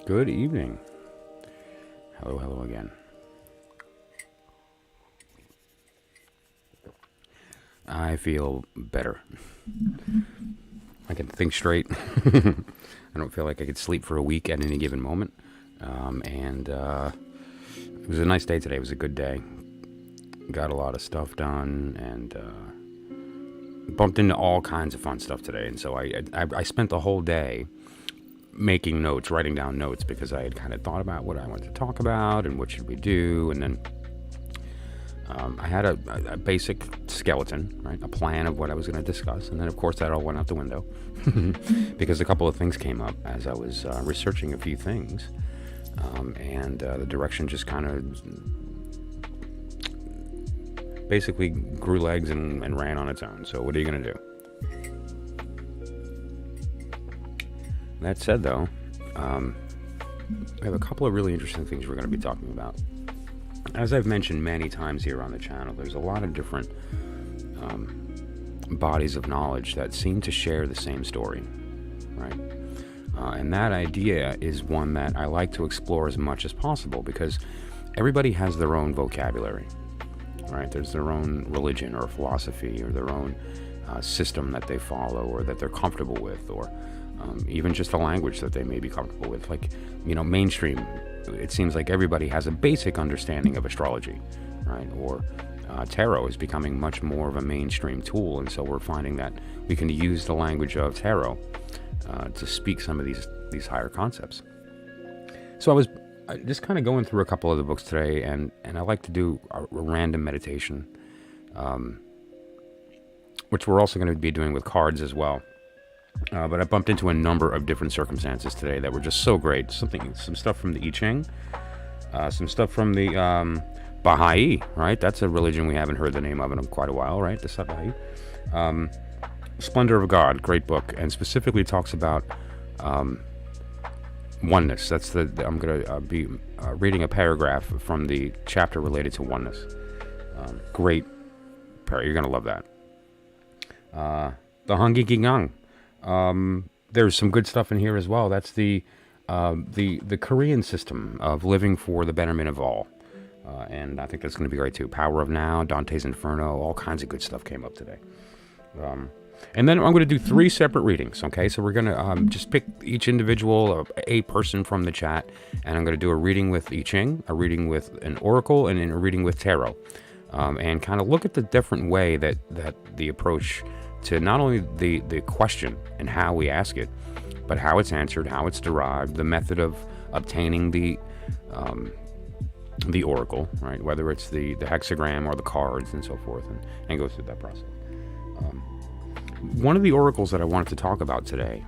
Good evening. Hello again. I feel better. I can think straight. I don't feel like I could sleep for a week at any given moment. It was a nice day today. It was a good day. Got a lot of stuff done and bumped into all kinds of fun stuff today. And so I spent the whole day making notes, writing down notes, because I had kind of thought about what I wanted to talk about and what should we do. And then I had a basic skeleton, right? A plan of what I was going to discuss. And then, of course, that all went out the window because a couple of things came up as I was researching a few things. The direction just kind of basically grew legs and ran on its own. So what are you going to do? That said, though, I have a couple of really interesting things we're going to be talking about. As I've mentioned many times here on the channel, there's a lot of different bodies of knowledge that seem to share the same story, right? And that idea is one that I like to explore as much as possible, because everybody has their own vocabulary, right? There's their own religion or philosophy or their own system that they follow or that they're comfortable with, or even just a language that they may be comfortable with. Like, mainstream, it seems like everybody has a basic understanding of astrology, right? Or tarot is becoming much more of a mainstream tool, and so we're finding that we can use the language of tarot to speak some of these higher concepts. So I was just kind of going through a couple of the books today, and I like to do a random meditation, which we're also going to be doing with cards as well. But I bumped into a number of different circumstances today that were just so great. Some stuff from the I Ching, some stuff from the Baha'i, right? That's a religion we haven't heard the name of in quite a while, right? The Baha'i. Splendor of God, great book, and specifically talks about oneness. I'm going to be reading a paragraph from the chapter related to oneness. Great paragraph. You're going to love that. The Hangikiggang. There's some good stuff in here as well. That's the Korean system of living for the betterment of all. And I think that's going to be great too. Power of Now, Dante's Inferno, all kinds of good stuff came up today. And then I'm going to do 3 separate readings, okay? So we're going to just pick each individual, a person from the chat, and I'm going to do a reading with I Ching, a reading with an oracle, and then a reading with tarot. And kind of look at the different way that the approach to not only the question and how we ask it, but how it's answered, how it's derived, the method of obtaining the oracle, right? Whether it's the hexagram or the cards and so forth, and go through that process. One of the oracles that I wanted to talk about today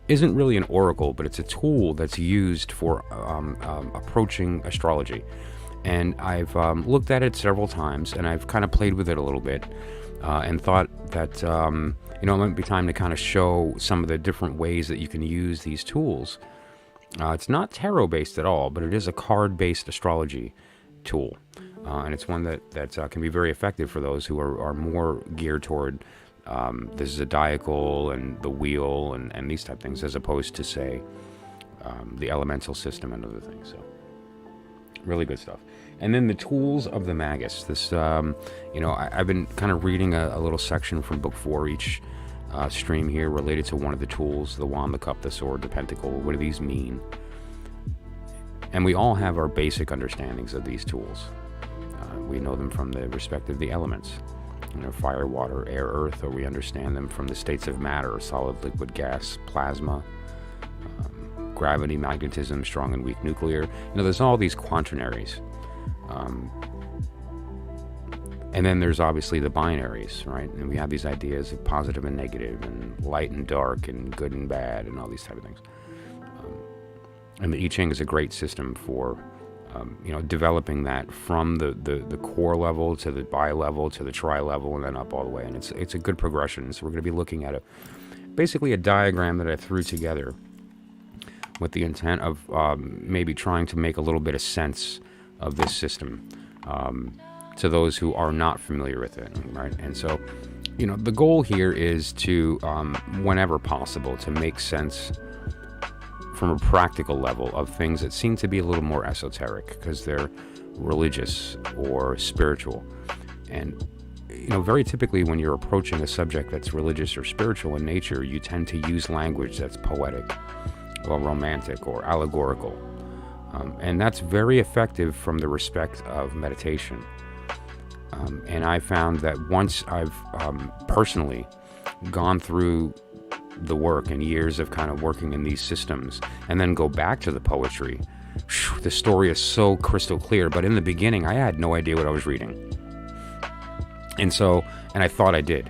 isn't really an oracle, but it's a tool that's used for approaching astrology. And I've looked at it several times, and I've kind of played with it a little bit, and thought that it might be time to kind of show some of the different ways that you can use these tools. It's not tarot-based at all, but it is a card-based astrology tool, and it's one that can be very effective for those who are more geared toward the zodiacal and the wheel and these type of things, as opposed to, say, the elemental system and other things. So, really good stuff. And then the tools of the Magus. This, I've been kind of reading a little section from book 4 each stream here related to one of the tools: the wand, the cup, the sword, the pentacle. What do these mean? And we all have our basic understandings of these tools. We know them from the respective the elements, fire, water, air, earth, or we understand them from the states of matter: solid, liquid, gas, plasma, gravity, magnetism, strong and weak nuclear. There's all these quaternaries. And then there's obviously the binaries, right? And we have these ideas of positive and negative, and light and dark, and good and bad, and all these type of things. And the I Ching is a great system for, developing that from the core level to the bi-level to the tri-level, and then up all the way. And it's a good progression. So we're going to be looking at basically a diagram that I threw together with the intent of maybe trying to make a little bit of sense of this system to those who are not familiar with it, right? And so, the goal here is to, whenever possible, to make sense from a practical level of things that seem to be a little more esoteric because they're religious or spiritual. And very typically when you're approaching a subject that's religious or spiritual in nature, you tend to use language that's poetic or romantic or allegorical. And that's very effective from the respect of meditation. And I found that once I've personally gone through the work and years of kind of working in these systems and then go back to the poetry, the story is so crystal clear. But in the beginning, I had no idea what I was reading. And I thought I did.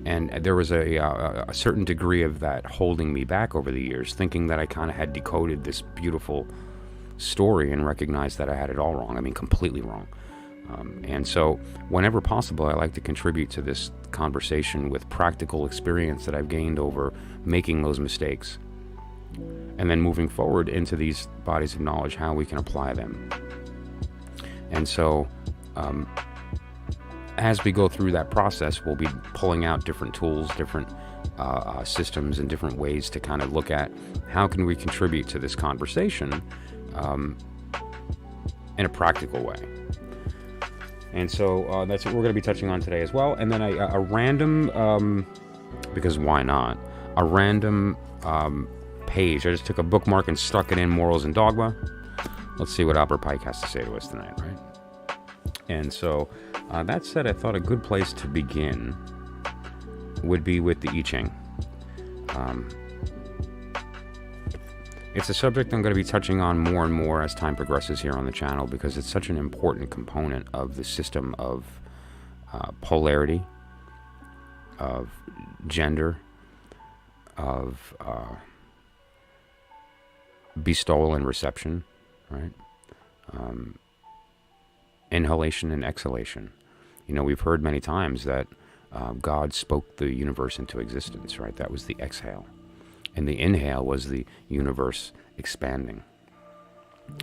And there was a certain degree of that holding me back over the years, thinking that I kind of had decoded this beautiful story and recognized that I had it all wrong. I mean, completely wrong. And so whenever possible, I like to contribute to this conversation with practical experience that I've gained over making those mistakes. And then moving forward into these bodies of knowledge, how we can apply them. And so as we go through that process, we'll be pulling out different tools, different systems, and different ways to kind of look at how can we contribute to this conversation in a practical way. And so that's what we're going to be touching on today as well. And then a random, because why not, a random page. I just took a bookmark and stuck it in Morals and Dogma. Let's see what Albert Pike has to say to us tonight, right? And so that said, I thought a good place to begin would be with the I Ching. It's a subject I'm going to be touching on more and more as time progresses here on the channel because it's such an important component of the system of polarity, of gender, of bestowal and reception, right? Inhalation and exhalation. We've heard many times that God spoke the universe into existence, right? That was the exhale. And the inhale was the universe expanding.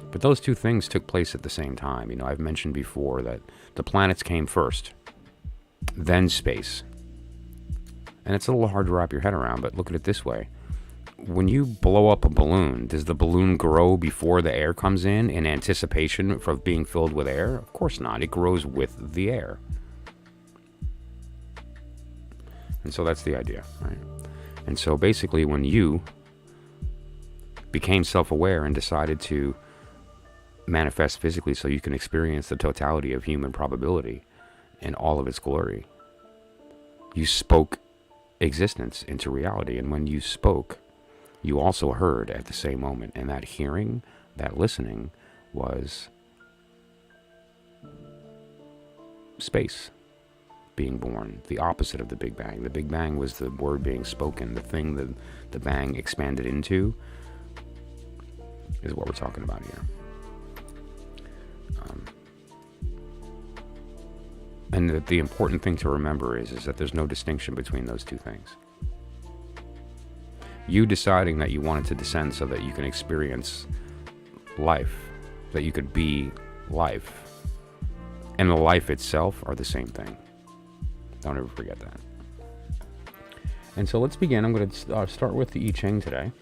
But those two things took place at the same time. I've mentioned before that the planets came first, then space. And it's a little hard to wrap your head around, but look at it this way. When you blow up a balloon, does the balloon grow before the air comes in anticipation of being filled with air? Of course not. It grows with the air. And so that's the idea, right? And so basically when you became self-aware and decided to manifest physically so you can experience the totality of human probability in all of its glory, you spoke existence into reality. And when you spoke, you also heard at the same moment. And that hearing, that listening, was space being born, the opposite of the Big Bang. The Big Bang was the word being spoken. The thing that the bang expanded into is what we're talking about here. And the important thing to remember is that there's no distinction between those two things. You deciding that you wanted to descend so that you can experience life, that you could be life, and the life itself are the same thing. Don't ever forget that. And so let's begin. I'm going to start with the I Ching today.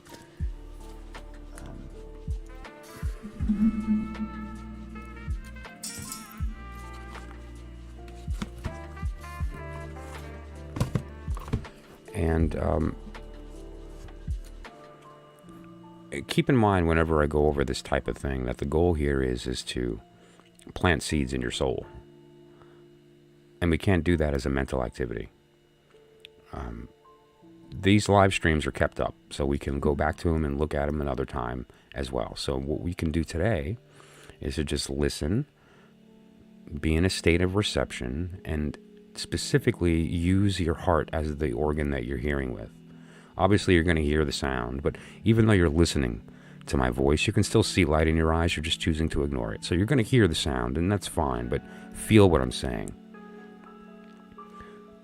And keep in mind whenever I go over this type of thing that the goal here is to plant seeds in your soul. And we can't do that as a mental activity. These live streams are kept up, so we can go back to them and look at them another time as well. So what we can do today is to just listen, be in a state of reception, and specifically use your heart as the organ that you're hearing with. Obviously, you're going to hear the sound, but even though you're listening to my voice, you can still see light in your eyes. You're just choosing to ignore it. So you're going to hear the sound, and that's fine, but feel what I'm saying.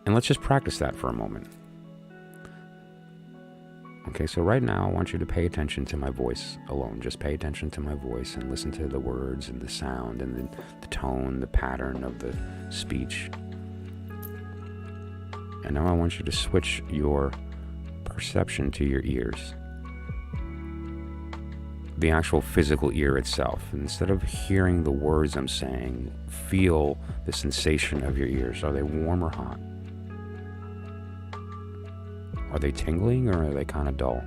And let's just practice that for a moment. Okay, so right now I want you to pay attention to my voice alone. Just pay attention to my voice and listen to the words and the sound and the tone, the pattern of the speech. And now I want you to switch your perception to your ears. the actual physical ear itself. Instead of hearing the words I'm saying, feel the sensation of your ears. Are they warm or hot? Are they tingling or are they kind of dull?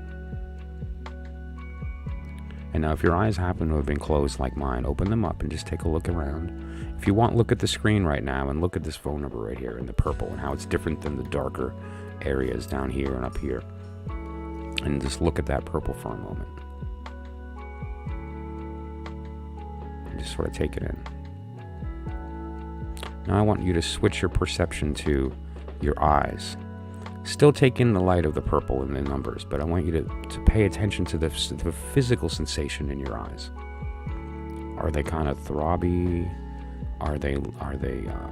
And now if your eyes happen to have been closed like mine, open them up and just take a look around. If you want, look at the screen right now and look at this phone number right here in the purple and how it's different than the darker areas down here and up here. And just look at that purple for a moment. And just sort of take it in. Now I want you to switch your perception to your eyes. Still take in the light of the purple and the numbers, but I want you to pay attention to the physical sensation in your eyes. Are they kind of throbby?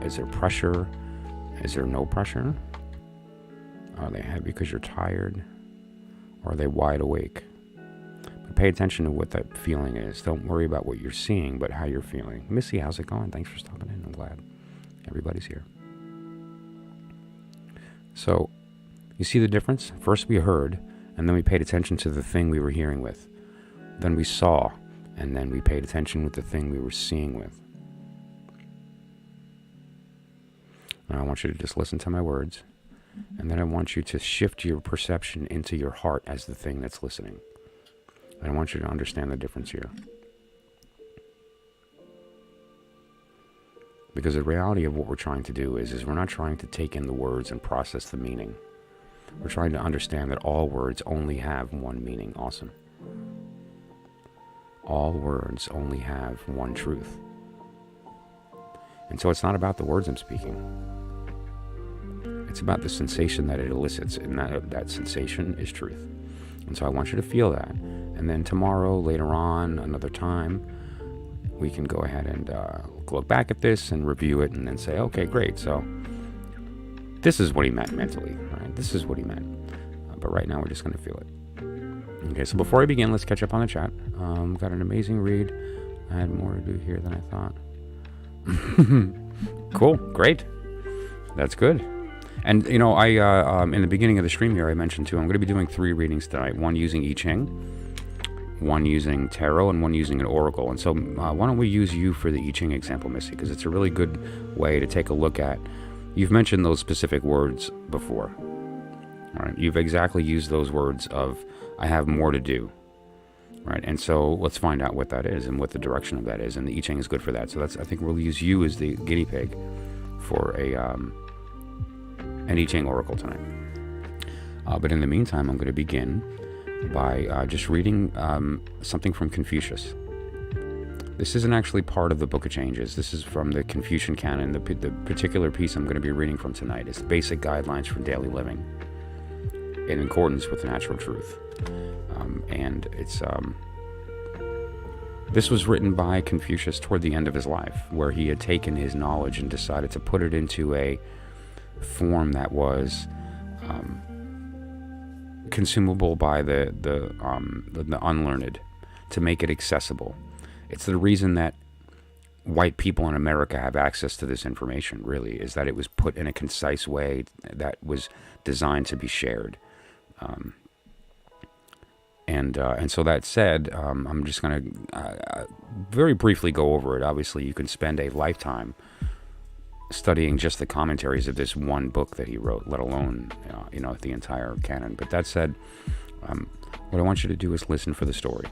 Is there pressure? Is there no pressure? Are they heavy because you're tired? Or are they wide awake? But pay attention to what that feeling is. Don't worry about what you're seeing, but how you're feeling. Missy, how's it going? Thanks for stopping in. I'm glad everybody's here. So, you see the difference? First we heard, and then we paid attention to the thing we were hearing with. Then we saw, and then we paid attention with the thing we were seeing with. Now I want you to just listen to my words, and then I want you to shift your perception into your heart as the thing that's listening. I want you to understand the difference here. Because the reality of what we're trying to do is we're not trying to take in the words and process the meaning. We're trying to understand that all words only have one meaning. Awesome. All words only have one truth. And so it's not about the words I'm speaking. It's about the sensation that it elicits, and that sensation is truth. And so I want you to feel that. And then tomorrow, later on, another time, we can go ahead and look back at this and review it and then say, okay, great. So this is what he meant mentally, right? This is what he meant. But right now we're just going to feel it. Okay, so before I begin, let's catch up on the chat. Got an amazing read. I had more to do here than I thought. Cool, great. That's good. And, you know, I in the beginning of the stream here, I mentioned too, I'm going to be doing 3 readings tonight. One using I Ching, one using tarot, and one using an oracle. And so why don't we use you for the I Ching example, Missy? Because it's a really good way to take a look at. You've mentioned those specific words before. All right? You've exactly used those words of, I have more to do. Right? And so let's find out what that is and what the direction of that is. And the I Ching is good for that. So I think we'll use you as the guinea pig for an I Ching oracle tonight. But in the meantime, I'm going to begin by just reading something from Confucius. This isn't actually part of the Book of Changes. This is from the Confucian canon. The particular piece I'm going to be reading from tonight is Basic Guidelines for Daily Living in accordance with the natural truth. And it's this was written by Confucius toward the end of his life, where he had taken his knowledge and decided to put it into a form that was consumable by the unlearned, to make it accessible. It's the reason that white people in America have access to this information, really, is that it was put in a concise way that was designed to be shared. And so that said, I'm just going to very briefly go over it. Obviously, you can spend a lifetime studying just the commentaries of this one book that he wrote, let alone, the entire canon. But that said, what I want you to do is listen for the story.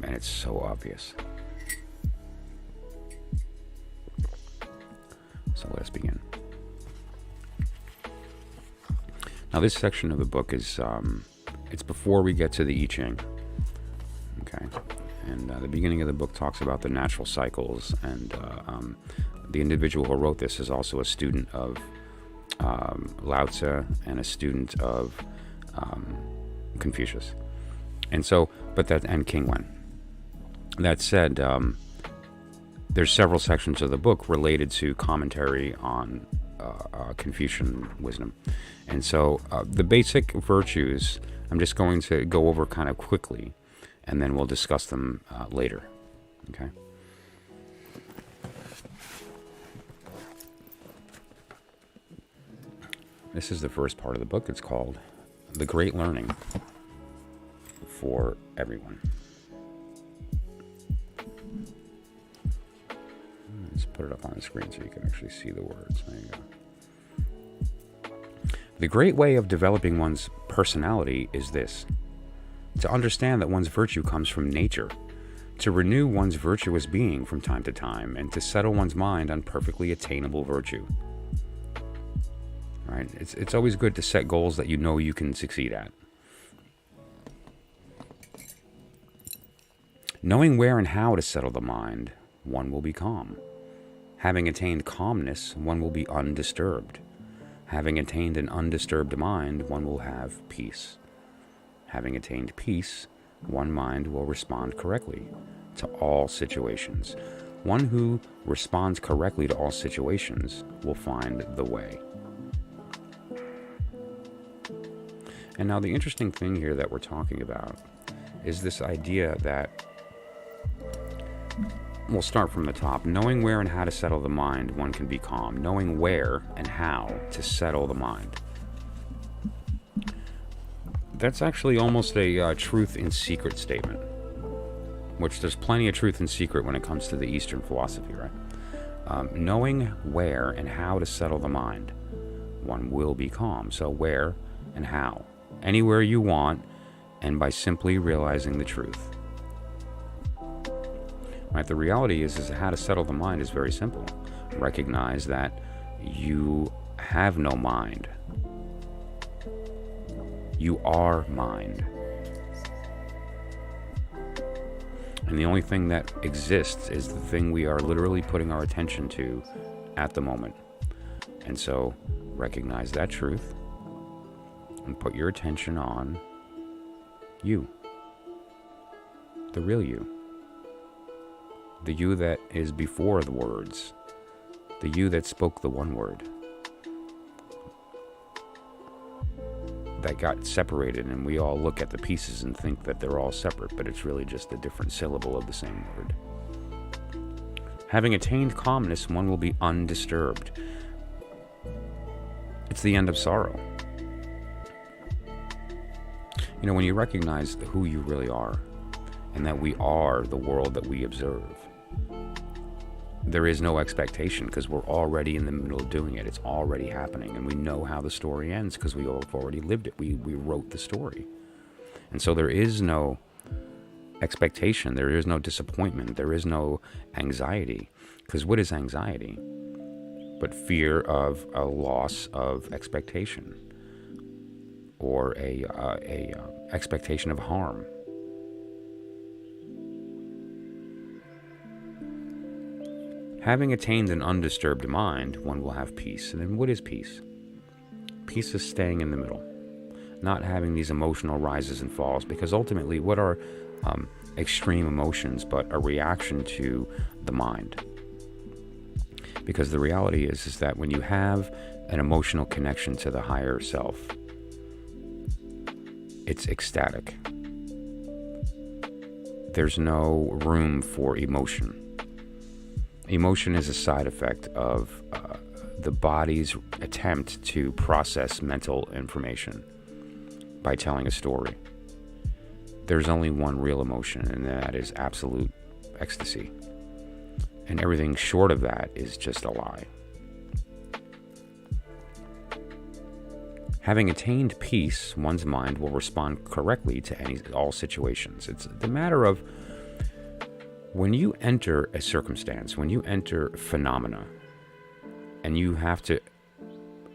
And it's so obvious. So let's begin. Now, this section of the book is, it's before we get to the I Ching. Okay. And the beginning of the book talks about the natural cycles, and the individual who wrote this is also a student of Lao Tzu and a student of Confucius. And so, and King Wen. That said, there's several sections of the book related to commentary on Confucian wisdom. And so the basic virtues, I'm just going to go over kind of quickly, and then we'll discuss them later. Okay? This is the first part of the book. It's called The Great Learning. for everyone. Let's put it up on the screen so you can actually see the words. There you go. The great way of developing one's personality is this: to understand that one's virtue comes from nature, to renew one's virtuous being from time to time, and to settle one's mind on perfectly attainable virtue. Right? It's always good to set goals that you know you can succeed at. Knowing where and how to settle the mind, one will be calm. Having attained calmness, one will be undisturbed. Having attained an undisturbed mind, one will have peace. Having attained peace, one mind will respond correctly to all situations. One who responds correctly to all situations will find the way. And now the interesting thing here that we're talking about is this idea that, we'll start from the top. Knowing where and how to settle the mind, one can be calm. Knowing where and how to settle the mind. That's actually almost a truth in secret statement, which there's plenty of truth in secret when it comes to the Eastern philosophy, right? Knowing where and how to settle the mind, one will be calm. So where and how? Anywhere you want, and by simply realizing the truth. Right? The reality is how to settle the mind is very simple. Recognize that you have no mind. You are mind. And the only thing that exists is the thing we are literally putting our attention to at the moment. And so recognize that truth and put your attention on you. The real you. The you that is before the words. The you that spoke the one word. That got separated, and we all look at the pieces and think that they're all separate, but it's really just a different syllable of the same word. Having attained calmness, one will be undisturbed. It's the end of sorrow. You know, when you recognize who you really are, and that we are the world that we observe, there is no expectation because we're already in the middle of doing it. It's already happening, and we know how the story ends because we have already lived it. We wrote the story. And so there is no expectation. There is no disappointment. There is no anxiety. Because what is anxiety? But fear of a loss of expectation, or a expectation of harm. Having attained an undisturbed mind, one will have peace. And then what is peace? Peace is staying in the middle, not having these emotional rises and falls, because ultimately what are extreme emotions but a reaction to the mind? Because the reality is that when you have an emotional connection to the higher self, it's ecstatic. There's no room for emotion. Emotion is a side effect of the body's attempt to process mental information by telling a story. There's only one real emotion, and that is absolute ecstasy. And everything short of that is just a lie. Having attained peace, one's mind will respond correctly to all situations. It's the matter of when you enter a circumstance, when you enter phenomena, and you have to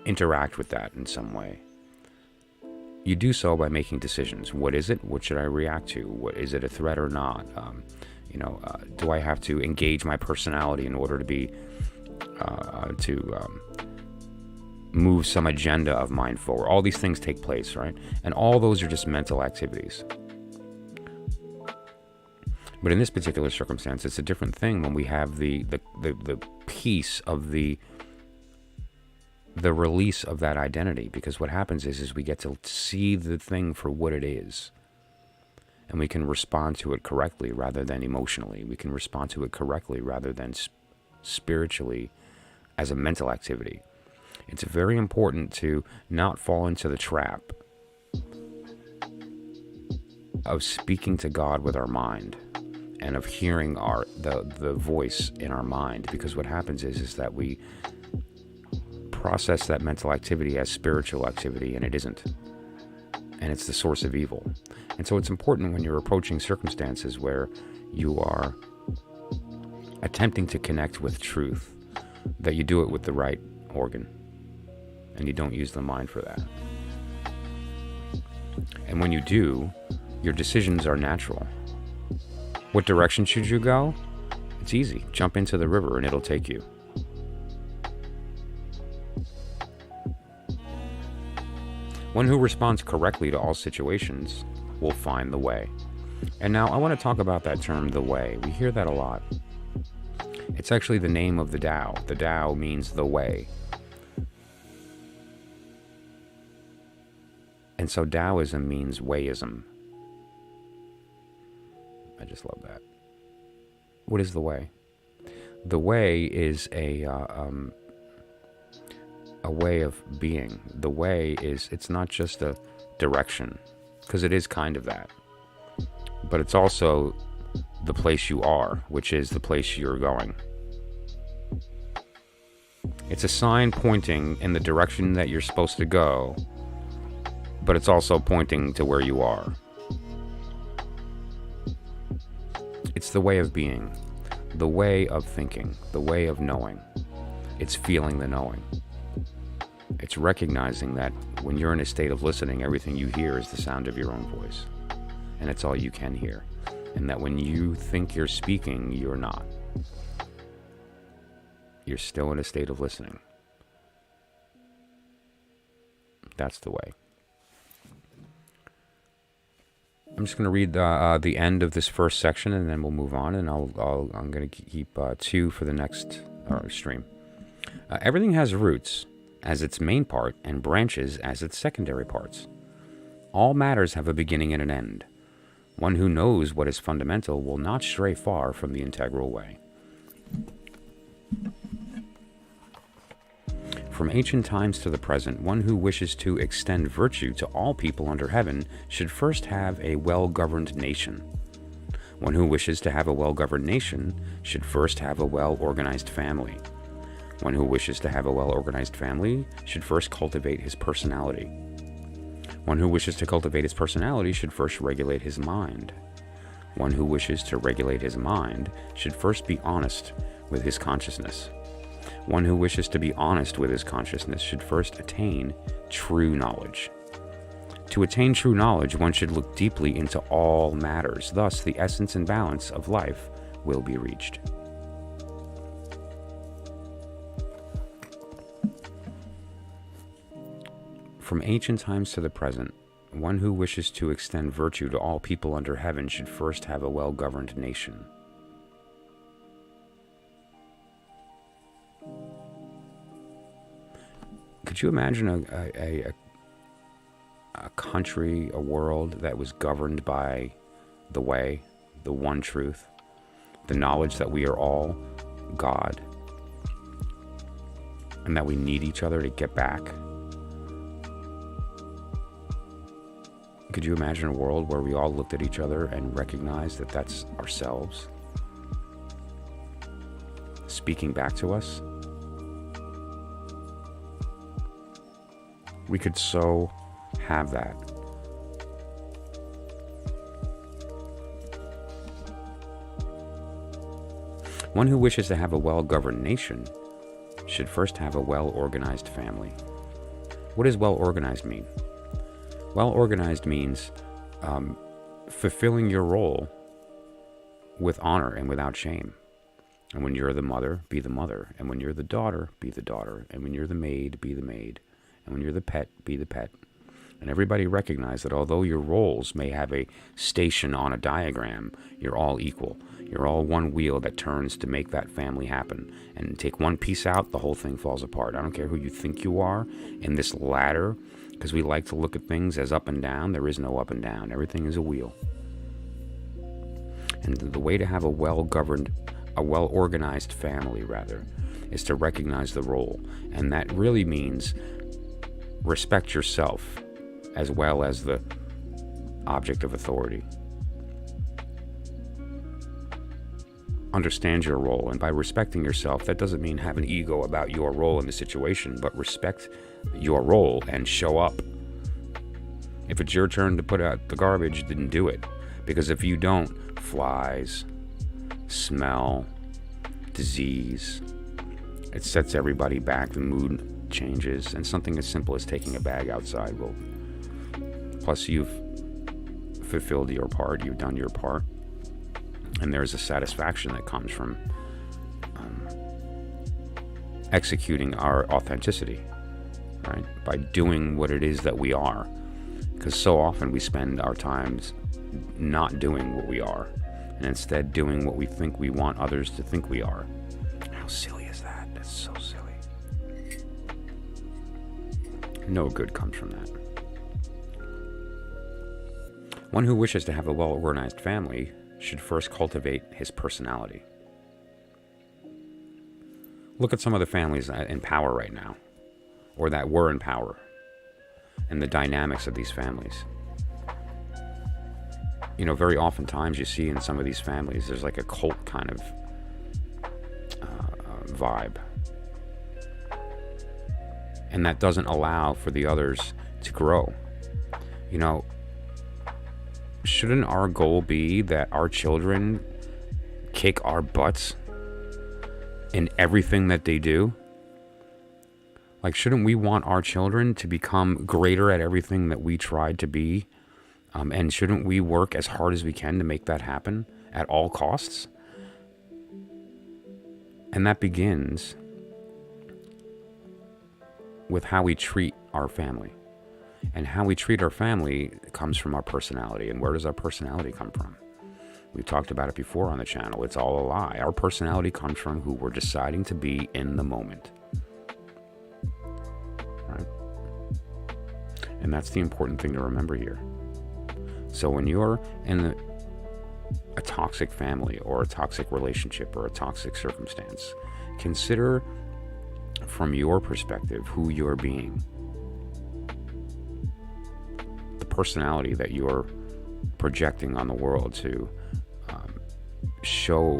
interact with that in some way, you do so by making decisions. What is it? What should I react to? What is it, a threat or not? Do I have to engage my personality in order to be move some agenda of mine forward? All these things take place, right? And all those are just mental activities. But in this particular circumstance, it's a different thing when we have the piece of the release of that identity. Because what happens is we get to see the thing for what it is. And we can respond to it correctly rather than emotionally. We can respond to it correctly rather than spiritually as a mental activity. It's very important to not fall into the trap of speaking to God with our mind, and of hearing the voice in our mind. Because what happens is that we process that mental activity as spiritual activity, and it isn't. And it's the source of evil. And so it's important when you're approaching circumstances where you are attempting to connect with truth, that you do it with the right organ, and you don't use the mind for that. And when you do, your decisions are natural. What direction should you go? It's easy. Jump into the river and it'll take you. One who responds correctly to all situations will find the way. And now I want to talk about that term, the way. We hear that a lot. It's actually the name of the Tao. The Tao means the way. And so Taoism means wayism. I just love that. What is the way? The way is a way of being. The way is, it's not just a direction, because it is kind of that. But it's also the place you are, which is the place you're going. It's a sign pointing in the direction that you're supposed to go, but it's also pointing to where you are. It's the way of being, the way of thinking, the way of knowing. It's feeling the knowing. It's recognizing that when you're in a state of listening, everything you hear is the sound of your own voice. And it's all you can hear. And that when you think you're speaking, you're not. You're still in a state of listening. That's the way. I'm just going to read the end of this first section, and then we'll move on. And I'm going to keep 2 for the next stream. Everything has roots as its main part and branches as its secondary parts. All matters have a beginning and an end. One who knows what is fundamental will not stray far from the integral way. From ancient times to the present, one who wishes to extend virtue to all people under heaven should first have a well-governed nation. One who wishes to have a well-governed nation should first have a well-organized family. One who wishes to have a well-organized family should first cultivate his personality. One who wishes to cultivate his personality should first regulate his mind. One who wishes to regulate his mind should first be honest with his consciousness. One who wishes to be honest with his consciousness should first attain true knowledge. To attain true knowledge, one should look deeply into all matters. Thus, the essence and balance of life will be reached. From ancient times to the present, one who wishes to extend virtue to all people under heaven should first have a well-governed nation. Could you imagine a country, a world that was governed by the way, the one truth, the knowledge that we are all God, and that we need each other to get back? Could you imagine a world where we all looked at each other and recognized that that's ourselves speaking back to us? We could so have that. One who wishes to have a well-governed nation should first have a well-organized family. What does well-organized mean? Well-organized means fulfilling your role with honor and without shame. And when you're the mother, be the mother. And when you're the daughter, be the daughter. And when you're the maid, be the maid. And when you're the pet, be the pet. And everybody recognize that although your roles may have a station on a diagram, you're all equal. You're all one wheel that turns to make that family happen. And take one piece out, the whole thing falls apart. I don't care who you think you are in this ladder, because we like to look at things as up and down. There is no up and down. Everything is a wheel. And the way to have a well-governed, a well-organized family, rather, is to recognize the role. And that really means respect yourself as well as the object of authority. Understand your role, and by respecting yourself, that doesn't mean have an ego about your role in the situation, but respect your role and show up. If it's your turn to put out the garbage, then do it. Because if you don't, flies, smell, disease, it sets everybody back, the mood changes, and something as simple as taking a bag outside will. Plus, you've fulfilled your part, you've done your part, and there's a satisfaction that comes from executing our authenticity, right? By doing what it is that we are. Because so often we spend our times not doing what we are, and instead doing what we think we want others to think we are. How silly is that? That's so silly. No good comes from that. One who wishes to have a well-organized family should first cultivate his personality. Look at some of the families in power right now, or that were in power, and the dynamics of these families. You know, very oftentimes you see in some of these families, there's like a cult kind of vibe. And that doesn't allow for the others to grow. You know, shouldn't our goal be that our children kick our butts in everything that they do? Like, shouldn't we want our children to become greater at everything that we tried to be? And shouldn't we work as hard as we can to make that happen at all costs? And that begins with how we treat our family. And how we treat our family comes from our personality. And where does our personality come from? We've talked about it before on the channel. It's all a lie. Our personality comes from who we're deciding to be in the moment. Right? And that's the important thing to remember here. So when you're in a toxic family or a toxic relationship or a toxic circumstance, consider from your perspective who you're being. The personality that you're projecting on the world to show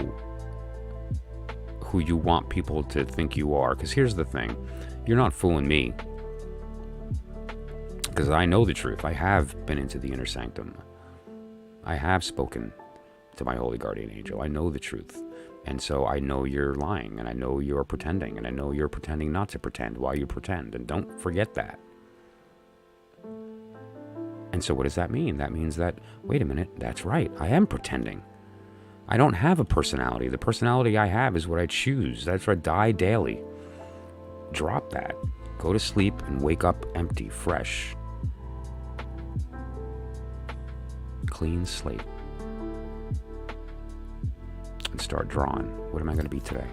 who you want people to think you are. Because here's the thing, you're not fooling me. Because I know the truth. I have been into the Inner Sanctum. I have spoken to my holy guardian angel. I know the truth. And so I know you're lying, and I know you're pretending, and I know you're pretending not to pretend while you pretend. And don't forget that. And so what does that mean? That means that, wait a minute, that's right. I am pretending. I don't have a personality. The personality I have is what I choose. That's why I die daily. Drop that. Go to sleep and wake up empty, fresh. Clean slate. And start drawing. What am I going to be today?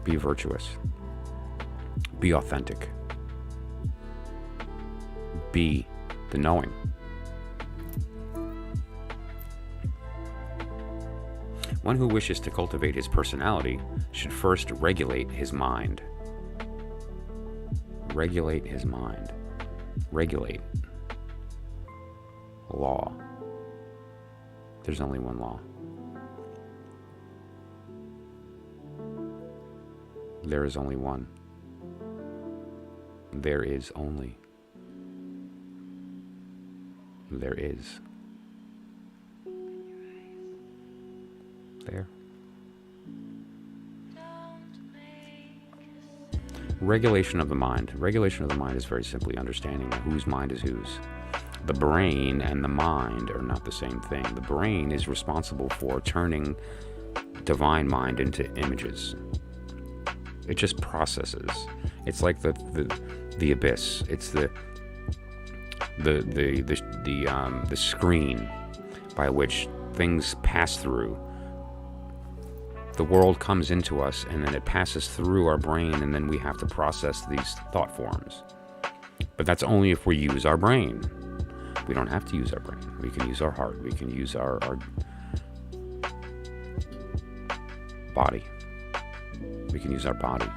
Be virtuous. Be authentic. Be the knowing. One who wishes to cultivate his personality should first regulate his mind. Regulate his mind. Regulate. Law. There's only one law. There is only one. There is only. There is. There. Regulation of the mind. Regulation of the mind is very simply understanding whose mind is whose. The brain and the mind are not the same thing. The brain is responsible for turning divine mind into images. It just processes. It's like the abyss. It's the screen by which things pass through. The world comes into us, and then it passes through our brain, and then we have to process these thought forms. But that's only if we use our brain. We don't have to use our brain. We can use our heart. We can use our body. We can use our body.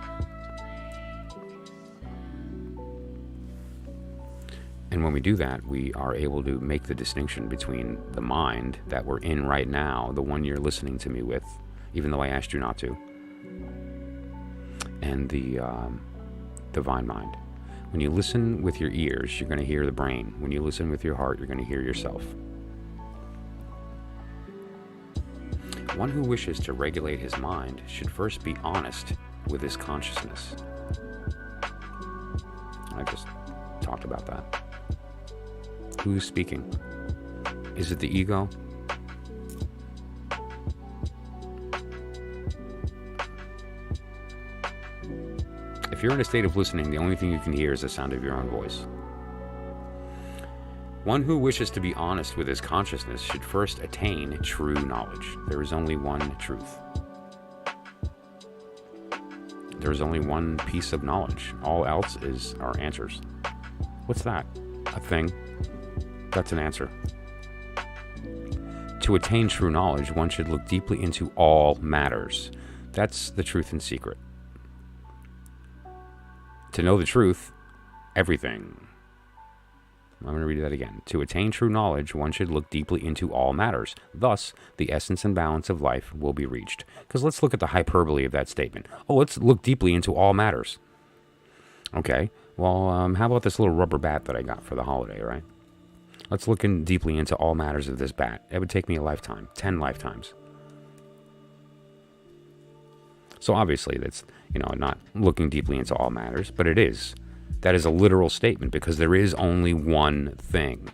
And when we do that, we are able to make the distinction between the mind that we're in right now, the one you're listening to me with, even though I asked you not to, and the divine mind. When you listen with your ears, you're going to hear the brain. When you listen with your heart, you're going to hear yourself. One who wishes to regulate his mind should first be honest with his consciousness. I just talked about that. Who's speaking? Is it the ego? If you're in a state of listening, the only thing you can hear is the sound of your own voice. One who wishes to be honest with his consciousness should first attain true knowledge. There is only one truth. There is only one piece of knowledge. All else is our answers. What's that? A thing? That's an answer. To attain true knowledge, one should look deeply into all matters. That's the truth in secret. To know the truth, everything. I'm going to read that again. To attain true knowledge, one should look deeply into all matters. Thus, the essence and balance of life will be reached. Because let's look at the hyperbole of that statement. Oh, let's look deeply into all matters. Okay, well, how about this little rubber bat that I got for the holiday, right? Let's look deeply into all matters of this bat. It would take me a lifetime, 10 lifetimes. So obviously that's, not looking deeply into all matters, but it is. That is a literal statement because there is only one thing.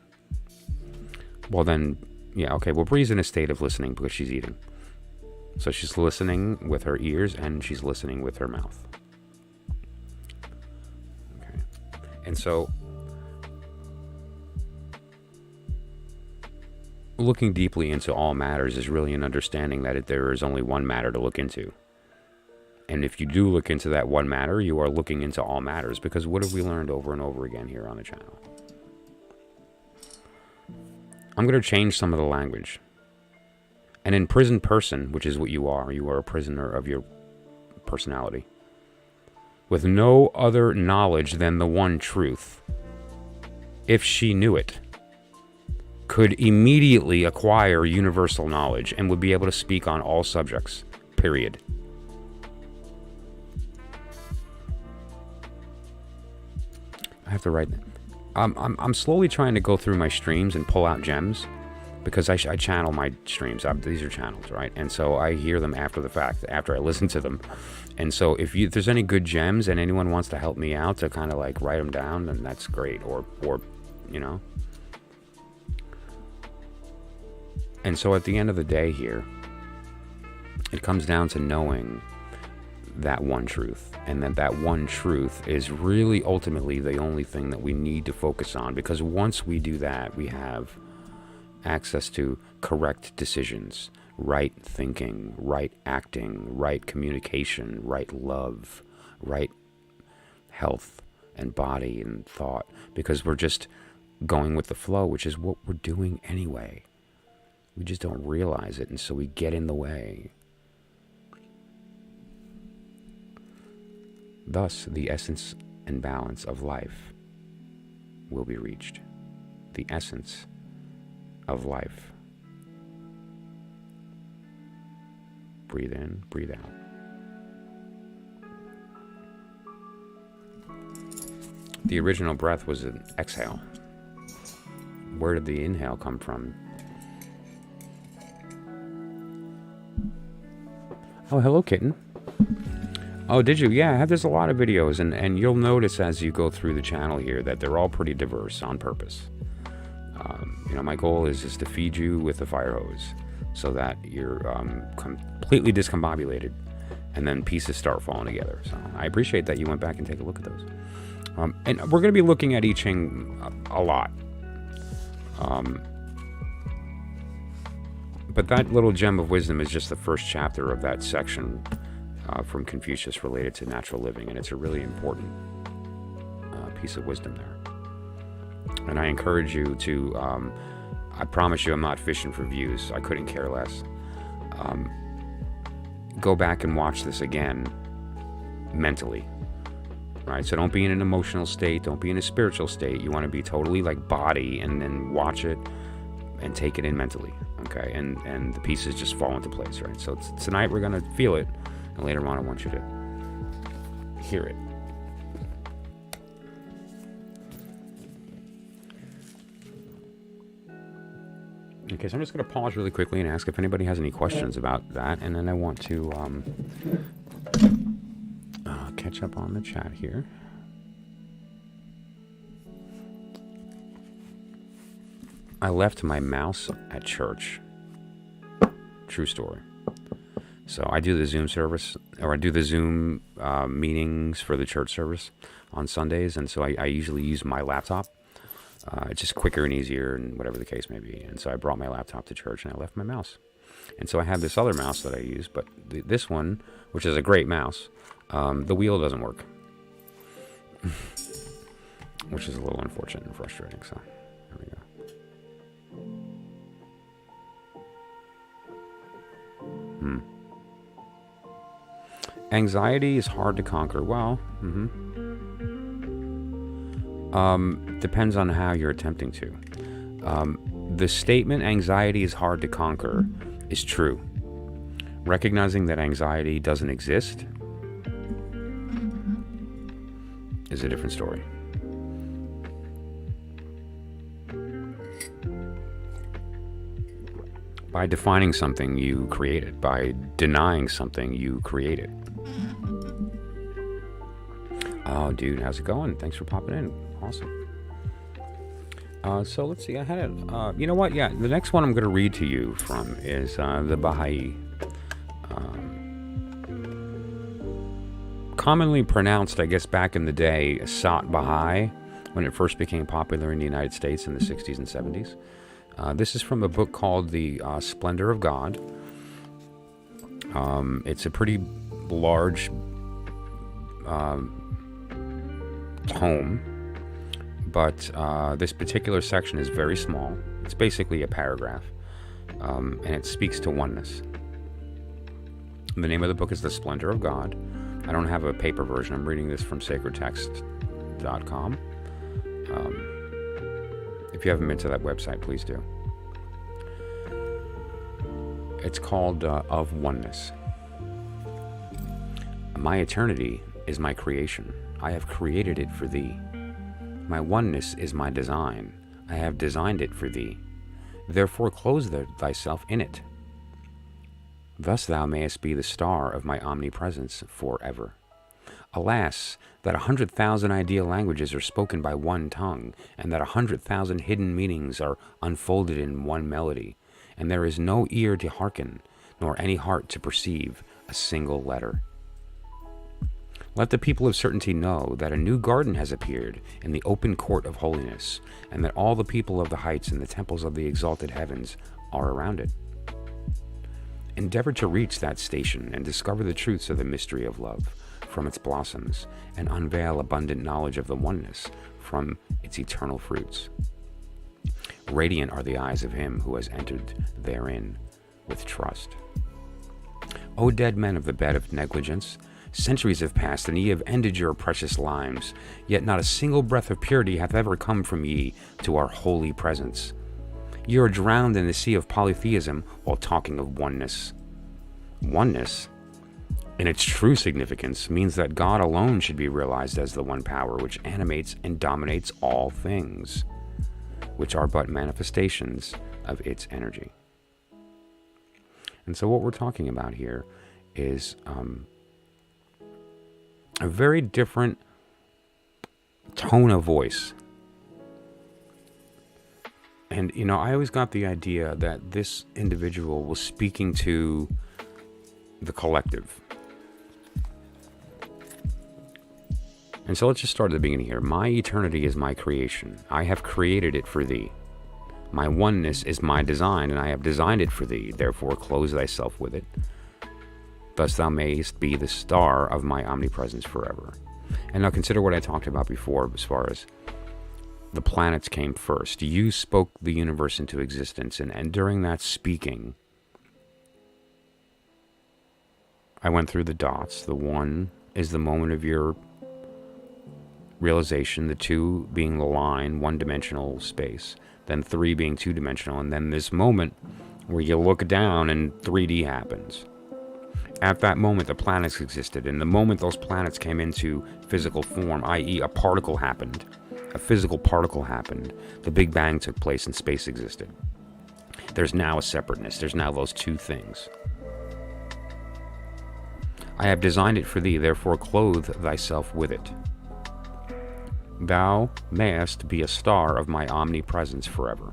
Well then, okay, well Bree's in a state of listening because she's eating. So she's listening with her ears and she's listening with her mouth. Okay. And so, looking deeply into all matters is really an understanding that there is only one matter to look into. And if you do look into that one matter, you are looking into all matters, because what have we learned over and over again here on the channel? I'm going to change some of the language. An imprisoned person, which is what you are a prisoner of your personality, with no other knowledge than the one truth, if she knew it, could immediately acquire universal knowledge and would be able to speak on all subjects, period. I have to write. I'm slowly trying to go through my streams and pull out gems, because I channel my streams. These are channels, right? And so I hear them after the fact, after I listen to them. And so if there's any good gems and anyone wants to help me out to kind of like write them down, then that's great. Or And so at the end of the day here, it comes down to knowing that one truth, and that one truth is really ultimately the only thing that we need to focus on, because once we do that, we have access to correct decisions, right thinking, right acting, right communication, right love, right health and body and thought, because we're just going with the flow, which is what we're doing anyway. We just don't realize it, and so we get in the way. Thus, the essence and balance of life will be reached. The essence of life. Breathe in, breathe out. The original breath was an exhale. Where did the inhale come from? Oh, hello, kitten. Oh, did you? Yeah, there's a lot of videos, and you'll notice as you go through the channel here that they're all pretty diverse on purpose. My goal is just to feed you with the fire hose so that you're completely discombobulated, and then pieces start falling together. So I appreciate that you went back and take a look at those. And we're going to be looking at I Ching a lot. But that little gem of wisdom is just the first chapter of that section from Confucius related to natural living, and it's a really important piece of wisdom there. And I encourage you to, I promise you I'm not fishing for views, I couldn't care less. Go back and watch this again mentally, right? So don't be in an emotional state. Don't be in a spiritual state. You want to be totally like body, and then watch it and take it in mentally, okay? And the pieces just fall into place, right? So tonight we're going to feel it, and later on I want you to hear it. Okay, so I'm just going to pause really quickly and ask if anybody has any questions about that, and then I want to catch up on the chat here. I left my mouse at church. True story. So I do the Zoom service, or I do the Zoom meetings for the church service on Sundays, and so I usually use my laptop. It's just quicker and easier, and whatever the case may be. And so I brought my laptop to church, and I left my mouse. And so I have this other mouse that I use, but this one, which is a great mouse, the wheel doesn't work, which is a little unfortunate and frustrating. So there we go. Anxiety is hard to conquer. Well, depends on how you're attempting to. The statement, anxiety is hard to conquer, is true. Recognizing that anxiety doesn't exist is a different story. By defining something, you create it. By denying something, you create it. Oh, dude, how's it going? Thanks for popping in. Awesome. So let's see. I had it. You know what? Yeah, the next one I'm going to read to you from is the Baha'i. Commonly pronounced, I guess, back in the day, Sat Baha'i, when it first became popular in the United States in the 60s and 70s. This is from a book called The Splendor of God. It's a pretty large tome, but this particular section is very small. It's basically a paragraph, and it speaks to oneness. The name of the book is The Splendor of God. I don't have a paper version. I'm reading this from sacredtext.com. If you haven't been to that website, please do. It's called Of Oneness. My eternity is my creation. I have created it for thee. My oneness is my design. I have designed it for thee. Therefore close thyself in it. Thus thou mayest be the star of my omnipresence forever. Alas, that 100,000 ideal languages are spoken by one tongue, and that 100,000 hidden meanings are unfolded in one melody, and there is no ear to hearken, nor any heart to perceive a single letter. Let the people of certainty know that a new garden has appeared in the open court of holiness, and that all the people of the heights and the temples of the exalted heavens are around it. Endeavor to reach that station and discover the truths of the mystery of love from its blossoms, and unveil abundant knowledge of the oneness from its eternal fruits. Radiant are the eyes of him who has entered therein with trust. O dead men of the bed of negligence, centuries have passed, and ye have ended your precious lives, yet not a single breath of purity hath ever come from ye to our holy presence. Ye are drowned in the sea of polytheism while talking of oneness. Oneness, in its true significance, means that God alone should be realized as the one power which animates and dominates all things, which are but manifestations of its energy. And so what we're talking about here is a very different tone of voice. And, you know, I always got the idea that this individual was speaking to the collective. And so let's just start at the beginning here. My eternity is my creation. I have created it for thee. My oneness is my design, and I have designed it for thee. Therefore close thyself with it. Thus thou mayest be the star of my omnipresence forever. And now consider what I talked about before as far as the planets came first. You spoke the universe into existence, and during that speaking, I went through the dots. The one is the moment of your realization, the 2 being the line, one-dimensional space, then 3 being two-dimensional, and then this moment where you look down and 3D happens. At that moment, the planets existed, and the moment those planets came into physical form, i.e. a particle happened, a physical particle happened, the Big Bang took place and space existed. There's now a separateness. There's now those 2 things. I have designed it for thee, therefore clothe thyself with it. Thou mayest be a star of my omnipresence forever.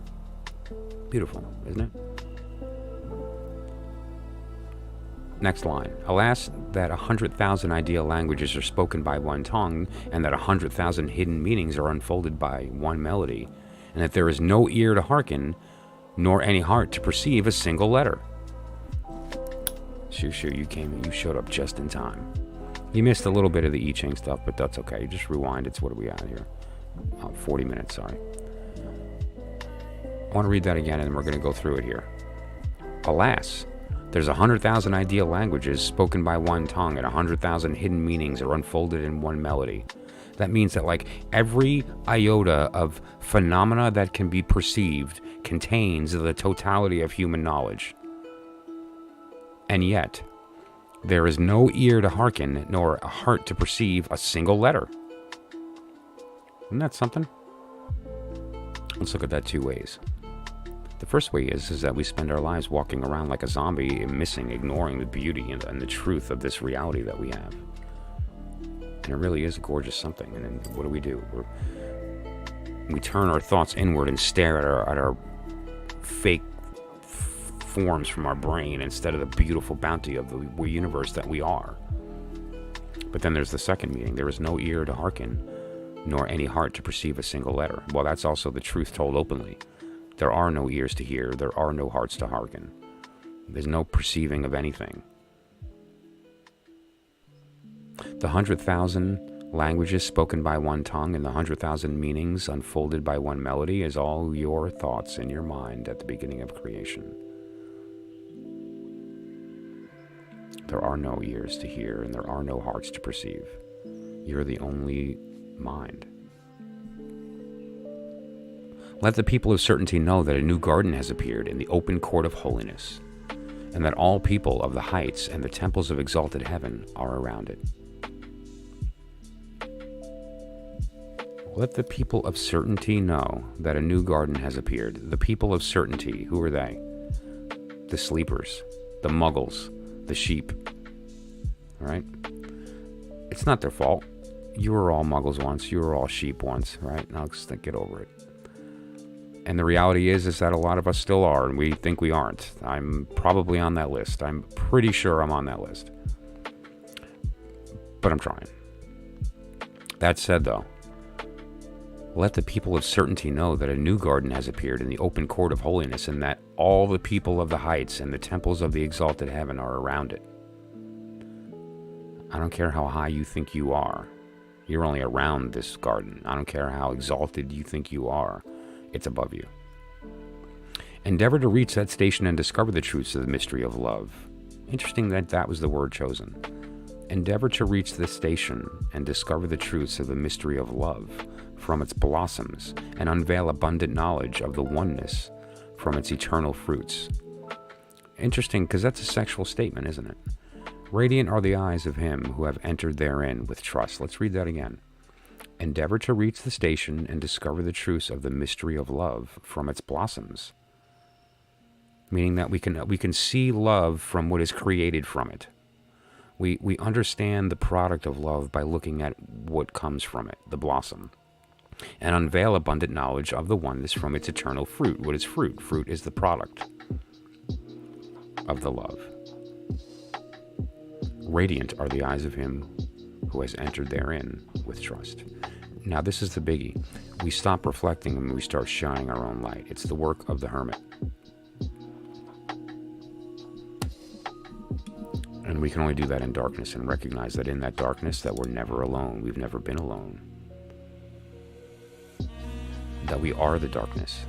Beautiful, isn't it? Next line. Alas, that 100,000 ideal languages are spoken by one tongue, and that 100,000 hidden meanings are unfolded by one melody, and that there is no ear to hearken, nor any heart to perceive a single letter. Shoo, you showed up just in time. You missed a little bit of the I Ching stuff, but that's okay. Just rewind. It's what are we at here? 40 minutes, sorry. I want to read that again, and then we're going to go through it here. Alas, there's 100,000 ideal languages spoken by one tongue, and 100,000 hidden meanings are unfolded in one melody. That means that, like, every iota of phenomena that can be perceived contains the totality of human knowledge. And yet, there is no ear to hearken, nor a heart to perceive a single letter. Isn't that something? Let's look at that 2 ways. The first way is that we spend our lives walking around like a zombie, missing, ignoring the beauty and the truth of this reality that we have. And it really is a gorgeous something. And then what do? We turn our thoughts inward and stare at our fake forms from our brain instead of the beautiful bounty of the universe that we are. But then there's the second meaning. There is no ear to hearken, nor any heart to perceive a single letter. Well, that's also the truth told openly. There are no ears to hear. There are no hearts to hearken. There's no perceiving of anything. The 100,000 languages spoken by one tongue and the 100,000 meanings unfolded by one melody is all your thoughts in your mind at the beginning of creation. There are no ears to hear, and there are no hearts to perceive. You're the only mind. Let the people of certainty know that a new garden has appeared in the open court of holiness, and that all people of the heights and the temples of exalted heaven are around it. Let the people of certainty know that a new garden has appeared. The people of certainty, who are they? The sleepers, the muggles, the sheep. All right? It's not their fault. You were all muggles once. You were all sheep once, right? Now just get over it. And the reality is that a lot of us still are, and we think we aren't. I'm probably on that list. I'm pretty sure I'm on that list. But I'm trying. That said, though, let the people of certainty know that a new garden has appeared in the open court of holiness, and that all the people of the heights and the temples of the exalted heaven are around it. I don't care how high you think you are. You're only around this garden. I don't care how exalted you think you are. It's above you. Endeavor to reach that station and discover the truths of the mystery of love. Interesting that that was the word chosen. Endeavor to reach this station and discover the truths of the mystery of love from its blossoms, and unveil abundant knowledge of the oneness from its eternal fruits. Interesting, because that's a sexual statement, isn't it? Radiant are the eyes of him who have entered therein with trust. Let's read that again. Endeavor to reach the station and discover the truths of the mystery of love from its blossoms. Meaning that we can see love from what is created from it. We understand the product of love by looking at what comes from it, the blossom. And unveil abundant knowledge of the oneness from its eternal fruit. What is fruit? Fruit is the product of the love. Radiant are the eyes of him who has entered therein with trust. Now this is the biggie. We stop reflecting and we start shining our own light. It's the work of the hermit. And we can only do that in darkness, and recognize that in that darkness that we're never alone. We've never been alone. That we are the darkness.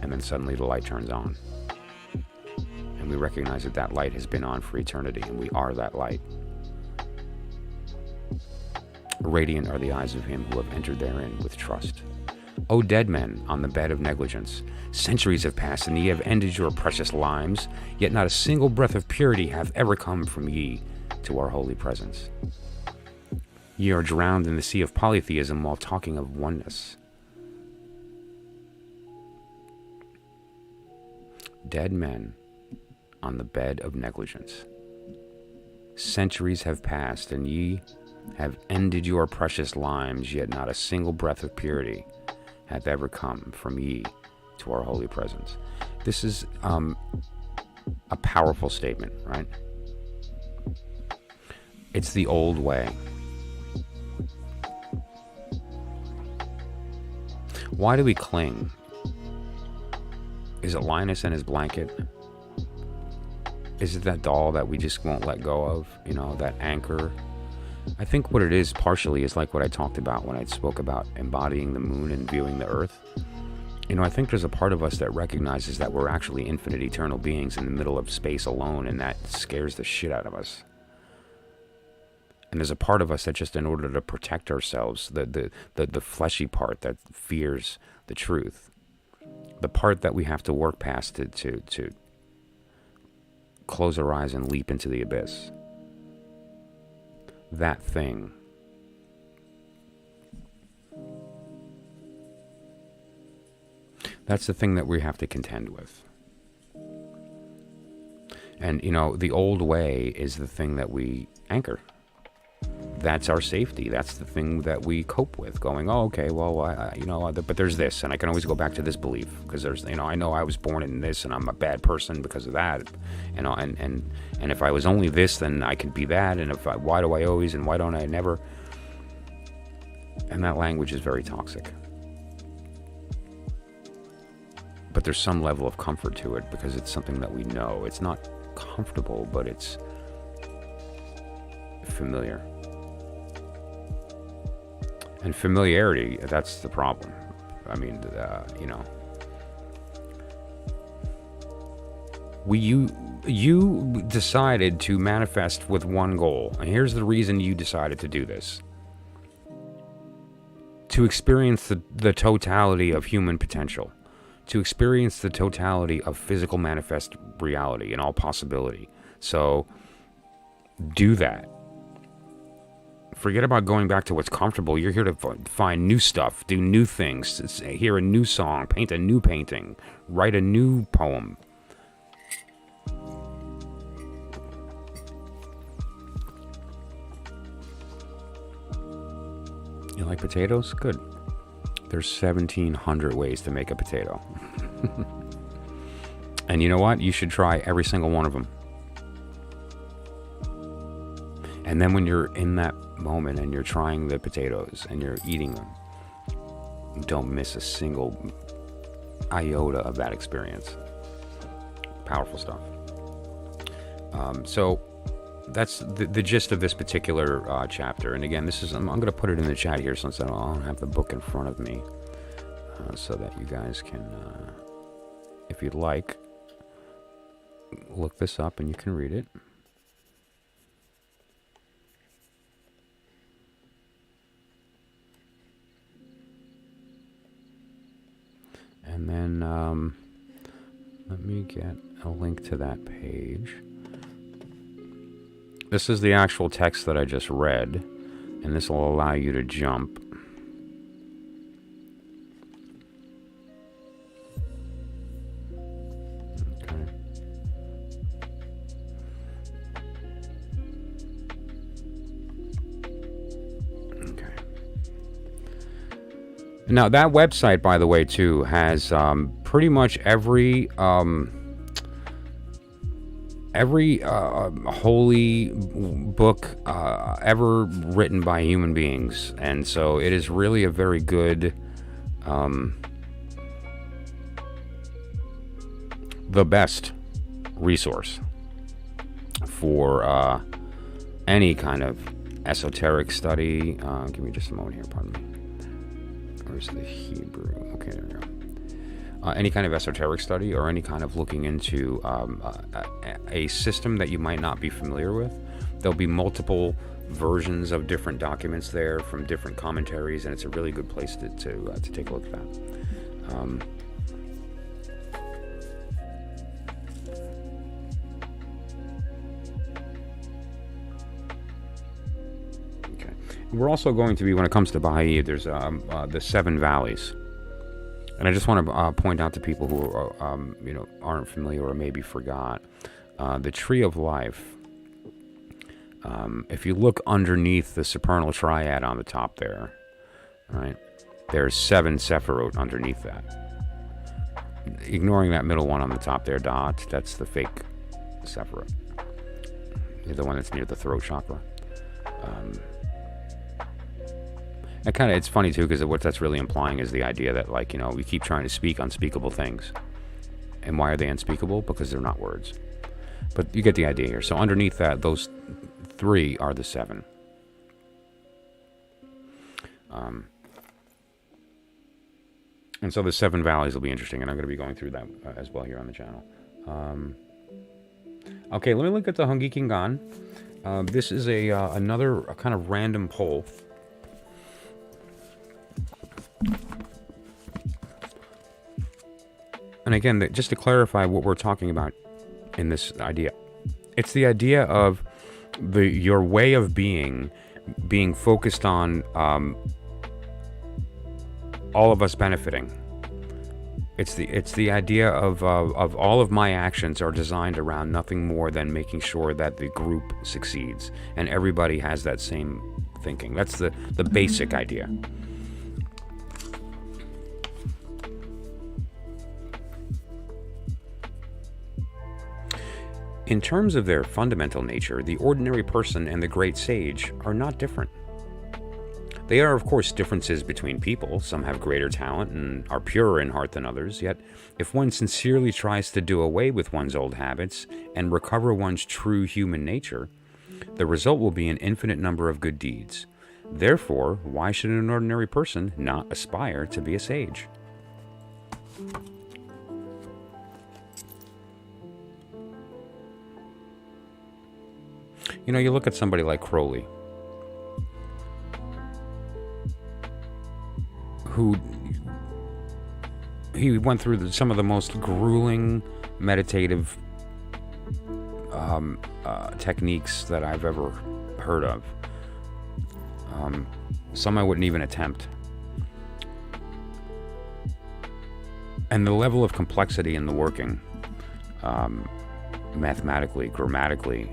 And then suddenly the light turns on. And we recognize that that light has been on for eternity, and we are that light. Radiant are the eyes of him who have entered therein with trust. O dead men on the bed of negligence, centuries have passed, and ye have ended your precious limes, yet not a single breath of purity hath ever come from ye to our holy presence. Ye are drowned in the sea of polytheism while talking of oneness. Dead men on the bed of negligence. Centuries have passed, and ye have ended your precious limes, yet not a single breath of purity hath ever come from ye to our holy presence. This is a powerful statement, right? It's the old way. Why do we cling? Is it Linus and his blanket? Is it that doll that we just won't let go of? You know, that anchor? I think what it is partially is like what I talked about when I spoke about embodying the moon and viewing the earth. You know, I think there's a part of us that recognizes that we're actually infinite eternal beings in the middle of space alone, and that scares the shit out of us. And there's a part of us that just, in order to protect ourselves, the fleshy part that fears the truth, the part that we have to work past to close our eyes and leap into the abyss. That thing. That's the thing that we have to contend with. And, you know, the old way is the thing that we anchor. That's our safety. That's the thing that we cope with, going, oh, okay, well, but there's this, and I can always go back to this belief, because there's, you know, I know I was born in this, and I'm a bad person because of that, you know, and if I was only this, then I could be that, and why do I always, and why don't I never? And that language is very toxic. But there's some level of comfort to it, because it's something that we know. It's not comfortable, but it's familiar. And familiarity, that's the problem. I mean, you know. You decided to manifest with one goal. And here's the reason you decided to do this. To experience the totality of human potential. To experience the totality of physical manifest reality and all possibility. So, do that. Forget about going back to what's comfortable. You're here to find new stuff, do new things, hear a new song, paint a new painting, write a new poem. You like potatoes? Good. There's 1,700 ways to make a potato. And you know what? You should try every single one of them. And then when you're in that moment and you're trying the potatoes and you're eating them, don't miss a single iota of that experience. Powerful stuff. So that's the gist of this particular chapter. And again, I'm going to put it in the chat here since I don't have the book in front of me, so that you guys can, if you'd like, look this up and you can read it. And then let me get a link to that page. This is the actual text that I just read, and this will allow you to jump. Okay. Okay. Now, that website, by the way, too, has pretty much every holy book ever written by human beings. And so it is really a very good, the best resource for any kind of esoteric study. Give me just a moment here, pardon me. Where's the Hebrew? Okay, there we go. Any kind of esoteric study or any kind of looking into a system that you might not be familiar with. There'll be multiple versions of different documents there from different commentaries, and it's a really good place to take a look at that. Okay. We're also going to be, when it comes to Baha'i, there's the 7 valleys. And I just want to point out to people who are, aren't familiar or maybe forgot, the Tree of Life. If you look underneath the supernal triad on the top there, right, there's 7 Sephirot underneath that. Ignoring that middle one on the top there, dot, that's the fake Sephirot. The one that's near the throat chakra. And it's funny too, because what that's really implying is the idea that, like, we keep trying to speak unspeakable things. And why are they unspeakable? Because they're not words. But you get the idea here. So underneath that, those 3 are the 7. And so the 7 valleys will be interesting, and I'm going to be going through that as well here on the channel. Okay, let me look at the Hongi Kingan. This is another kind of random poll. And again, just to clarify what we're talking about in this idea, it's the idea of your way of being focused on all of us benefiting. It's the idea of all of my actions are designed around nothing more than making sure that the group succeeds, and everybody has that same thinking. That's the basic idea. In terms of their fundamental nature, the ordinary person and the great sage are not different. They are, of course, differences between people. Some have greater talent and are purer in heart than others, yet if one sincerely tries to do away with one's old habits and recover one's true human nature, the result will be an infinite number of good deeds. Therefore, why should an ordinary person not aspire to be a sage? You look at somebody like Crowley, who he went through some of the most grueling meditative techniques that I've ever heard of. Some I wouldn't even attempt. And the level of complexity in the working, mathematically, grammatically,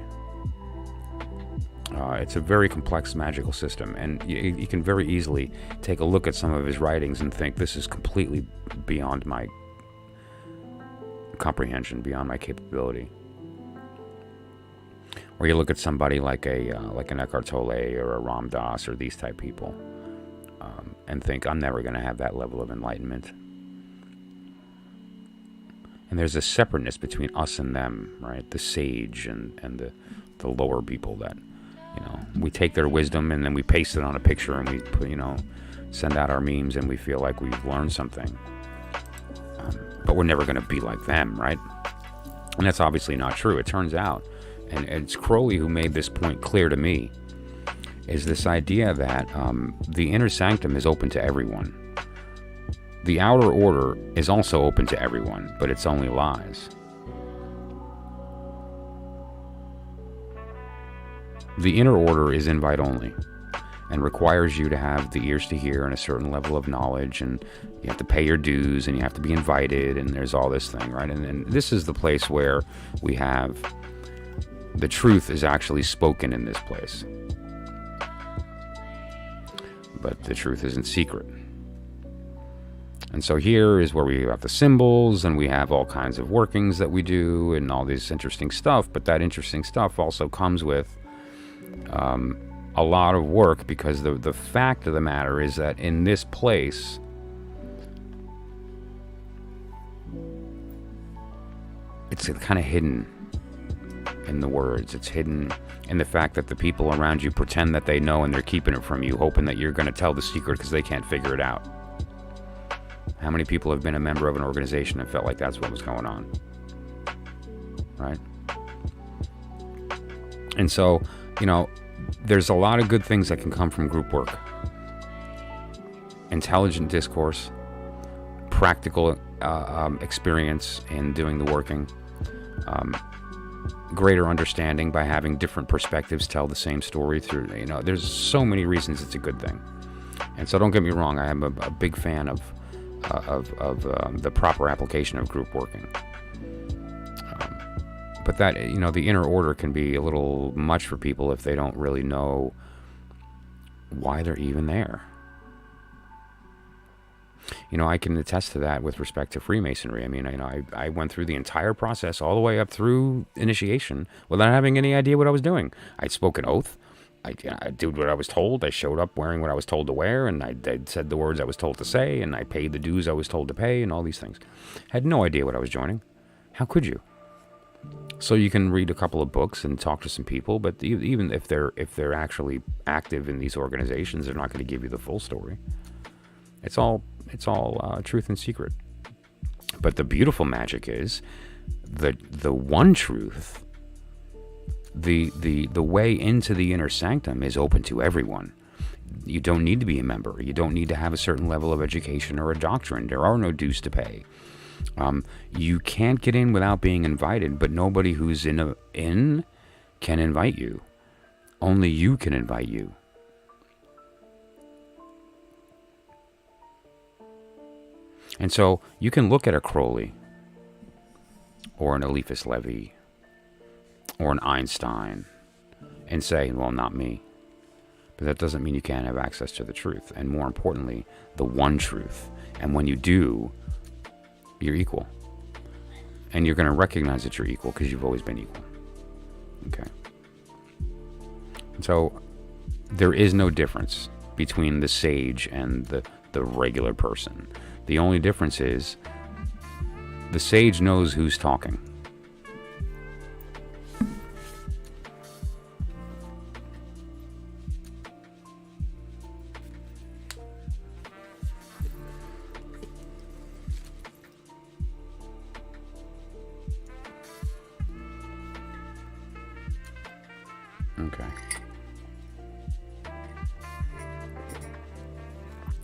it's a very complex magical system, and you can very easily take a look at some of his writings and think this is completely beyond my comprehension, beyond my capability. Or you look at somebody like an Eckhart Tolle or a Ram Dass or these type people, and think I'm never going to have that level of enlightenment. And there's a separateness between us and them, right? The sage and the lower people that, we take their wisdom and then we paste it on a picture and we put, send out our memes and we feel like we've learned something. But we're never going to be like them, right? And that's obviously not true. It turns out, and it's Crowley who made this point clear to me, is this idea that the inner sanctum is open to everyone. The outer order is also open to everyone, but it's only lies. The inner order is invite only and requires you to have the ears to hear and a certain level of knowledge, and you have to pay your dues and you have to be invited, and there's all this thing, right? And this is the place where we have the truth is actually spoken in this place. But the truth isn't secret. And so here is where we have the symbols, and we have all kinds of workings that we do and all this interesting stuff, but that interesting stuff also comes with a lot of work, because the fact of the matter is that in this place, it's kind of hidden in the words. It's hidden in the fact that the people around you pretend that they know and they're keeping it from you, hoping that you're going to tell the secret because they can't figure it out. How many people have been a member of an organization and felt like that's what was going on? Right? And so, There's a lot of good things that can come from group work. Intelligent discourse, practical experience in doing the working, greater understanding by having different perspectives tell the same story through, there's so many reasons it's a good thing. And so don't get me wrong, I am a big fan of the proper application of group working. But that, the inner order can be a little much for people if they don't really know why they're even there. I can attest to that with respect to Freemasonry. I mean, I went through the entire process all the way up through initiation without having any idea what I was doing. I spoke an oath. I did what I was told. I showed up wearing what I was told to wear, and I said the words I was told to say, and I paid the dues I was told to pay, and all these things. Had no idea what I was joining. How could you? So you can read a couple of books and talk to some people, but even if they're actually active in these organizations, they're not going to give you the full story. It's all truth and secret. But the beautiful magic is the one truth. The way into the inner sanctum is open to everyone. You don't need to be a member. You don't need to have a certain level of education or a doctrine. There are no dues to pay. You can't get in without being invited, but nobody who's in can invite you. Only you can invite you. And so you can look at a Crowley or an Eliphas Levi or an Einstein and say, well, not me. But that doesn't mean you can't have access to the truth. And more importantly, the one truth. And when you do, you're equal. And you're going to recognize that you're equal because you've always been equal. Okay. And so there is no difference between the sage and the regular person. The only difference is the sage knows who's talking. Okay.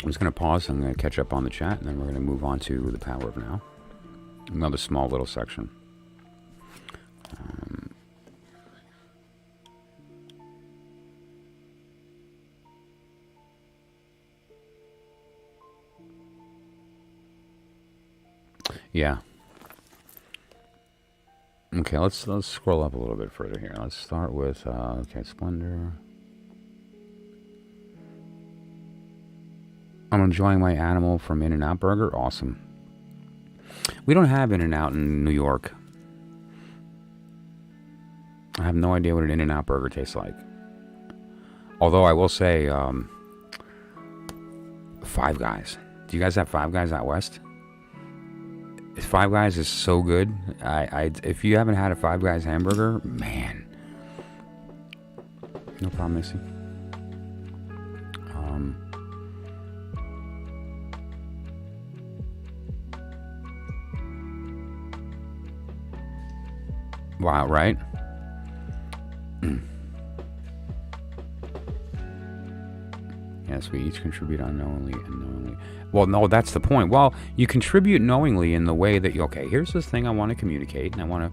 I'm just going to pause. I'm going to catch up on the chat, and then we're going to move on to the power of now. Another small little section. Yeah. Okay, let's scroll up a little bit further here. Let's start with okay, Splendor. I'm enjoying my animal from In-N-Out Burger. Awesome. We don't have In-N-Out in New York. I have no idea what an In-N-Out Burger tastes like. Although I will say, Five Guys. Do you guys have Five Guys out west? Five Guys is so good. If you haven't had a Five Guys hamburger, man. No problem, Missy. Wow, right? Yes, we each contribute unknowingly and knowingly. Well, no, that's the point. Well, you contribute knowingly in the way that, okay, here's this thing I want to communicate, and I want to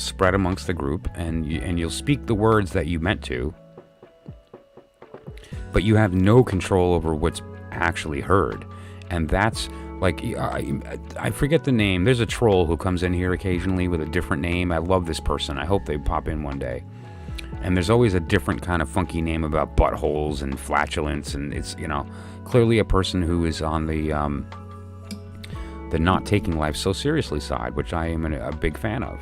spread amongst the group, and you'll speak the words that you meant to, but you have no control over what's actually heard. And that's like, I forget the name. There's a troll who comes in here occasionally with a different name. I love this person. I hope they pop in one day. And there's always a different kind of funky name about buttholes and flatulence, and it's, clearly a person who is on the not taking life so seriously side, which I am a big fan of.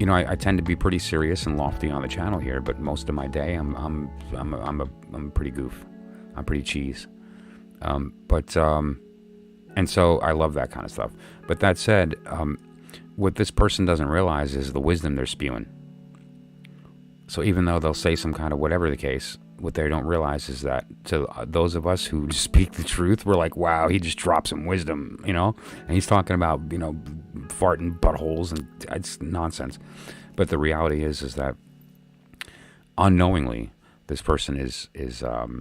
I tend to be pretty serious and lofty on the channel here, but most of my day I'm a pretty goof. I'm pretty cheese. And so I love that kind of stuff. But that said, what this person doesn't realize is the wisdom they're spewing. So even though they'll say some kind of whatever the case, what they don't realize is that to those of us who speak the truth, we're like, wow, he just dropped some wisdom, and he's talking about, farting buttholes, and it's nonsense. But the reality is that unknowingly, this person is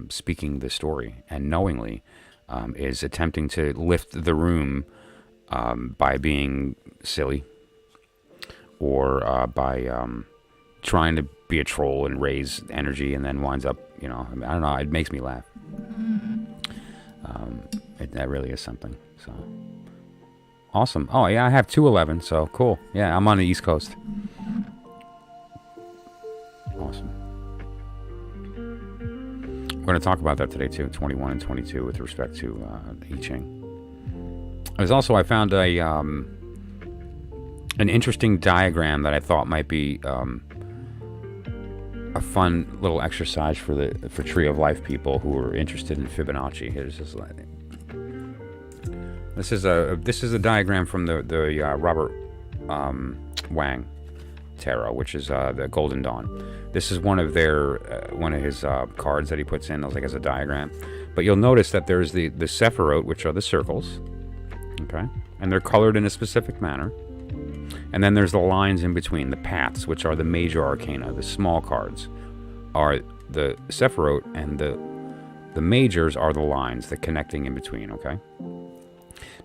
speaking the story, and knowingly is attempting to lift the room by being silly, or by trying to be a troll and raise energy, and then winds up, I don't know, it makes me laugh. That really is something. So awesome. Oh yeah, I have 211, so cool. Yeah, I'm on the East Coast. Awesome. We're going to talk about that today too, 21 and 22, with respect to I Ching. There's also, I found an interesting diagram that I thought might be a fun little exercise for Tree of Life people who are interested in Fibonacci. Here's this. This is a diagram from the Robert Wang Tarot, which is the Golden Dawn. This is one of his cards that he puts in, as a diagram. But you'll notice that there's the Sephiroth, which are the circles, okay, and they're colored in a specific manner. And then there's the lines in between, the paths, which are the major arcana. The small cards are the Sephiroth, and the majors are the lines, the connecting in between, okay?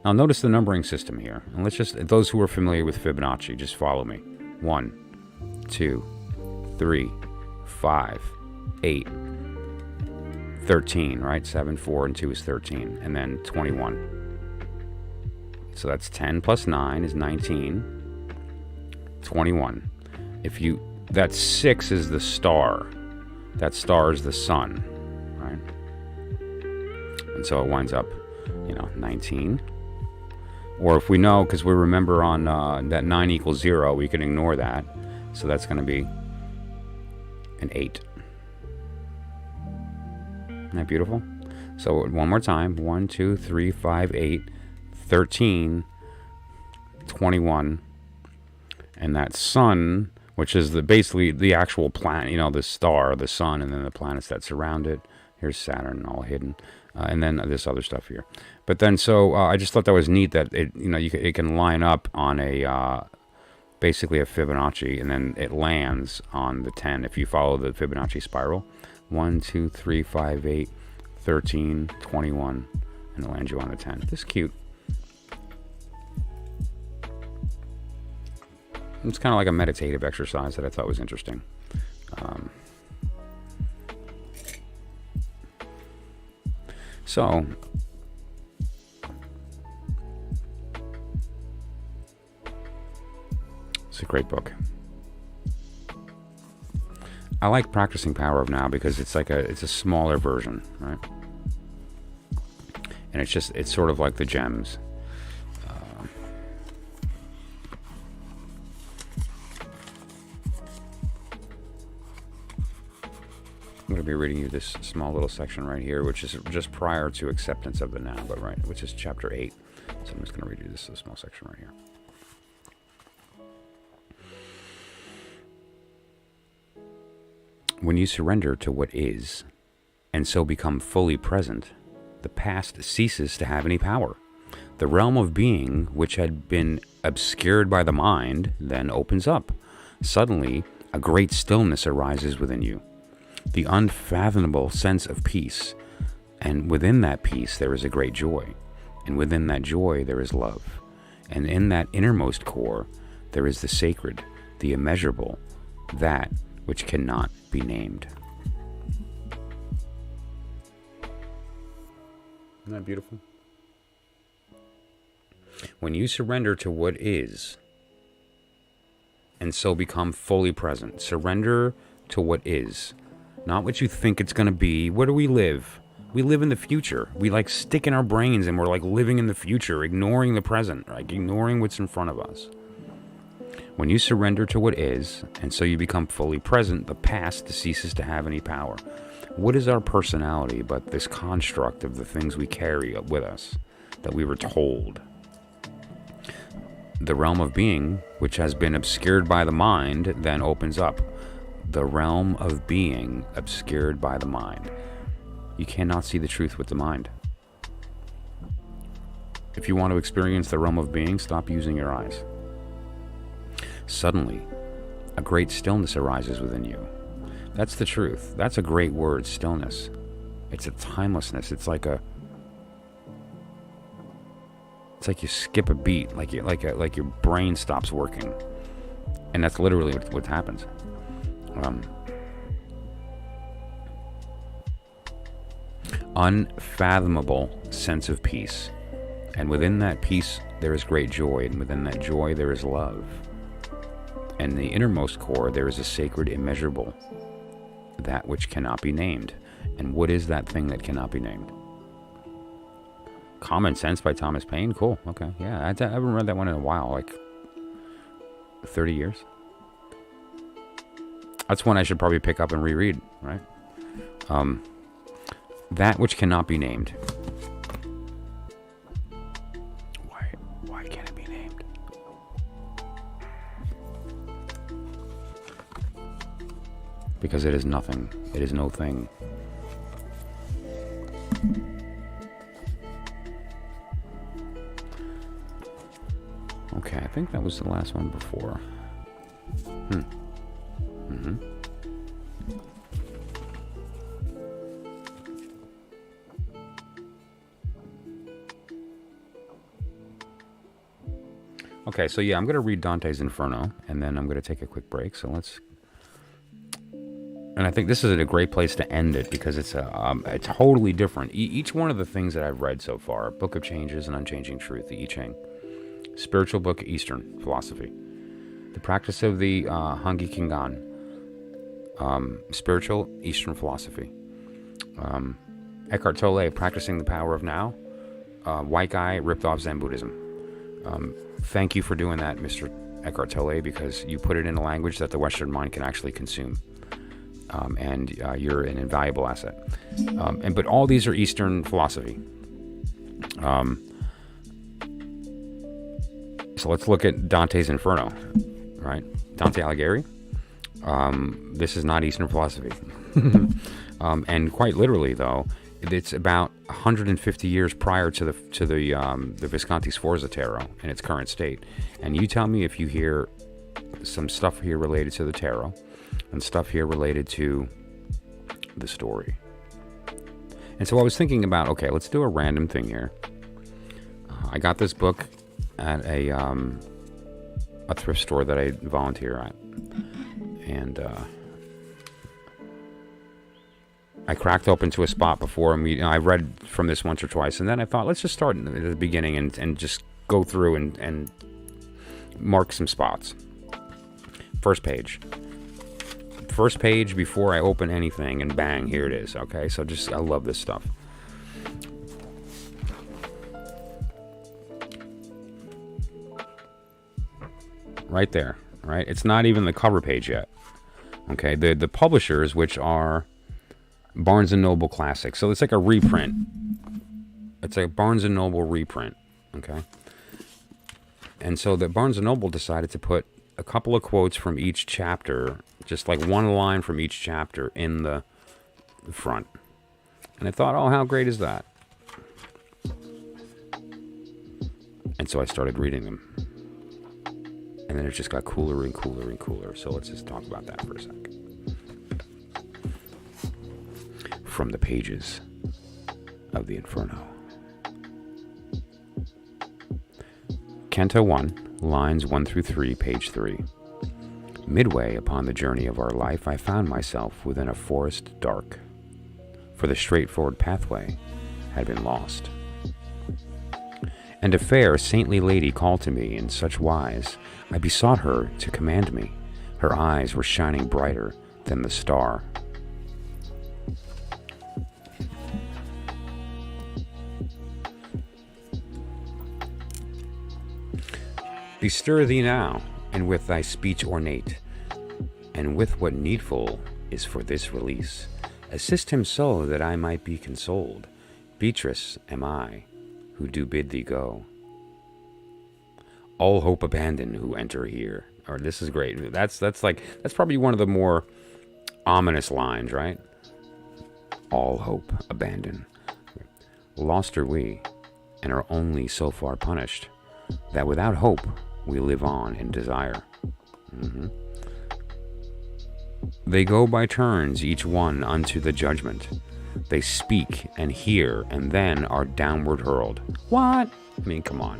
Now notice the numbering system here. And let's just, those who are familiar with Fibonacci, just follow me. 1, 2, 3, 5, 8, 13, right? 7, 4, and 2 is 13. And then 21. So that's 10 plus 9 is 19. 21. That 6 is the star. That star is the sun, right? And so it winds up, 19. Or if we know, because we remember on that 9 equals 0, we can ignore that. So that's going to be an 8. Isn't that beautiful? So one more time. 1, 2, 3, 5, 8, 13, 21. And that sun, which is basically the actual planet, the star, the sun, and then the planets that surround it. Here's Saturn, all hidden. And then this other stuff here. But then, so I just thought that was neat that it can line up on basically a Fibonacci, and then it lands on the 10 if you follow the Fibonacci spiral. 1, 2, 3, 5, 8, 13, 21, and it lands you on the 10. This is cute. It's kind of like a meditative exercise that I thought was interesting. So, it's a great book. I like practicing Power of Now because it's a smaller version, right? And it's sort of like the gems. I'm going to be reading you this small little section right here, which is just prior to acceptance of the now, which is chapter 8. So I'm just going to read you this small section right here. When you surrender to what is, and so become fully present, the past ceases to have any power. The realm of being, which had been obscured by the mind, then opens up. Suddenly, a great stillness arises within you. The unfathomable sense of peace, and within that peace there is a great joy, and within that joy there is love, and in that innermost core there is the sacred, the immeasurable, that which cannot be named. Isn't that beautiful? When you surrender to what is, and so become fully present, surrender to what is. Not what you think it's going to be. Where do we live? We live in the future. We stick in our brains and we're living in the future, ignoring the present, ignoring what's in front of us. When you surrender to what is, and so you become fully present, the past ceases to have any power. What is our personality but this construct of the things we carry with us that we were told? The realm of being, which has been obscured by the mind, then opens up. The realm of being obscured by the mind. You cannot see the truth with the mind. If you want to experience the realm of being, stop using your eyes. Suddenly, a great stillness arises within you. That's the truth. That's a great word, stillness. It's a timelessness. It's like you skip a beat, like your brain stops working, and that's literally what happens. Unfathomable sense of peace, and within that peace there is great joy, and within that joy there is love, and in the innermost core there is a sacred immeasurable, that which cannot be named. And what is that thing that cannot be named? Common Sense by Thomas Paine. Cool. Okay. Yeah, I haven't read that one in a while, like 30 years. That's one I should probably pick up and reread, right? That which cannot be named. Why can't it be named? Because it is nothing. It is no thing. Okay, I think that was the last one before. Okay, so yeah, I'm going to read Dante's Inferno, and then I'm going to take a quick break. So let's... And I think this is a great place to end it, because it's a totally different... Each one of the things that I've read so far, Book of Changes and Unchanging Truth, the I Ching. Spiritual book, Eastern philosophy. The practice of the Hangi Kingan. Spiritual, Eastern philosophy. Eckhart Tolle, Practicing the Power of Now. White guy ripped off Zen Buddhism. Thank you for doing that, Mr. Eckhart Tolle, because you put it in a language that the Western mind can actually consume. And you're an invaluable asset. But all these are Eastern philosophy. So let's look at Dante's Inferno, right? Dante Alighieri. This is not Eastern philosophy. And quite literally, though, it's about 150 years prior to the Visconti Sforza tarot in its current state. And you tell me if you hear some stuff here related to the tarot and stuff here related to the story. And so I was thinking about, okay, let's do a random thing here. I got this book at a thrift store that I volunteer at, and I cracked open to a spot before, and I read from this once or twice, and then I thought, let's just start at the beginning and just go through and mark some spots. First page before I open anything, and bang, here it is. Okay, so I love this stuff. Right there, right? It's not even the cover page yet. Okay, the publishers, which are Barnes & Noble Classic. So it's like a reprint. It's a Barnes & Noble reprint, okay? And so the Barnes & Noble decided to put a couple of quotes from each chapter, just like one line from each chapter in the front. And I thought, oh, how great is that? And so I started reading them. And then it just got cooler and cooler and cooler. So let's just talk about that for a second. From the pages of the Inferno. Canto 1, lines 1 through 3, page 3. Midway upon the journey of our life, I found myself within a forest dark, for the straightforward pathway had been lost. And a fair, saintly lady called to me in such wise, I besought her to command me. Her eyes were shining brighter than the star. Bestir thee now, and with thy speech ornate, and with what needful is for this release, assist him so that I might be consoled. Beatrice am I, who do bid thee go. All hope abandon who enter here. Or this is great. That's probably one of the more ominous lines, right? All hope abandon. Lost are we, and are only so far punished, that without hope we live on in desire. They go by turns, each one unto the judgment. They speak and hear, and then are downward hurled. What? I mean, come on.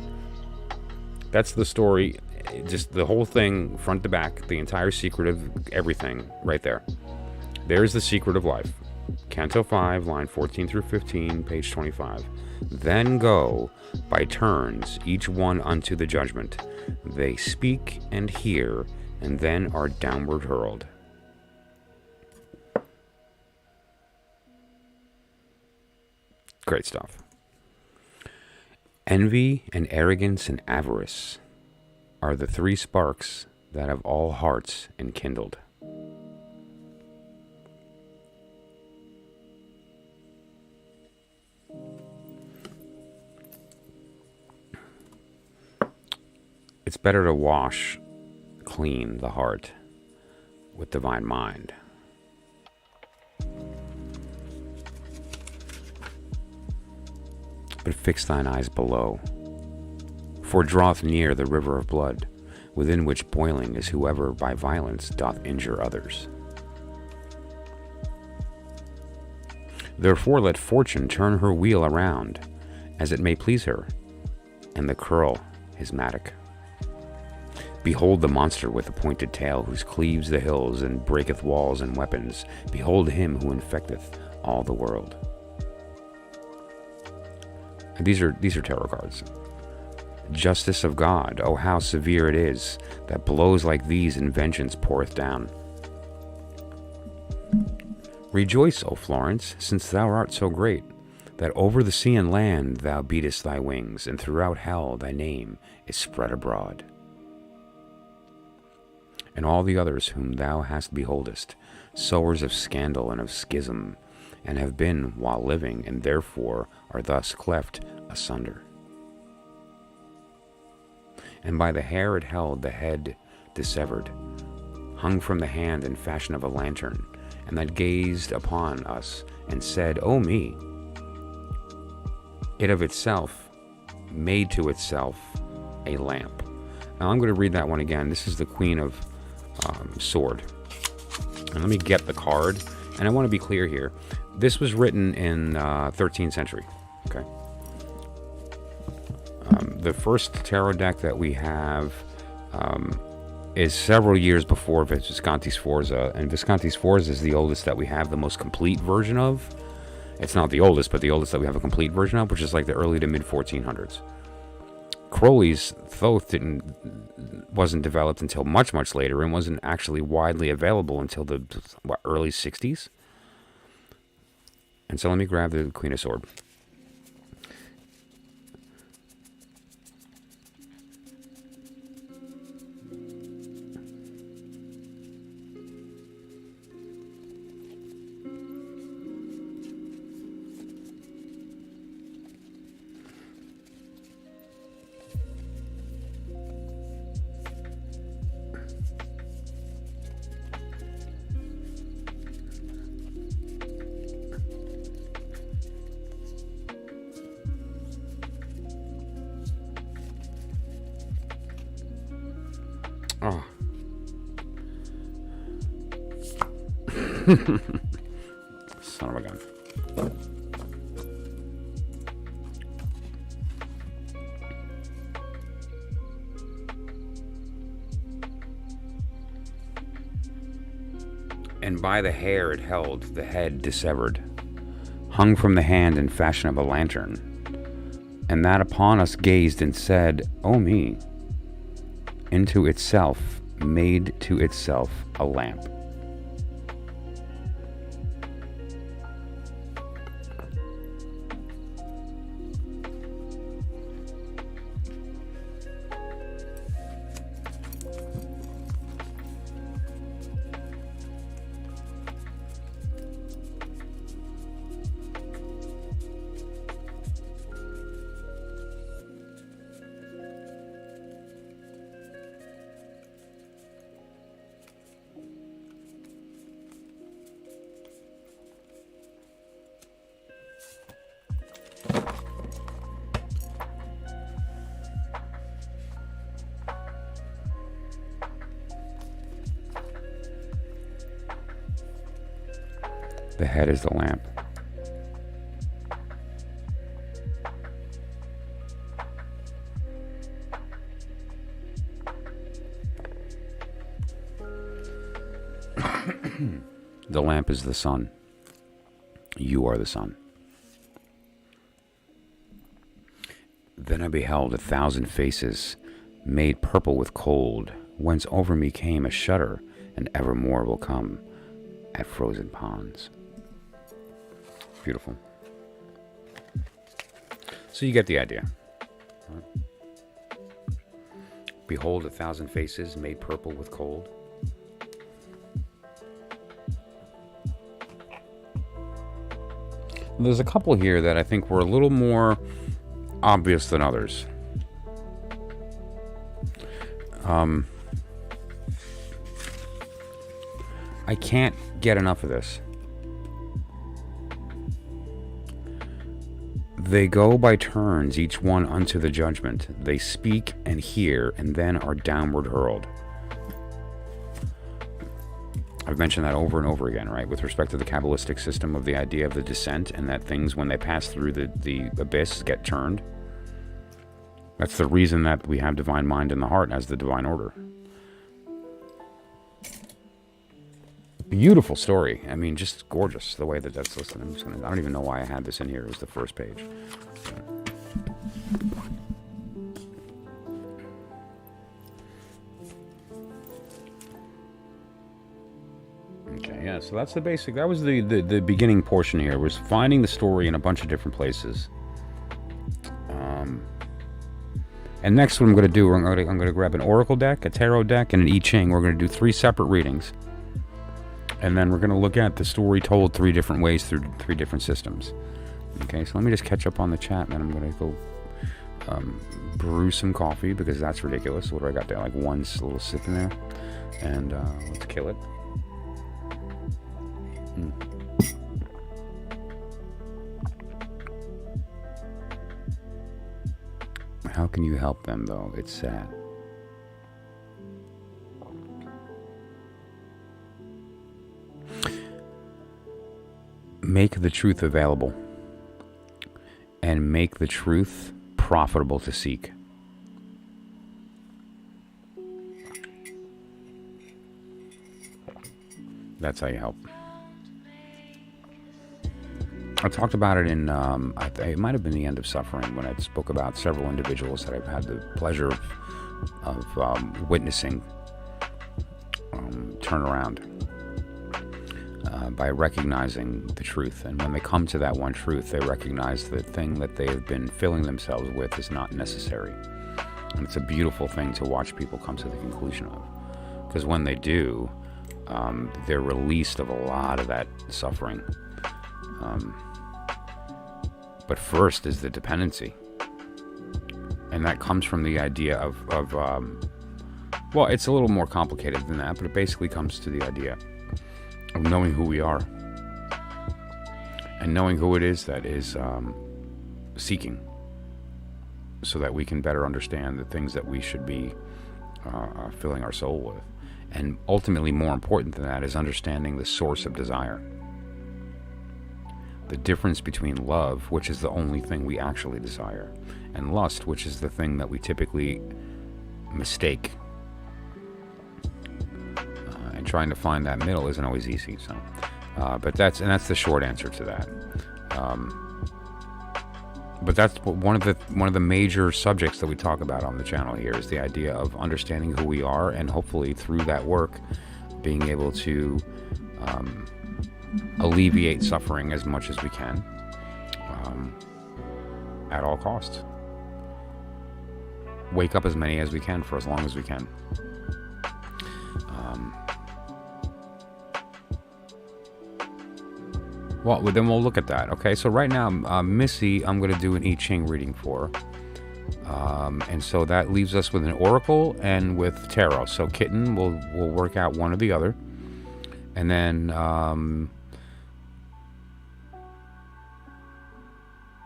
That's the story. Just the whole thing, front to back, the entire secret of everything, right there. There's the secret of life. Canto 5, line 14 through 15, page 25. Then go by turns, each one unto the judgment. They speak and hear, and then are downward hurled. Great stuff. Envy and arrogance and avarice are the three sparks that have all hearts enkindled. It's better to wash clean the heart with divine mind. But fix thine eyes below. For draweth near the river of blood, within which boiling is whoever by violence doth injure others. Therefore let fortune turn her wheel around, as it may please her, and the curl his mattock. Behold the monster with the pointed tail, whose cleaves the hills and breaketh walls and weapons. Behold him who infecteth all the world. And these are tarot cards. Justice of God, oh how severe it is, that blows like these in vengeance poureth down. Rejoice, O Florence, since thou art so great, that over the sea and land thou beatest thy wings, and throughout hell thy name is spread abroad. And all the others whom thou hast beholdest, sowers of scandal and of schism, and have been while living, and therefore are thus cleft asunder. And by the hair it held, the head dissevered, hung from the hand in fashion of a lantern, and that gazed upon us, and said, O me! It of itself made to itself a lamp. Now I'm going to read that one again. This is the Queen of Sword. And let me get the card. And I want to be clear here. This was written in 13th century. Okay. The first tarot deck that we have is several years before Visconti Sforza, and Visconti Sforza is the oldest that we have the most complete version of. It's not the oldest, but the oldest that we have a complete version of, which is like the early to mid 1400s. Crowley's Thoth wasn't developed until much, much later, and wasn't actually widely available until the early 60s. And so let me grab the Queen of Sword. Oh. Son of a gun. And by the hair it held, the head dissevered, hung from the hand in fashion of a lantern, and that upon us gazed and said, O me! Into itself made to itself a lamp. The head is the lamp. The lamp is the sun. You are the sun. Then I beheld 1,000 faces, made purple with cold, whence over me came a shudder, and evermore will come at frozen ponds. Beautiful. So you get the idea. Behold 1,000 faces, made purple with cold. There's a couple here that I think were a little more obvious than others. I can't get enough of this. They go by turns, each one unto the judgment. They speak and hear, and then are downward hurled. I've mentioned that over and over again, right? With respect to the Kabbalistic system of the idea of the descent, and that things, when they pass through the abyss, get turned. That's the reason that we have divine mind in the heart as the divine order. Beautiful story. I mean, just gorgeous the way that's listed. I don't even know why I had this in here. It was the first page. Okay, yeah, so that's the basic. That was the beginning portion here, was finding the story in a bunch of different places. And next what I'm going to do, I'm going to grab an oracle deck, a tarot deck, and an I Ching. We're going to do 3 separate readings. And then we're going to look at the story told 3 different ways through 3 different systems. Okay, so let me just catch up on the chat, and then I'm going to go brew some coffee, because that's ridiculous. What do I got there? Like one little sip in there. And let's kill it. How can you help them, though? It's sad. Make the truth available, and make the truth profitable to seek. That's how you help. I talked about it in, it might have been The End of Suffering, when I spoke about several individuals that I've had the pleasure of witnessing turn around by recognizing the truth. And when they come to that one truth, they recognize the thing that they have been filling themselves with is not necessary. And it's a beautiful thing to watch people come to the conclusion of. Because when they do, they're released of a lot of that suffering. But first is the dependency. And that comes from the idea of well, it's a little more complicated than that, but it basically comes to the idea of knowing who we are. And knowing who it is that is seeking. So that we can better understand the things that we should be filling our soul with. And ultimately, more important than that, is understanding the source of desire. The difference between love, which is the only thing we actually desire, and lust, which is the thing that we typically mistake. And trying to find that middle isn't always easy. So, but that's the short answer to that. But that's one of the major subjects that we talk about on the channel here, is the idea of understanding who we are, and hopefully through that work, being able to alleviate suffering as much as we can, at all costs. Wake up as many as we can for as long as we can. Well, then we'll look at that. Okay, so right now, Missy, I'm going to do an I Ching reading for. And so that leaves us with an oracle and with tarot. So Kitten will work out one or the other. And then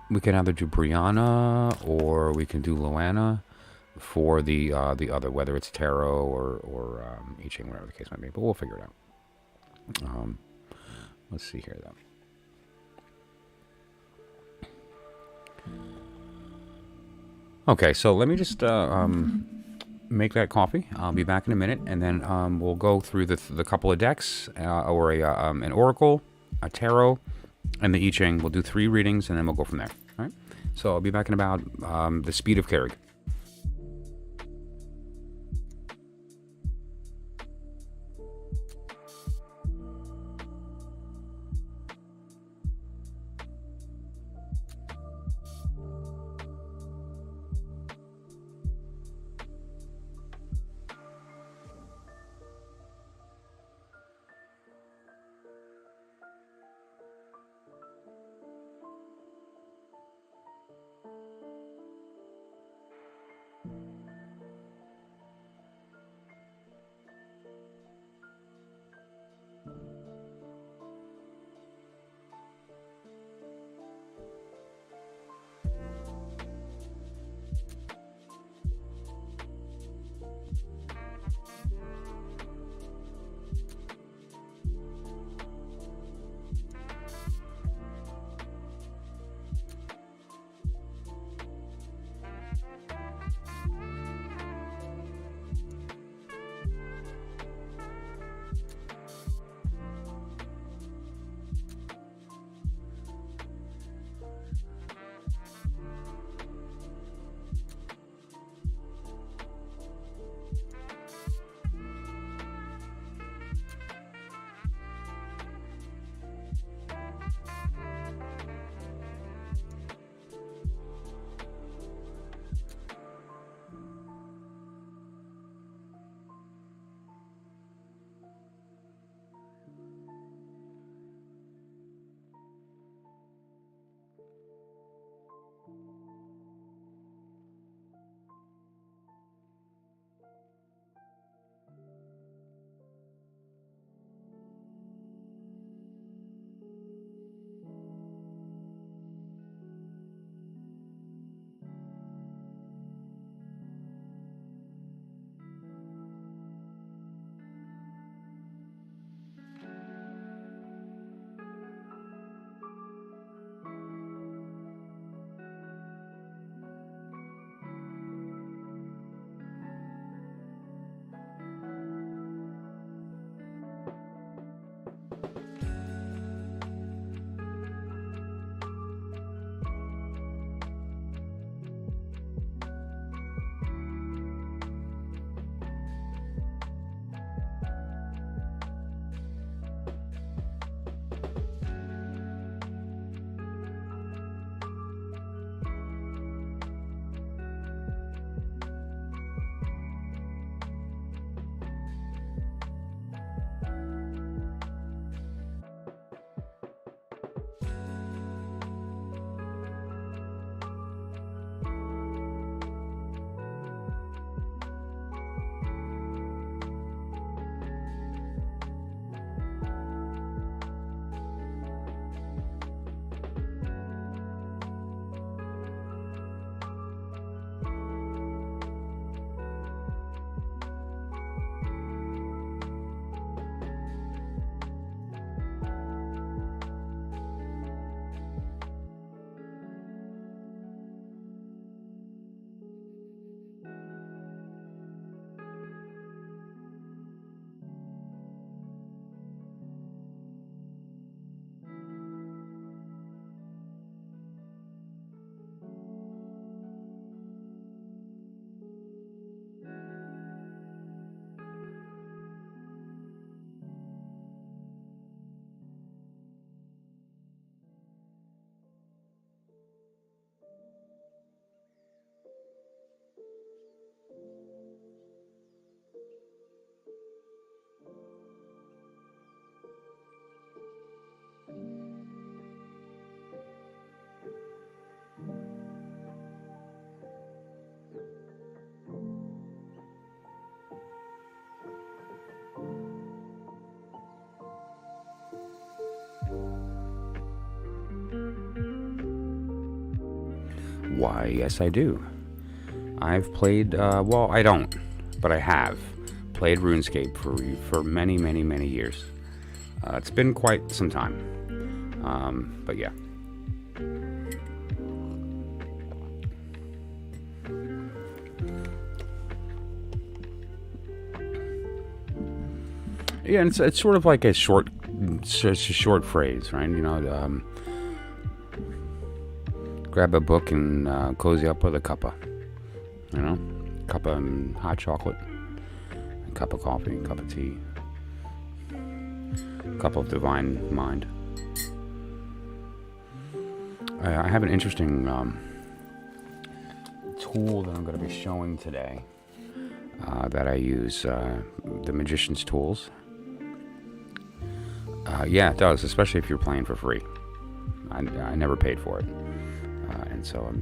we can either do Brianna or we can do Loanna for the other, whether it's tarot or I Ching, whatever the case might be. But we'll figure it out. Let's see here, though. Okay, so let me just make that coffee. I'll be back in a minute, and then we'll go through the couple of decks, or an oracle, a tarot, and the I Ching. We'll do 3 readings, and then we'll go from there. All right. So I'll be back in about the speed of Keurig. Why, yes, I do. I've played, well, I don't, but I have played RuneScape for many, many, many years. It's been quite some time. But yeah. Yeah, and it's sort of like a short phrase, right? Grab a book and cozy up with a cuppa, cuppa and hot chocolate, a cup of coffee, a cup of tea, a cup of divine mind. I have an interesting tool that I'm going to be showing today that I use, the Magician's Tools. Yeah, it does, especially if you're playing for free. I never paid for it. And so,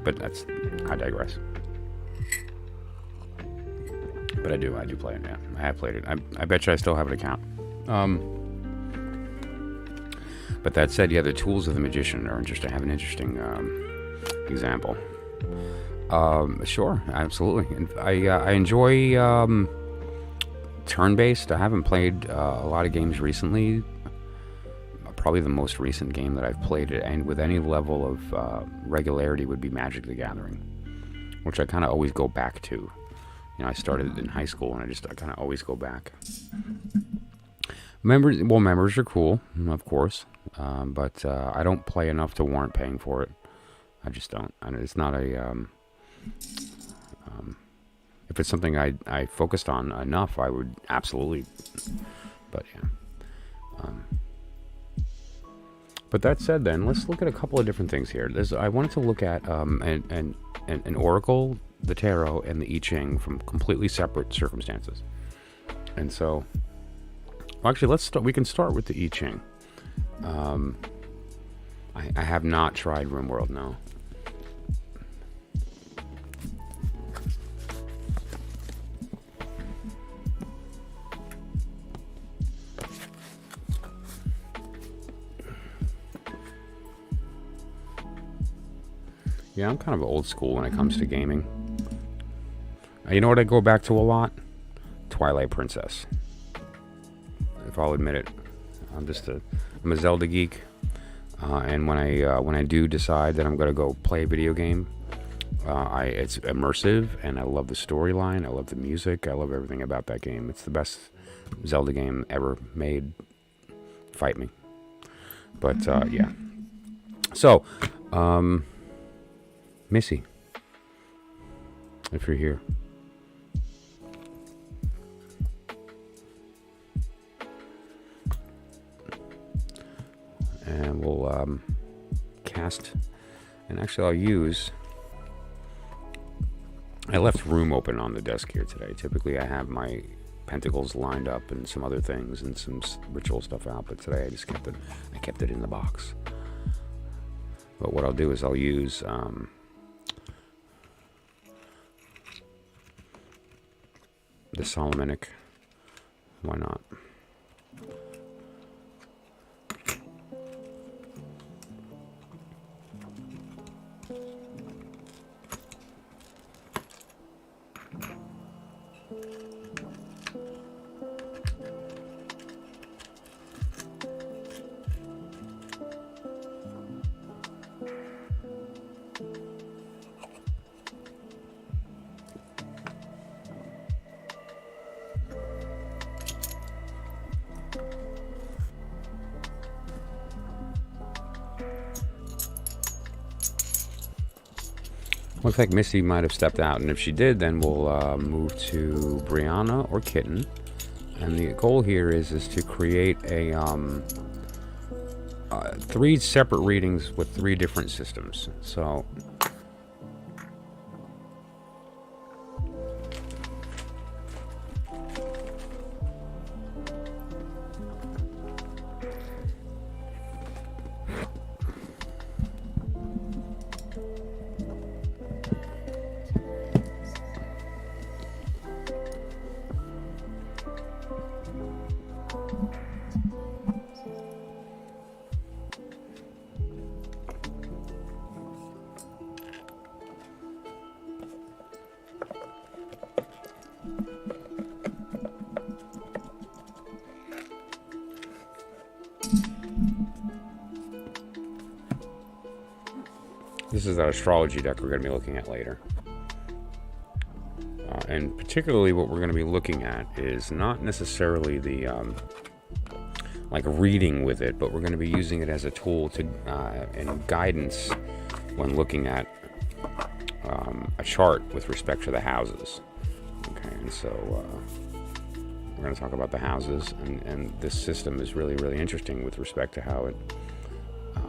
but I digress. But I do play it, yeah. I have played it. I bet you I still have an account. But that said, yeah, the tools of the magician are interesting. I have an interesting example. Sure, absolutely. And I enjoy turn-based. I haven't played a lot of games recently. Probably the most recent game that I've played, and with any level of regularity, would be Magic the Gathering, which I kind of always go back to. I started in high school, and I kind of always go back. Members are cool, of course, but I don't play enough to warrant paying for it. I just don't. It's not a... if it's something I focused on enough, I would absolutely... But, yeah. But that said, then, let's look at a couple of different things here. I wanted to look at an oracle, the tarot, and the I Ching from completely separate circumstances. And so... Well, actually, let's start. We can start with the I Ching. I have not tried RimWorld, no. Yeah, I'm kind of old school when it comes to gaming. You know what I go back to a lot? Twilight Princess. If I'll admit it. I'm a Zelda geek. And when I do decide that I'm going to go play a video game, it's immersive, and I love the storyline, I love the music, I love everything about that game. It's the best Zelda game ever made. Fight me. But, yeah. So, Missy, if you're here. And we'll cast, and actually I'll use, I left room open on the desk here today. Typically I have my pentacles lined up and some other things and some ritual stuff out, but today I kept it in the box. But what I'll do is I'll use the Solomonic. Why not? Looks like Missy might have stepped out, and if she did, then we'll move to Brianna or Kitten. And the goal here is to create a 3 separate readings with 3 different systems. So This is that astrology deck we're going to be looking at later. And particularly what we're going to be looking at is not necessarily the like reading with it, but we're going to be using it as a tool to and guidance when looking at a chart with respect to the houses. Okay, and so we're going to talk about the houses, and this system is really, really interesting with respect to how it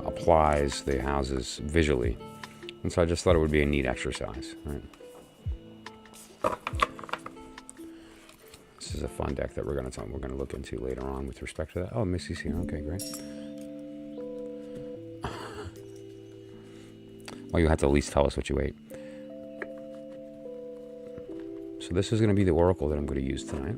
applies the houses visually. And so I just thought it would be a neat exercise, right? This is a fun deck that we're going to look into later on with respect to that. Oh, Missy's here. Okay, great. Well, you have to at least tell us what you ate. So this is going to be the oracle that I'm going to use tonight.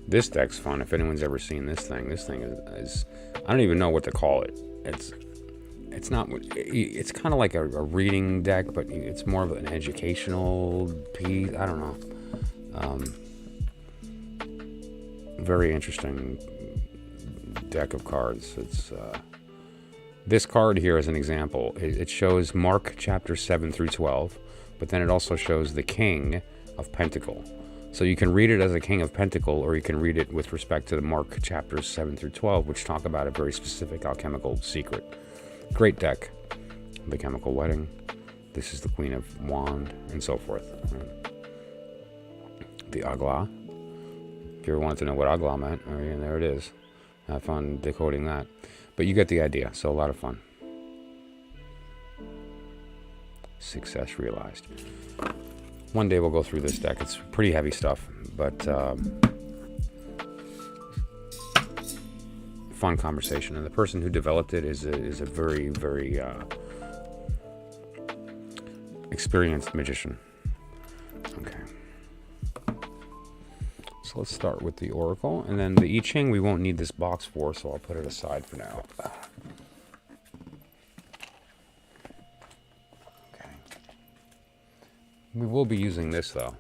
This deck's fun. If anyone's ever seen this thing is I don't even know what to call it. It's not. It's kind of like a reading deck, but it's more of an educational piece. I don't know. Very interesting deck of cards. It's this card here as an example. It shows Mark chapter 7 through 12, but then it also shows the King of Pentacle. So you can read it as a King of Pentacle, or you can read it with respect to the Mark chapters 7 through 12, which talk about a very specific alchemical secret. Great deck. The Chemical Wedding. This is the Queen of Wand, and so forth. The Agla. If you ever wanted to know what Agla meant, I mean, there it is. Have fun decoding that. But you get the idea, so a lot of fun. Success realized. One day we'll go through this deck. It's pretty heavy stuff, but fun conversation. And the person who developed it is a very, very experienced magician. Okay. So let's start with the Oracle. And then the I Ching we won't need this box for, so I'll put it aside for now. We will be using this, though.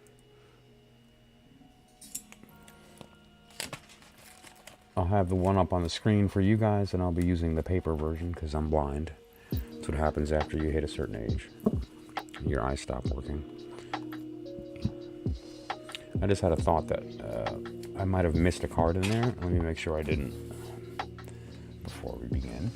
I'll have the one up on the screen for you guys, and I'll be using the paper version because I'm blind. That's what happens after you hit a certain age. Your eyes stop working. I just had a thought that I might have missed a card in there. Let me make sure I didn't before we begin.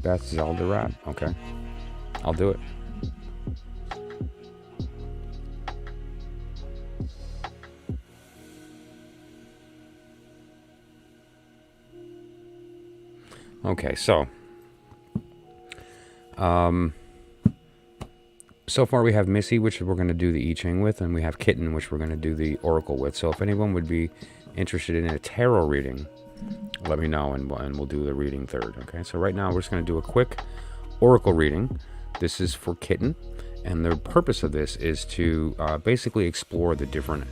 That's Zelda rap. Okay. I'll do it. Okay, so so far we have Missy, which we're going to do the I Ching with, and we have Kitten, which we're going to do the Oracle with. So if anyone would be interested in a tarot reading, let me know, and we'll do the reading third. Okay, so right now we're just going to do a quick Oracle reading. This is for Kitten, and the purpose of this is to basically explore the different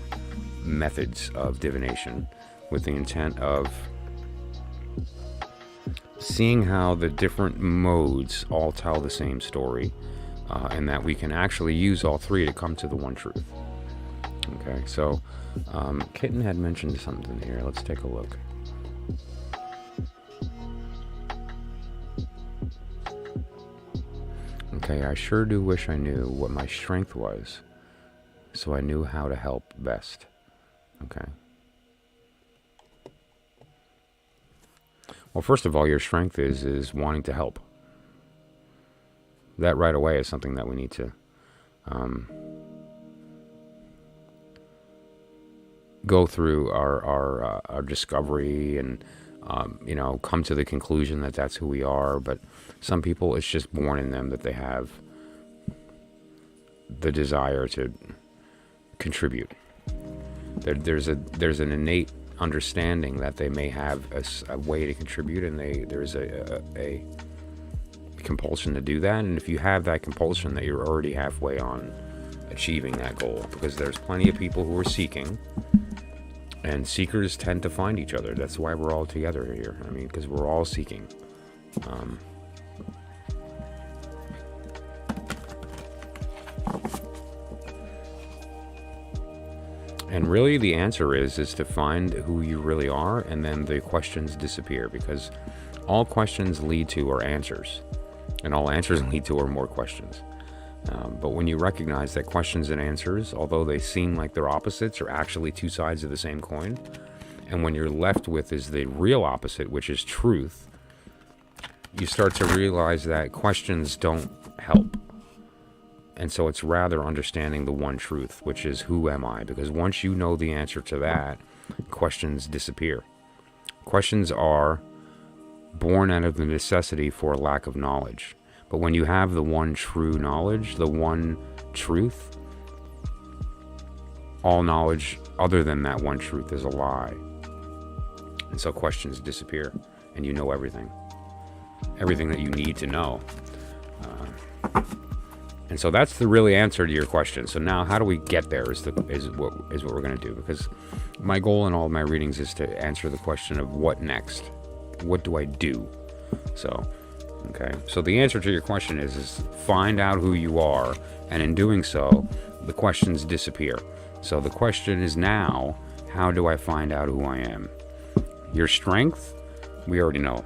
methods of divination with the intent of seeing how the different modes all tell the same story, and that we can actually use all three to come to the one truth. Okay, so Kitten had mentioned something here. Let's take a look. Okay, I sure do wish I knew what my strength was, so I knew how to help best. Okay. Well, first of all, your strength is wanting to help. That right away is something that we need to go through our discovery and come to the conclusion that that's who we are. But some people, it's just born in them that they have the desire to contribute. There's an innate understanding that they may have a way to contribute, and there's a compulsion to do that. And if you have that compulsion, that you're already halfway on achieving that goal, because there's plenty of people who are seeking, and seekers tend to find each other. That's why we're all together here. I mean, because we're all seeking. And really the answer is to find who you really are, and then the questions disappear, because all questions lead to are answers, and all answers lead to are more questions. But when you recognize that questions and answers, although they seem like they're opposites, are actually two sides of the same coin, and when you're left with is the real opposite, which is truth, you start to realize that questions don't help. And so it's rather understanding the one truth, which is, who am I? Because once you know the answer to that, questions disappear. Questions are born out of the necessity for lack of knowledge. But when you have the one true knowledge, the one truth, all knowledge other than that one truth is a lie. And so questions disappear, and you know everything. Everything that you need to know. And so that's the really answer to your question. So now, how do we get there is what we're going to do. Because my goal in all of my readings is to answer the question of what next? What do I do? So, okay. So the answer to your question is find out who you are. And in doing so, the questions disappear. So the question is now, how do I find out who I am? Your strength, we already know.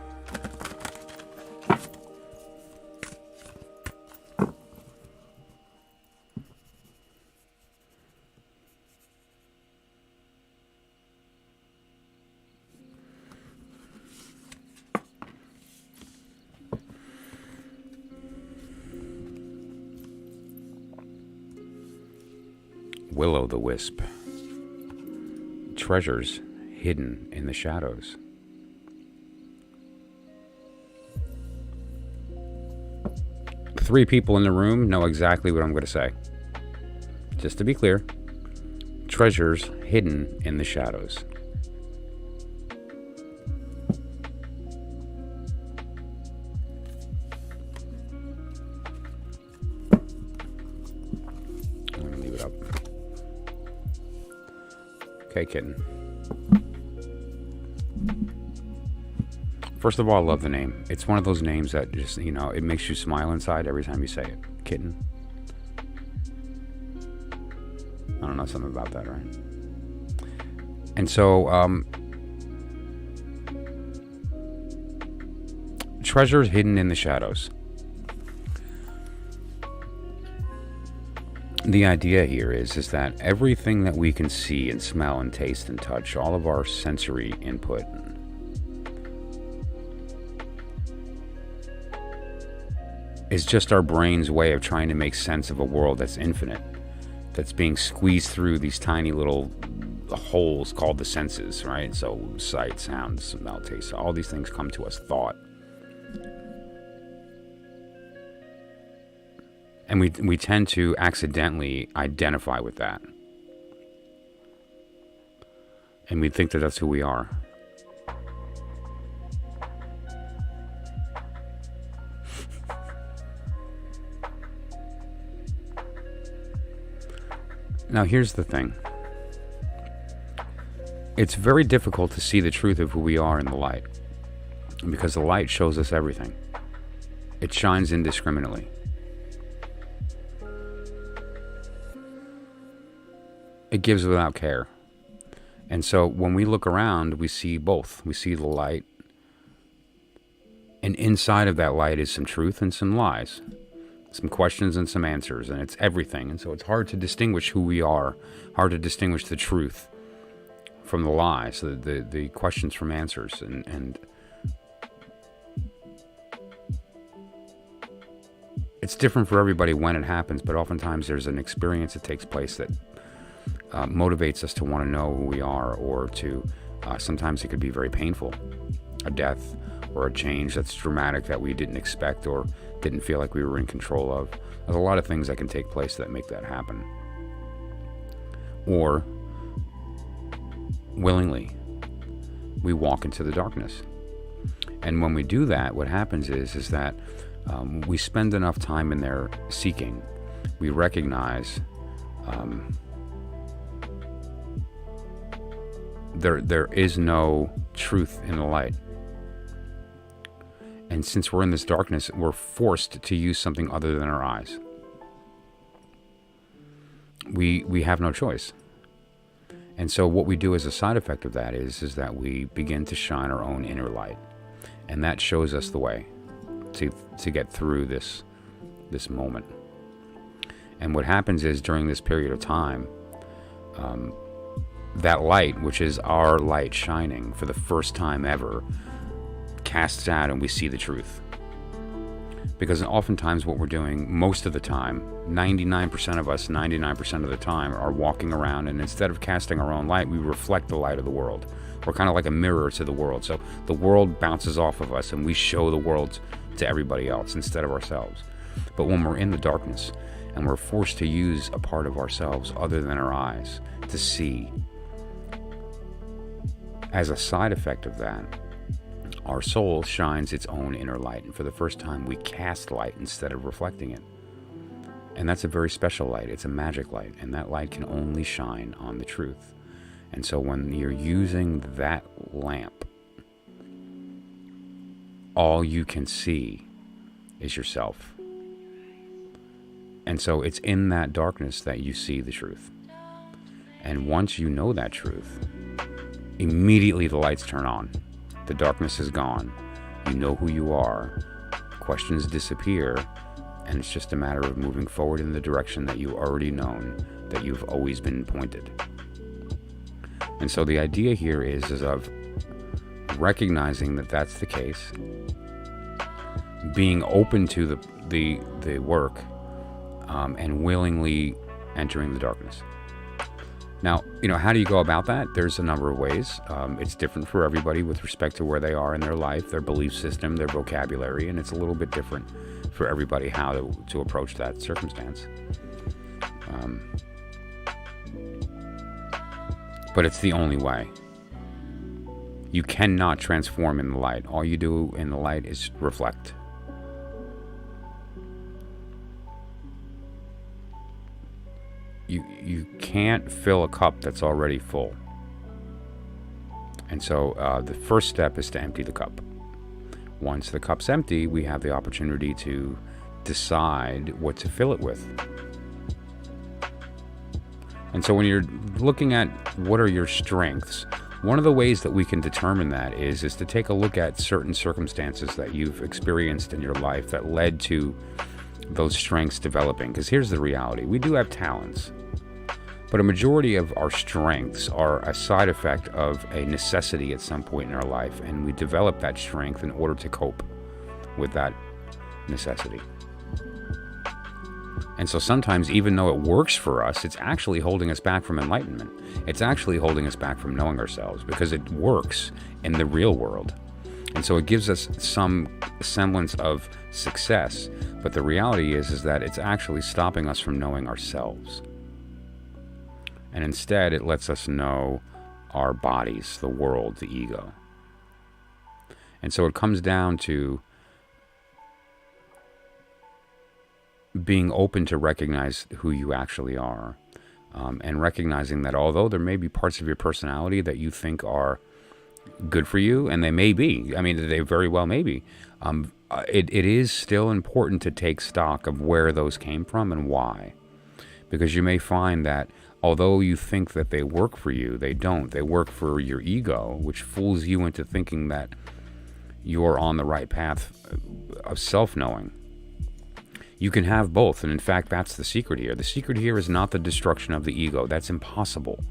Will-o'-the-wisp. Treasures hidden in the shadows. Three people in the room know exactly what I'm going to say. Just to be clear, treasures hidden in the shadows. I'm going to leave it up. Okay, kitten. First of all, I love the name. It's one of those names that just, it makes you smile inside every time you say it. Kitten. I don't know, something about that, right? And so, treasures hidden in the shadows. The idea here is that everything that we can see and smell and taste and touch, all of our sensory input, is just our brain's way of trying to make sense of a world that's infinite, that's being squeezed through these tiny little holes called the senses, right? So sight, sound, smell, taste, all these things come to us, thought. And we tend to accidentally identify with that. And we think that that's who we are. Now here's the thing. It's very difficult to see the truth of who we are in the light, because the light shows us everything. It shines indiscriminately. It gives without care. And so when we look around, we see both. We see the light, and inside of that light is some truth and some lies. Some questions and some answers, and it's everything. And so it's hard to distinguish who we are, hard to distinguish the truth from the lies, the questions from answers. And it's different for everybody when it happens, but oftentimes there's an experience that takes place that motivates us to want to know who we are, or to, sometimes it could be very painful, a death or a change that's dramatic that we didn't expect or didn't feel like we were in control of. There's a lot of things that can take place that make that happen. Or willingly, we walk into the darkness. And when we do that, what happens is that we spend enough time in there seeking. We recognize there is no truth in the light. And since we're in this darkness, we're forced to use something other than our eyes. We have no choice. And so what we do as a side effect of that is that we begin to shine our own inner light. And that shows us the way to get through this moment. And what happens is, during this period of time, that light, which is our light shining for the first time ever, casts out, and we see the truth. Because oftentimes what we're doing, most of the time, 99% of us, 99% of the time, are walking around, and instead of casting our own light, we reflect the light of the world. We're kind of like a mirror to the world. So the world bounces off of us, and we show the world to everybody else instead of ourselves. But when we're in the darkness, and we're forced to use a part of ourselves other than our eyes to see, as a side effect of that, our soul shines its own inner light, and for the first time we cast light instead of reflecting it. And that's a very special light. It's a magic light, and that light can only shine on the truth. And so when you're using that lamp, all you can see is yourself. And so it's in that darkness that you see the truth. And once you know that truth, immediately the lights turn on. The darkness is gone. You know who you are. Questions disappear. And it's just a matter of moving forward in the direction that you've already known, that you've always been pointed. And so the idea here is of recognizing that that's the case, being open to the work, and willingly entering the darkness. Now, how do you go about that? There's a number of ways. It's different for everybody with respect to where they are in their life, their belief system, their vocabulary, and it's a little bit different for everybody how to approach that circumstance. But it's the only way. You cannot transform in the light. All you do in the light is reflect. You can't fill a cup that's already full. And so the first step is to empty the cup. Once the cup's empty, we have the opportunity to decide what to fill it with. And so when you're looking at what are your strengths, one of the ways that we can determine that is to take a look at certain circumstances that you've experienced in your life that led to those strengths developing. Because here's the reality. We do have talents, but a majority of our strengths are a side effect of a necessity at some point in our life, and we develop that strength in order to cope with that necessity. And so sometimes, even though it works for us, it's actually holding us back from enlightenment. It's actually holding us back from knowing ourselves, because it works in the real world. And so it gives us some semblance of success, but the reality is that it's actually stopping us from knowing ourselves. And instead, it lets us know our bodies, the world, the ego. And so it comes down to being open to recognize who you actually are, and recognizing that although there may be parts of your personality that you think are good for you, and they may be, they very well may be, it is still important to take stock of where those came from and why. Because you may find that although you think that they work for you, they don't. They work for your ego, which fools you into thinking that you're on the right path of self-knowing. You can have both, and in fact, that's the secret here. The secret here is not the destruction of the ego. That's impossible.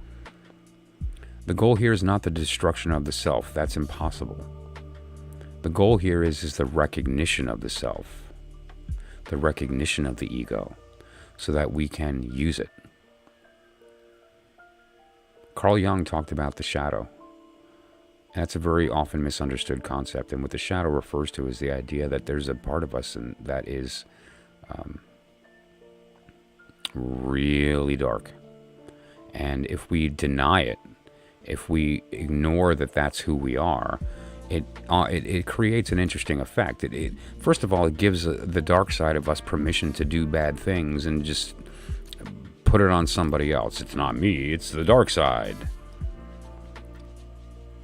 The goal here is not the destruction of the self. That's impossible. The goal here is the recognition of the self, the recognition of the ego, so that we can use it. Carl Jung talked about the shadow. And that's a very often misunderstood concept. And what the shadow refers to is the idea that there's a part of us that is really dark. And if we deny it, if we ignore that that's who we are, it creates an interesting effect. First of all, it gives the dark side of us permission to do bad things and just put it on somebody else. It's not me, it's the dark side.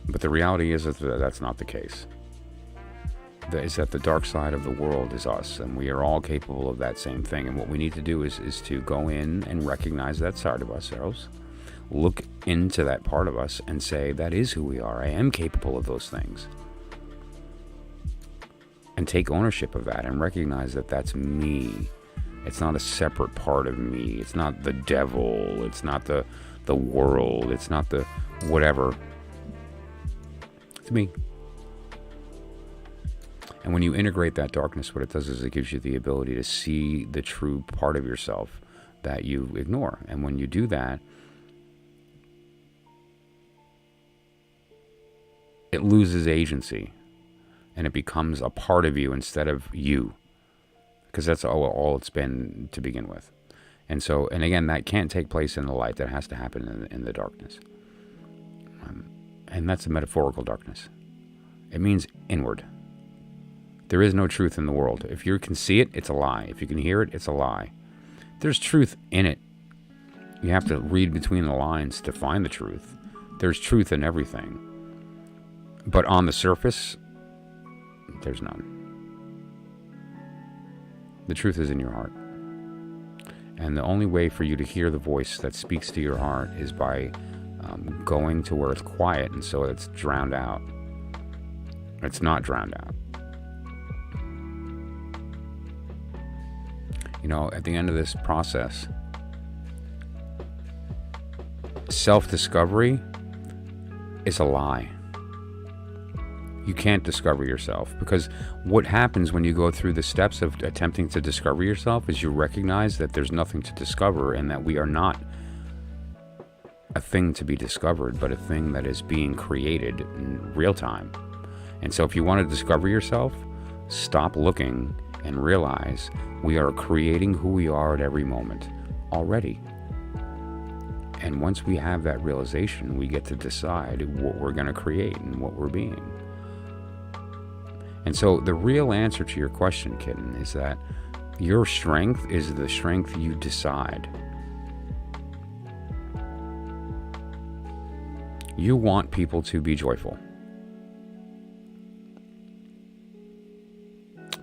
But the reality is that that's not the case. Is that the dark side of the world is us, and we are all capable of that same thing. And what we need to do is to go in and recognize that side of ourselves, look into that part of us and say, that is who we are. I am capable of those things. And take ownership of that and recognize that that's me. It's not a separate part of me. It's not the devil. It's not the world. It's not the whatever. It's me. And when you integrate that darkness, what it does is it gives you the ability to see the true part of yourself that you ignore. And when you do that, it loses agency and it becomes a part of you instead of you, because that's all it's been to begin with. And so, and again, that can't take place in the light. That has to happen in the darkness. And that's a metaphorical darkness. It means inward. There is no truth in the world. If you can see it, it's a lie. If you can hear it, it's a lie. There's truth in it. You have to read between the lines to find the truth. There's truth in everything. But on the surface, there's none. The truth is in your heart. And the only way for you to hear the voice that speaks to your heart is by going to where it's quiet, and so it's drowned out. It's not drowned out. You know, at the end of this process, self-discovery is a lie. You can't discover yourself, because what happens when you go through the steps of attempting to discover yourself is you recognize that there's nothing to discover, and that we are not a thing to be discovered, but a thing that is being created in real time. And so if you want to discover yourself, stop looking and realize we are creating who we are at every moment already. And once we have that realization, we get to decide what we're going to create and what we're being. And so the real answer to your question, kitten, is that your strength is the strength you decide. You want people to be joyful.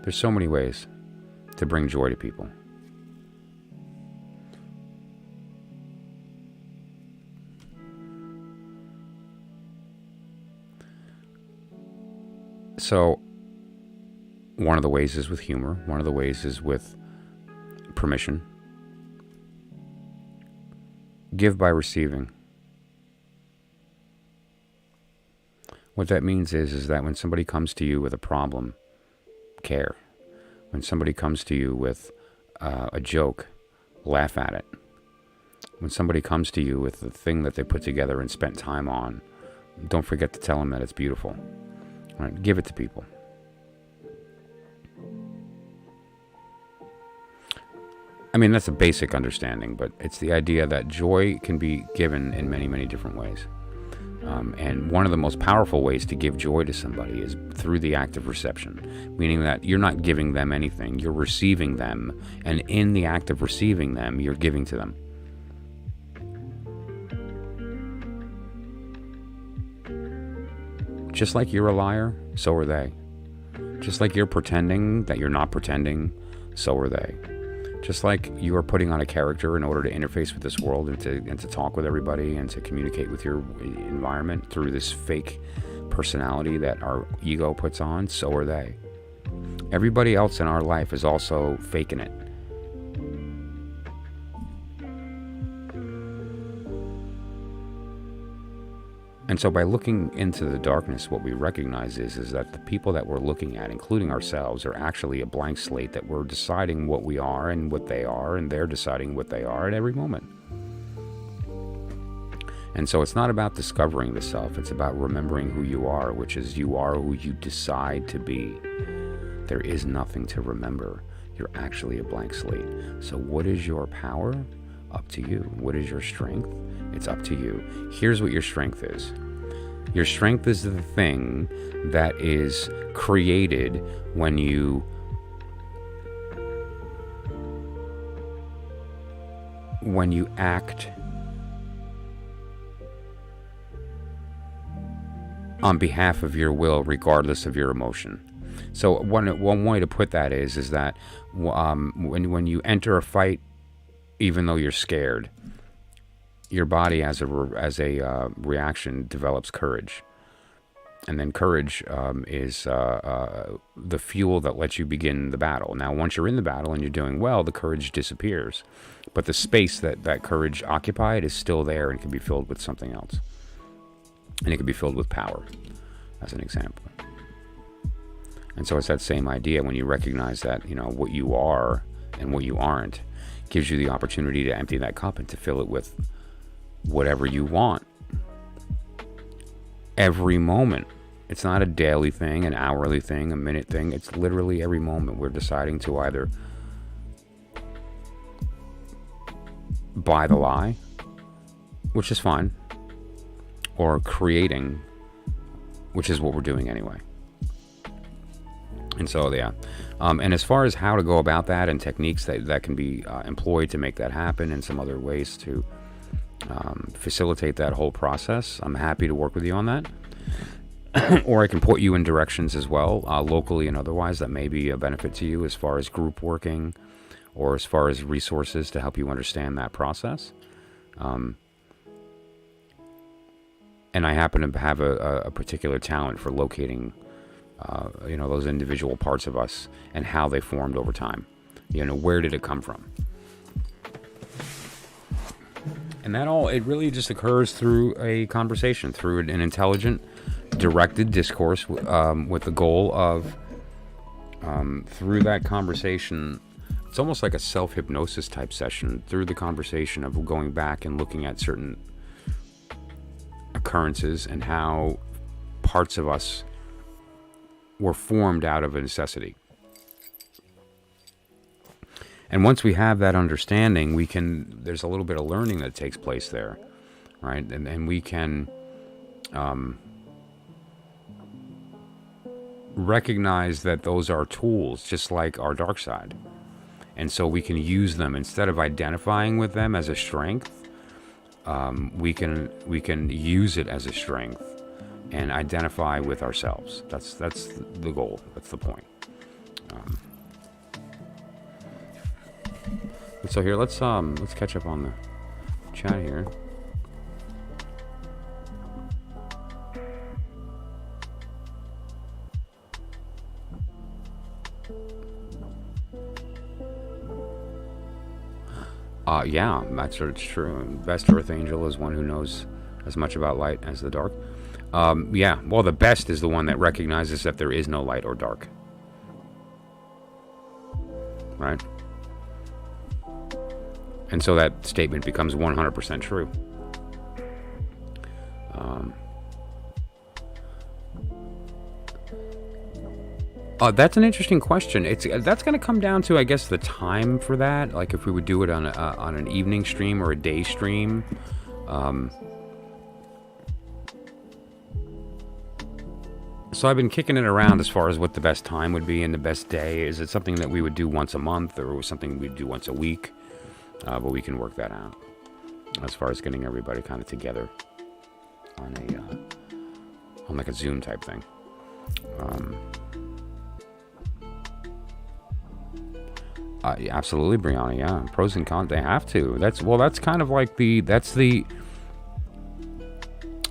There's so many ways to bring joy to people. So, one of the ways is with humor. One of the ways is with permission. Give by receiving. What that means is that when somebody comes to you with a problem, care. When somebody comes to you with a joke, laugh at it. When somebody comes to you with the thing that they put together and spent time on, don't forget to tell them that it's beautiful. All right, give it to people. I mean, that's a basic understanding, but it's the idea that joy can be given in many, many different ways. And one of the most powerful ways to give joy to somebody is through the act of reception, meaning that you're not giving them anything, you're receiving them, and in the act of receiving them, you're giving to them. Just like you're a liar, so are they. Just like you're pretending that you're not pretending, so are they. Just like you are putting on a character in order to interface with this world and to talk with everybody and to communicate with your environment through this fake personality that our ego puts on, so are they. Everybody else in our life is also faking it. And so by looking into the darkness, what we recognize is that the people that we're looking at, including ourselves, are actually a blank slate that we're deciding what we are and what they are, and they're deciding what they are at every moment. And so it's not about discovering the self, it's about remembering who you are, which is you are who you decide to be. There is nothing to remember. You're actually a blank slate. So what is your power? Up to you. What is your strength? It's up to you. Here's what your strength is. Your strength is the thing that is created when you act on behalf of your will, regardless of your emotion. So one way to put that is that when you enter a fight, even though you're scared, your body as a reaction develops courage, and then courage is the fuel that lets you begin the battle. Now, once you're in the battle and you're doing well, the courage disappears, but the space that courage occupied is still there and can be filled with something else. And it can be filled with power, as an example. And so it's that same idea. When you recognize that, what you are and what you aren't, gives you the opportunity to empty that cup and to fill it with whatever you want. Every moment. It's not a daily thing, an hourly thing, a minute thing. It's literally every moment we're deciding to either buy the lie, which is fine, or creating, which is what we're doing anyway. And so, yeah. And as far as how to go about that and techniques that can be employed to make that happen, and some other ways to facilitate that whole process, I'm happy to work with you on that. Or I can point you in directions as well, locally and otherwise, that may be a benefit to you as far as group working or as far as resources to help you understand that process. And I happen to have a particular talent for locating, those individual parts of us and how they formed over time. Where did it come from? And it really just occurs through a conversation, through an intelligent, directed discourse, with the goal of, through that conversation, it's almost like a self-hypnosis type session, through the conversation of going back and looking at certain occurrences and how parts of us were formed out of a necessity. And once we have that understanding, there's a little bit of learning that takes place there, right? And we can recognize that those are tools, just like our dark side. And so we can use them instead of identifying with them as a strength. We can use it as a strength and identify with ourselves. That's the goal. That's the point. So here, let's catch up on the chat here. Yeah, that's true. Best Earth Angel is one who knows as much about light as the dark. Yeah, well, the best is the one that recognizes that there is no light or dark. Right? And so that statement becomes 100% true. That's an interesting question. That's going to come down to, I guess, the time for that. Like if we would do it on an evening stream or a day stream. So I've been kicking it around as far as what the best time would be and the best day. Is it something that we would do once a month or something we'd do once a week? But we can work that out as far as getting everybody kind of together on like a Zoom type thing. Absolutely, Brianna. Yeah, pros and cons. They have to. That's kind of like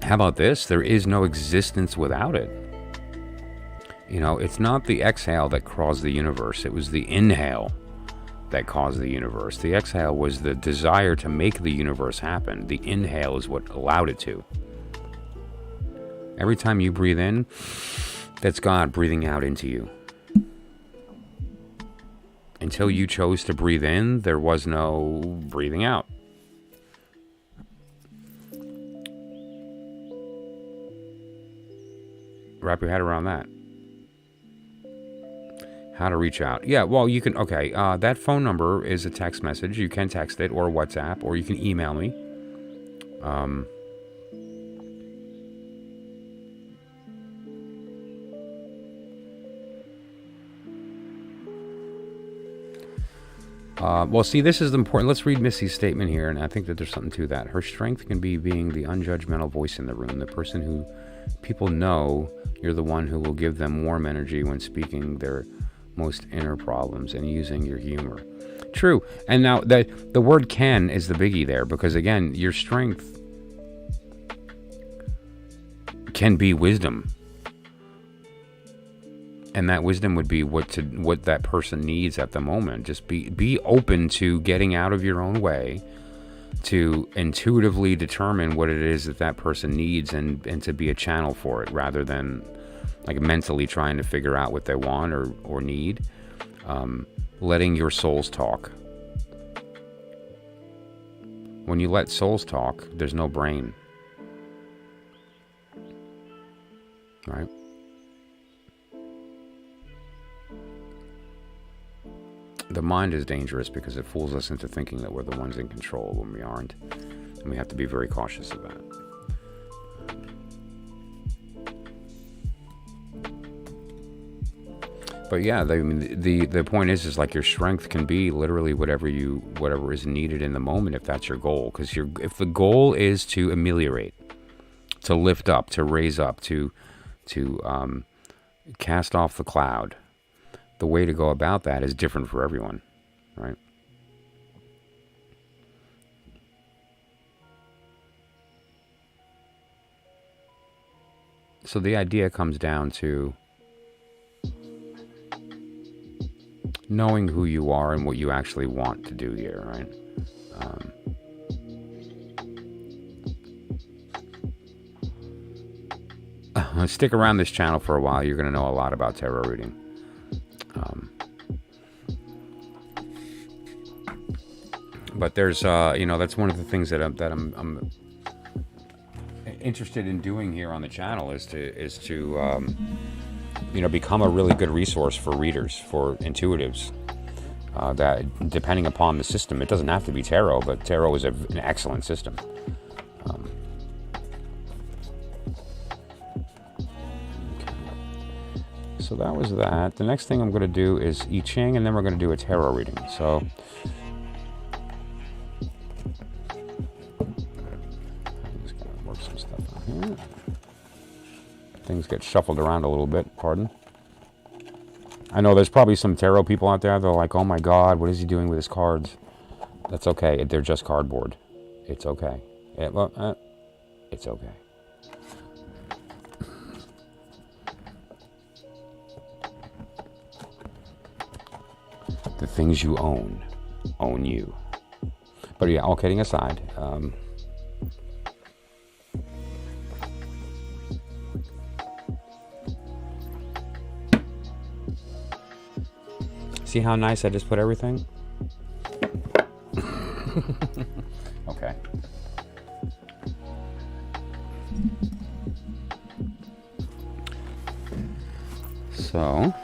how about this? There is no existence without it. It's not the exhale that caused the universe. It was the inhale that caused the universe. The exhale was the desire to make the universe happen. The inhale is what allowed it to. Every time you breathe in, that's God breathing out into you. Until you chose to breathe in, there was no breathing out. Wrap your head around that. How to reach out. Yeah, well, you can, okay, that phone number is a text message. You can text it or WhatsApp, or you can email me. Well, see, this is important. Let's read Missy's statement here, and I think that there's something to that. Her strength can be being the unjudgmental voice in the room, the person who people know you're the one who will give them warm energy when speaking their most inner problems and using your humor. True. And now the word can is the biggie there, because again, your strength can be wisdom. And that wisdom would be what that person needs at the moment. Just be open to getting out of your own way, to intuitively determine what it is that person needs, and to be a channel for it, rather than like mentally trying to figure out what they want or need. Letting your souls talk. When you let souls talk, there's no brain. Right? The mind is dangerous because it fools us into thinking that we're the ones in control when we aren't. And we have to be very cautious of that. But yeah, the point is like your strength can be literally whatever is needed in the moment, if that's your goal. Because if the goal is to ameliorate, to lift up, to raise up, to cast off the cloud, the way to go about that is different for everyone, right? So the idea comes down to knowing who you are and what you actually want to do here, right? Stick around this channel for a while. You're going to know a lot about tarot reading. But there's, that's one of the things that I'm interested in doing here on the channel is to become a really good resource for readers, for intuitives. That depending upon the system, it doesn't have to be tarot, but tarot is an excellent system. So that was that. The next thing I'm going to do is I Ching, and then we're going to do a tarot reading. So I'm just going to work some stuff out here. Things get shuffled around a little bit, pardon. I know there's probably some tarot people out there, they're like, oh my god, what is he doing with his cards? That's okay, they're just cardboard. It's okay. It's okay. The things you own you. But yeah, all kidding aside, see how nice I just put everything? Okay. So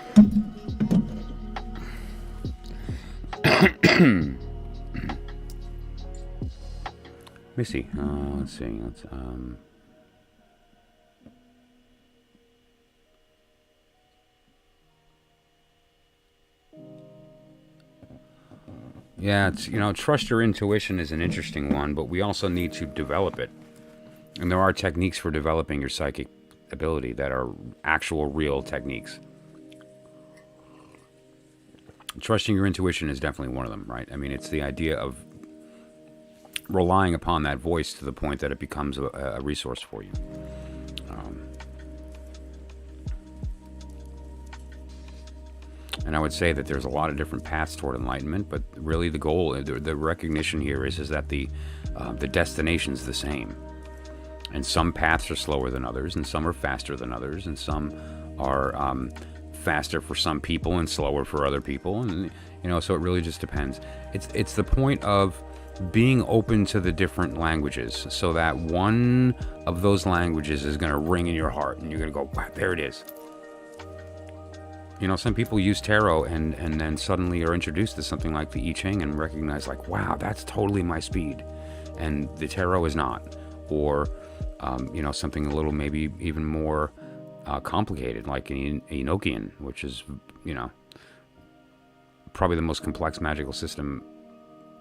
let me see. Let's see. Yeah, it's, trust your intuition is an interesting one, but we also need to develop it. And there are techniques for developing your psychic ability that are actual, real techniques. Trusting your intuition is definitely one of them, right? I mean, it's the idea of relying upon that voice to the point that it becomes a resource for you. And I would say that there's a lot of different paths toward enlightenment, but really the goal, the recognition here is that the destination's the same. And some paths are slower than others, and some are faster than others, and some are faster for some people and slower for other people, and so it really just depends. It's the point of being open to the different languages, so that one of those languages is going to ring in your heart, and you're going to go, wow, there it is. You know, some people use tarot and then suddenly are introduced to something like the I Ching and recognize, like, wow, that's totally my speed. And the tarot is not. Or, you know, something a little maybe even more complicated, like an Enochian, which is, you know, probably the most complex magical system,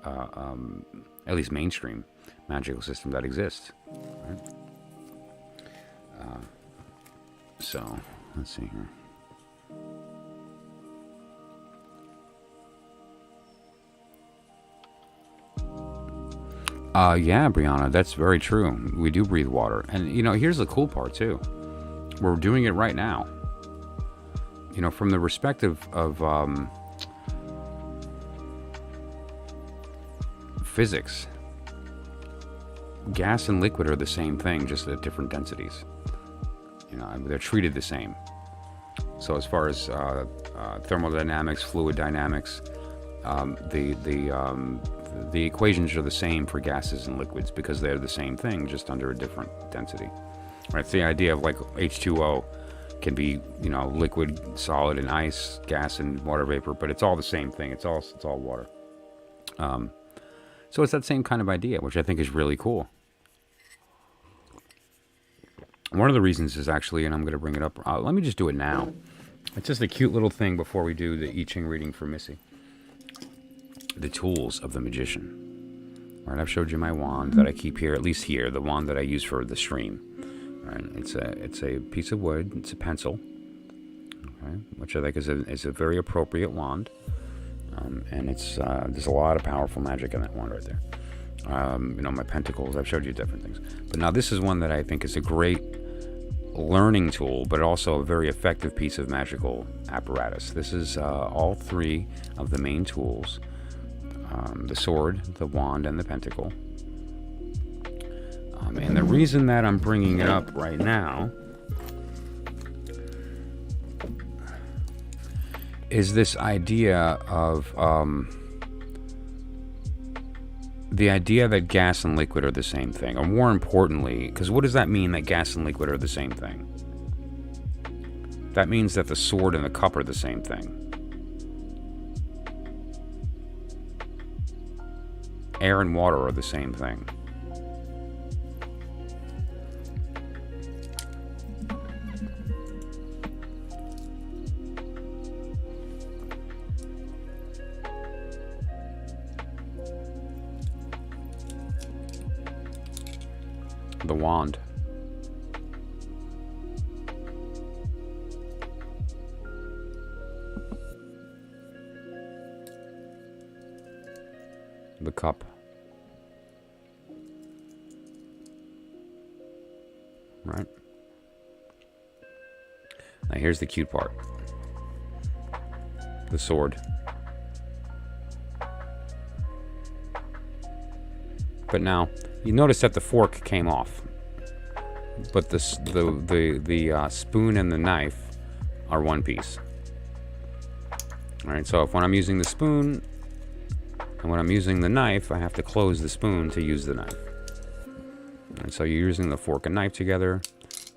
at least mainstream magical system that exists. Right? So, let's see here. Yeah, Brianna, that's very true. We do breathe water. And, you know, here's the cool part, too. We're doing it right now. You know, from the perspective of physics, gas and liquid are the same thing, just at different densities. You know, they're treated the same. So as far as thermodynamics, fluid dynamics, the equations are the same for gases and liquids because they're the same thing, just under a different density. Right? It's the idea of like H2O can be, you know, liquid, solid, and ice, gas, and water vapor, but it's all the same thing. It's all water. So it's that same kind of idea, which I think is really cool. One of the reasons is actually, and I'm going to bring it up. Let me just do it now. It's just a cute little thing before we do the I Ching reading for Missy. The tools of the magician. All right, I've showed you my wand that I keep here, at least here, the wand that I use for the stream. All right, it's a piece of wood. It's a pencil, okay, which I think is a very appropriate wand. And it's there's a lot of powerful magic in that wand right there. You know, my pentacles. I've showed you different things, but now this is one that I think is a great learning tool, but also a very effective piece of magical apparatus. This is all three of the main tools. The sword, the wand, and the pentacle. And the reason that I'm bringing it up right now is this idea of the idea that gas and liquid are the same thing, or more importantly, because what does that mean, that gas and liquid are the same thing? That means that the sword and the cup are the same thing. Air and water are the same thing. The wand. The cup. Right? Now here's the cute part. The sword. But now, you notice that the fork came off. But the spoon and the knife are one piece. Alright, so if when I'm using the spoon and when I'm using the knife, I have to close the spoon to use the knife. And so you're using the fork and knife together,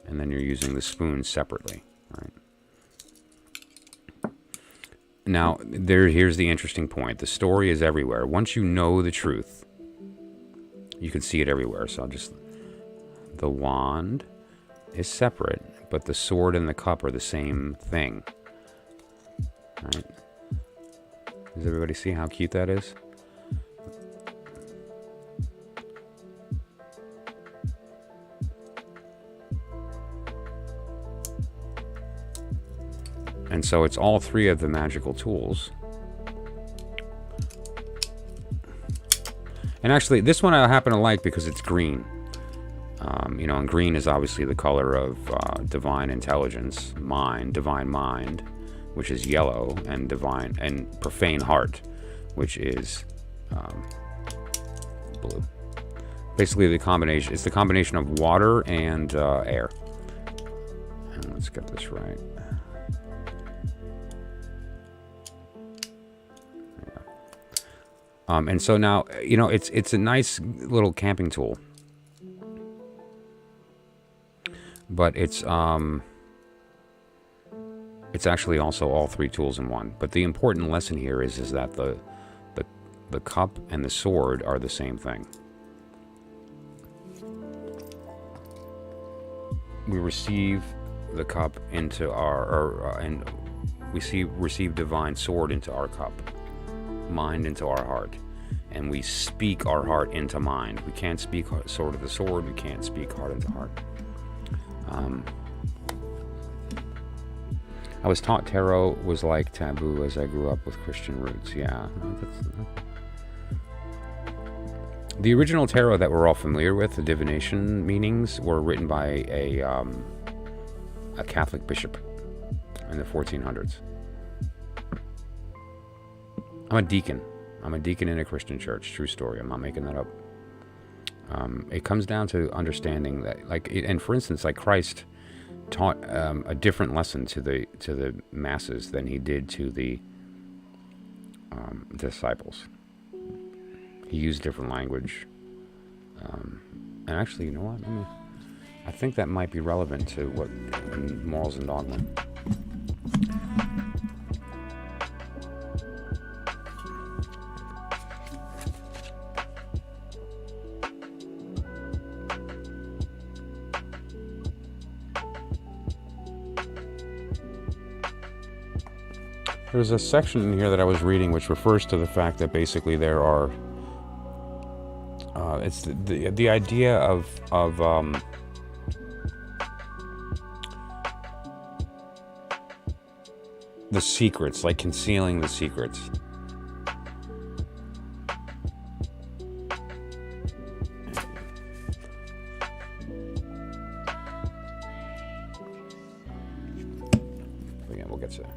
and then you're using the spoon separately. Right? Now, here's the interesting point. The story is everywhere. Once you know the truth, you can see it everywhere. So I'll just... The wand is separate, but the sword and the cup are the same thing. Right? Does everybody see how cute that is? And so it's all three of the magical tools. And actually, this one I happen to like because it's green. You know, and green is obviously the color of divine intelligence, mind, divine mind, which is yellow, and divine and profane heart, which is blue. Basically, the combination. It's the combination of water and air. And let's get this right. And so now, it's a nice little camping tool, but it's actually also all three tools in one. But the important lesson here is that the cup and the sword are the same thing. We receive the cup into and we receive divine sword into our cup, mind into our heart, and we speak our heart into mind. We can't speak sword to the sword. We can't speak heart into heart. I was taught tarot was like taboo as I grew up with Christian roots. Yeah. The original tarot that we're all familiar with, the divination meanings, were written by a Catholic bishop in the 1400s. I'm a deacon. I'm a deacon in a Christian church. True story. I'm not making that up. It comes down to understanding that, and for instance, like Christ taught a different lesson to the masses than he did to the disciples. He used different language. And actually, you know what? I think that might be relevant to what in Morals and Dogma. There's a section in here that I was reading which refers to the fact that basically there are it's the idea of the secrets, like concealing the secrets. Again, we'll get to that.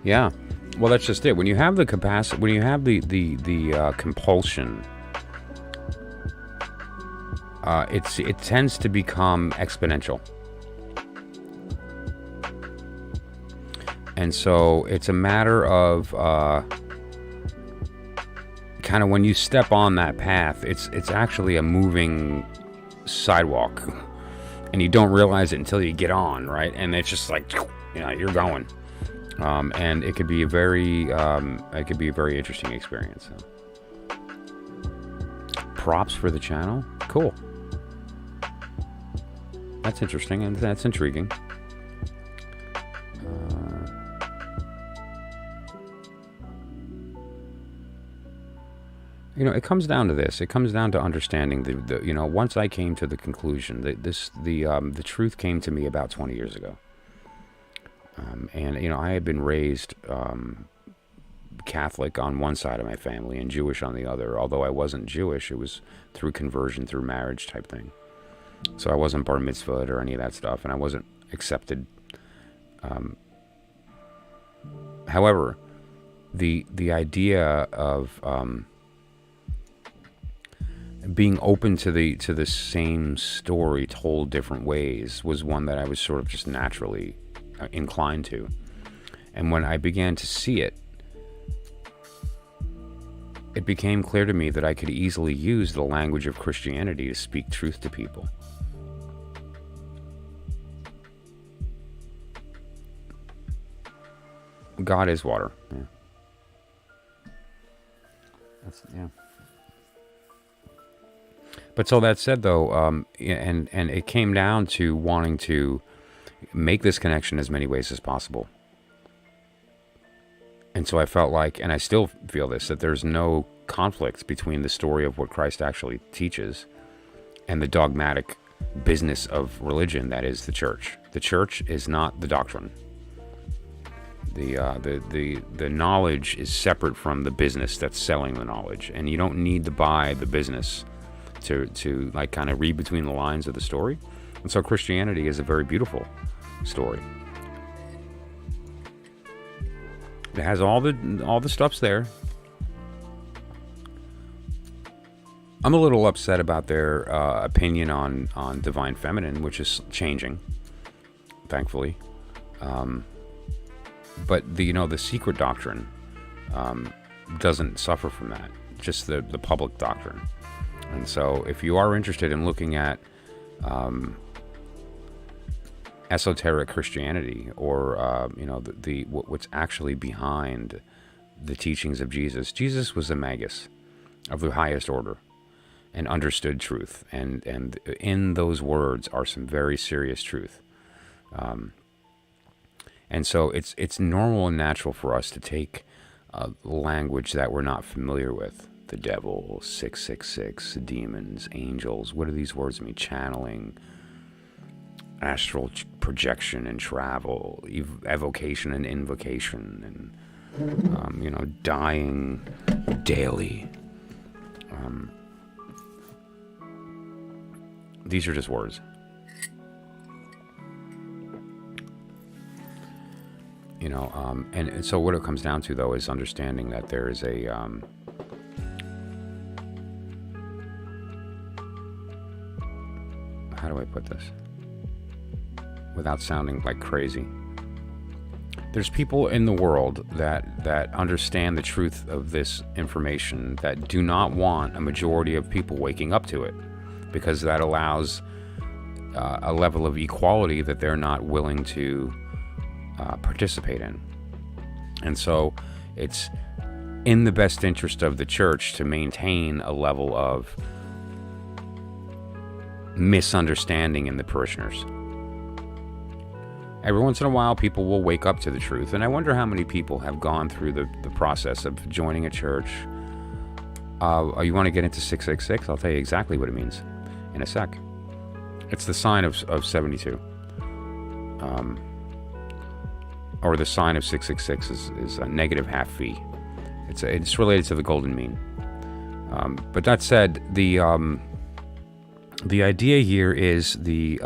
Yeah, well, that's just it. When you have the capacity, when you have the compulsion, it tends to become exponential, and so it's a matter of kind of when you step on that path, it's actually a moving sidewalk, and you don't realize it until you get on, right? And it's just like, you're going. And it could be a very interesting experience. Props for the channel, cool. That's interesting and that's intriguing. It comes down to this. It comes down to understanding the once I came to the conclusion that the truth came to me about 20 years ago. And I had been raised Catholic on one side of my family and Jewish on the other. Although I wasn't Jewish, it was through conversion, through marriage type thing. So I wasn't bar mitzvahed or any of that stuff, and I wasn't accepted. However, the idea of being open to the same story told different ways was one that I was sort of just naturally inclined to. And when I began to see it, it became clear to me that I could easily use the language of Christianity to speak truth to people. God is water. Yeah. But so that said, though, and it came down to wanting to make this connection as many ways as possible. And so I felt like, and I still feel this, that there's no conflict between the story of what Christ actually teaches and the dogmatic business of religion that is the church. The church is not the doctrine. The knowledge is separate from the business that's selling the knowledge, and you don't need to buy the business to like kind of read between the lines of the story. And so Christianity is a very beautiful story. It has all the stuff's there. I'm a little upset about their opinion on Divine Feminine, which is changing, thankfully. But the secret doctrine doesn't suffer from that, just the public doctrine. And so if you are interested in looking at esoteric Christianity, or what's actually behind the teachings of Jesus, Jesus was a Magus of the highest order and understood truth, and in those words are some very serious truth. And so it's normal and natural for us to take language that we're not familiar with. The devil, 666, demons, angels. What do these words mean? Channeling, astral projection and travel, evocation and invocation, and dying daily. These are just words. And so what it comes down to, though, is understanding that there is a how do I put this without sounding like crazy? There's people in the world that understand the truth of this information that do not want a majority of people waking up to it, because that allows a level of equality that they're not willing to participate in. And so it's in the best interest of the church to maintain a level of misunderstanding in the parishioners. Every once in a while, people will wake up to the truth, and I wonder how many people have gone through the process of joining a church. You want to get into 666? I'll tell you exactly what it means in a sec. It's the sign of 72. Or the sign of 666 is a negative half V. It's related to the golden mean. But that said, the idea here is the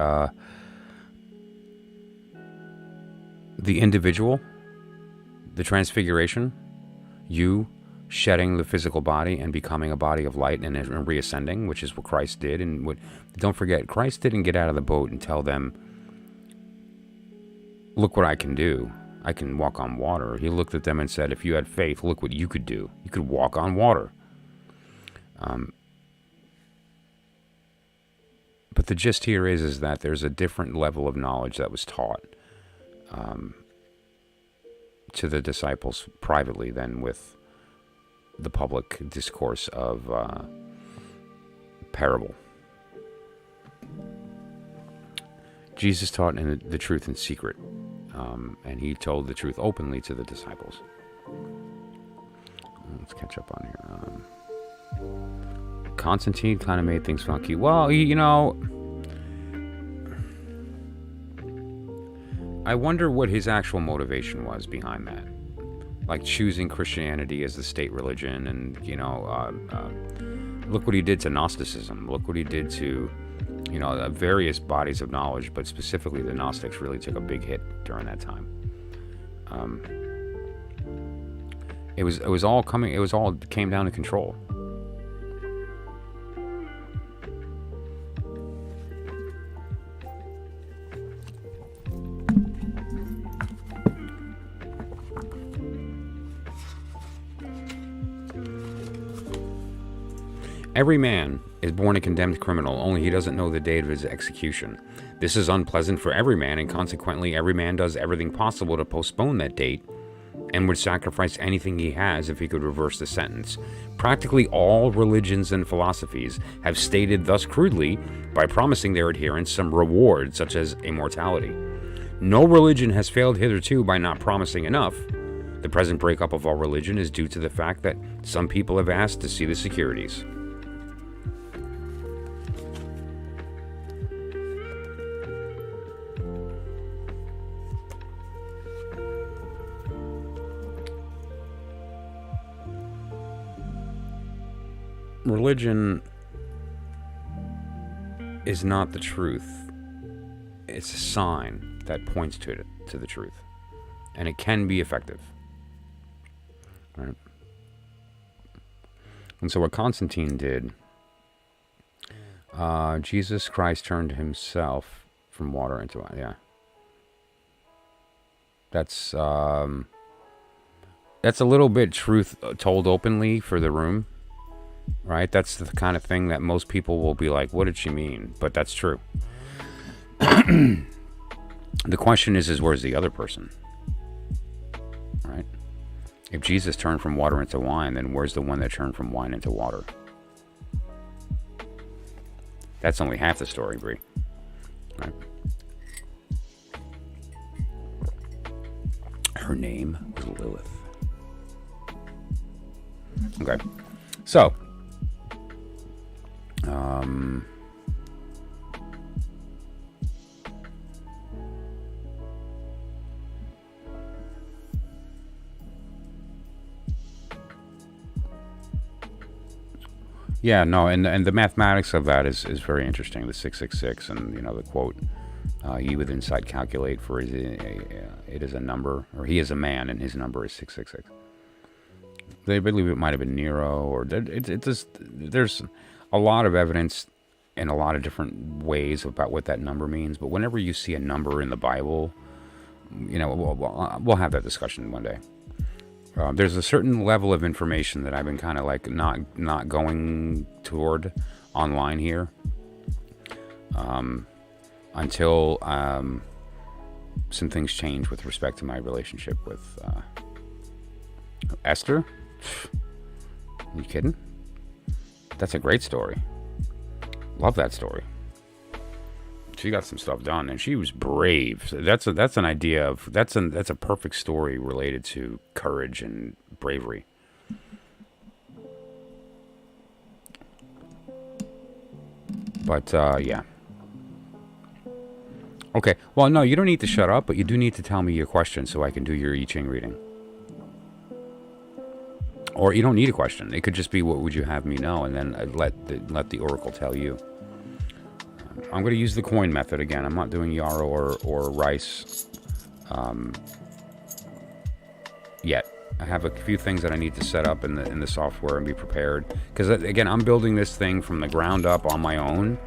individual, the transfiguration, you shedding the physical body and becoming a body of light and reascending, which is what Christ did. And don't forget, Christ didn't get out of the boat and tell them, look what I can do. I can walk on water. He looked at them and said, if you had faith, look what you could do. You could walk on water. But the gist here is that there's a different level of knowledge that was taught to the disciples privately than with the public discourse of parable. Jesus taught the truth in secret, and he told the truth openly to the disciples. Let's catch up on here. Constantine kind of made things funky. Well, I wonder what his actual motivation was behind that. Like choosing Christianity as the state religion, and, look what he did to Gnosticism. Look what he did to, various bodies of knowledge, but specifically the Gnostics really took a big hit during that time. It all came down to control. Every man is born a condemned criminal, only he doesn't know the date of his execution. This is unpleasant for every man, and consequently every man does everything possible to postpone that date, and would sacrifice anything he has if he could reverse the sentence. Practically all religions and philosophies have stated thus crudely by promising their adherents some reward, such as immortality. No religion has failed hitherto by not promising enough. The present breakup of all religion is due to the fact that some people have asked to see the securities. Religion is not the truth. It's a sign that points to the truth, and it can be effective. right? And so what Constantine did, Jesus Christ turned himself from water into wine. Yeah. That's a little bit truth told openly for the room, right? That's the kind of thing that most people will be like, what did she mean? But that's true. The question is where's the other person, right? If Jesus turned from water into wine, then where's the one that turned from wine into water? That's only half the story, Bree. Right? Her name was Lilith. Okay. So, yeah, no, and the mathematics of that is very interesting. The 666, and the quote, "Ye with insight calculate, for it is a number, or he is a man, and his number is 666." They believe it might have been Nero, or there's a lot of evidence in a lot of different ways about what that number means. But whenever you see a number in the Bible, we'll have that discussion one day. There's a certain level of information that I've been kind of like not going toward online here until some things change with respect to my relationship with Esther. Are you kidding? That's a great story. Love that story. She got some stuff done, and she was brave. So that's an idea of that's a perfect story related to courage and bravery. But yeah. Okay. Well, no, you don't need to shut up, but you do need to tell me your question so I can do your I Ching reading. Or you don't need a question. It could just be, what would you have me know? And then let the oracle tell you. I'm going to use the coin method again. I'm not doing yarrow or rice yet. I have a few things that I need to set up in the software and be prepared. Because, again, I'm building this thing from the ground up on my own.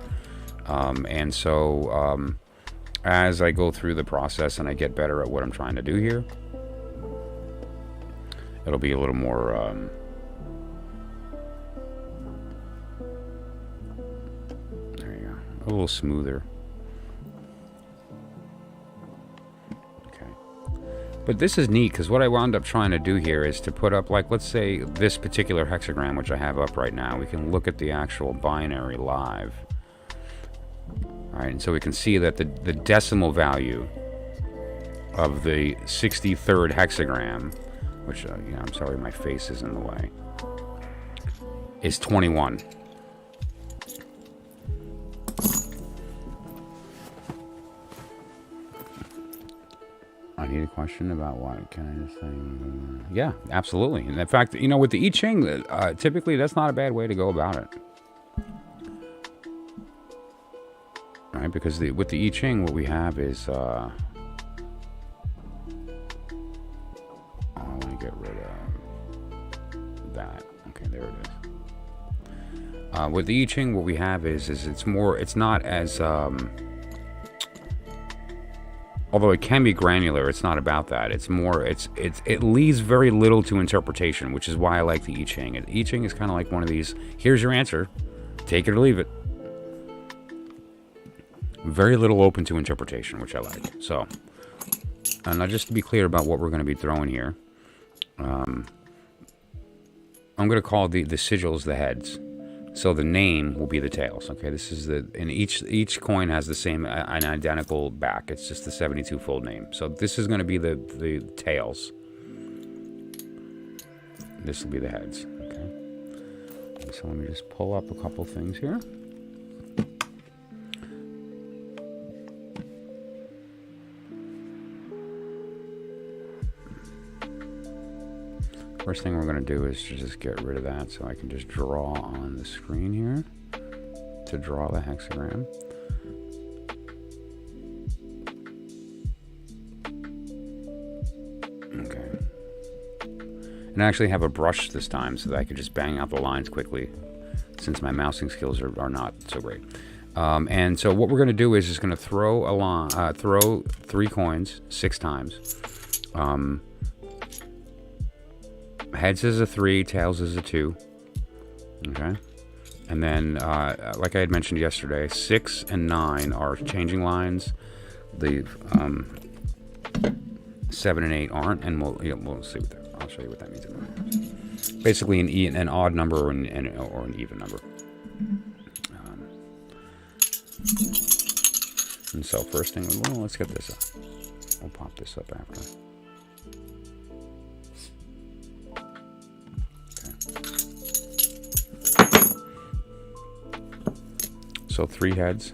And so as I go through the process and I get better at what I'm trying to do here, it'll be a little more there you go, a little smoother. Okay, but this is neat because what I wound up trying to do here is to put up, like, let's say this particular hexagram which I have up right now. We can look at the actual binary live, all right, and so we can see that the decimal value of the 63rd hexagram, which, I'm sorry, my face is in the way, is 21. I need a question about what can I just say? Yeah, absolutely. And in fact, with the I Ching, typically that's not a bad way to go about it. Right? Because with the I Ching, what we have is... get rid of that. Okay, there it is. With the I Ching, what we have is it's not as although it can be granular, it's not about that. It's more, it leaves very little to interpretation, which is why I like the I Ching. And I Ching is kind of like one of these, here's your answer, take it or leave it. Very little open to interpretation, which I like. So, and now just to be clear about what we're going to be throwing here, I'm going to call the sigils the heads. So the name will be the tails. Okay, this is and each coin has the same, an identical back. It's just the 72 fold name. So this is going to be the tails. This will be the heads. Okay. So let me just pull up a couple things here. First thing we're going to do is just get rid of that so I can just draw on the screen here to draw the hexagram. Okay. And And I actually have a brush this time so that I could just bang out the lines quickly, since my mousing skills are not so great. And so what we're going to do is just going to throw throw 3 coins 6 times. Heads is a 3, tails is a 2. Okay. And then, like I had mentioned yesterday, 6 and 9 are changing lines. The 7 and 8 aren't, and we'll see what that. I'll show you what that means in a minute. Basically, an odd number or an even number. And so, first thing, well, let's get this up. We'll pop this up after. Okay. So 3 heads.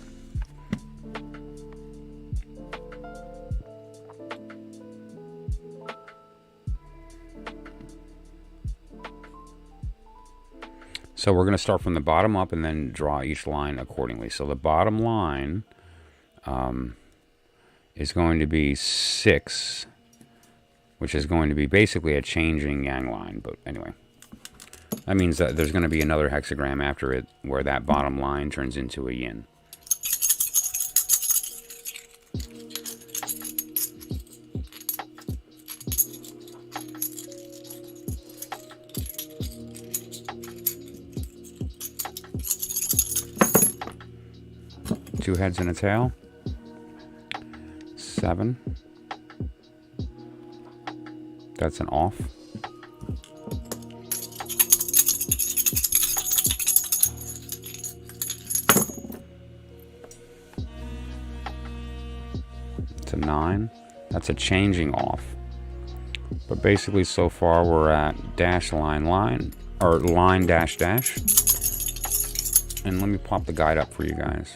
So we're going to start from the bottom up and then draw each line accordingly. So the bottom line is going to be 6, which is going to be basically a changing yang line. But anyway, that means that there's going to be another hexagram after it where that bottom line turns into a yin. Two heads and a tail. 7. That's an off. It's a 9. That's a changing off. But basically so far we're at dash line line, or line dash dash. And let me pop the guide up for you guys.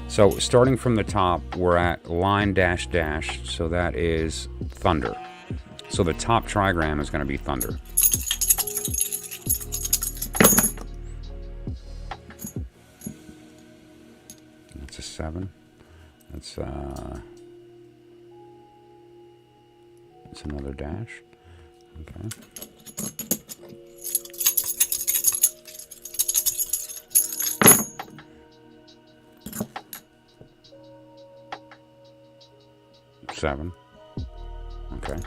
So starting from the top, we're at line dash dash, so that is thunder. So the top trigram is going to be thunder. That's a 7. That's another dash. Okay. Seven. Okay.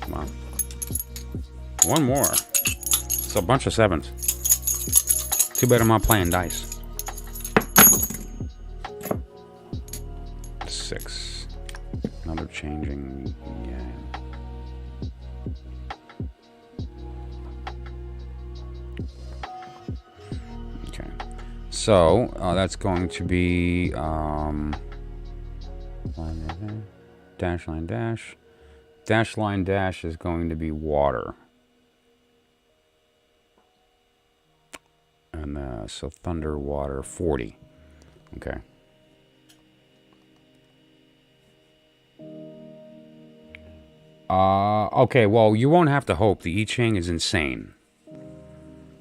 Come on. One more. It's a bunch of 7s. Too bad I'm not playing dice. 6. Another changing yang. So that's going to be dash line dash. Dash line dash is going to be water. And so thunder, water, 40. Okay. Okay, well, you won't have to hope. The I Ching is insane.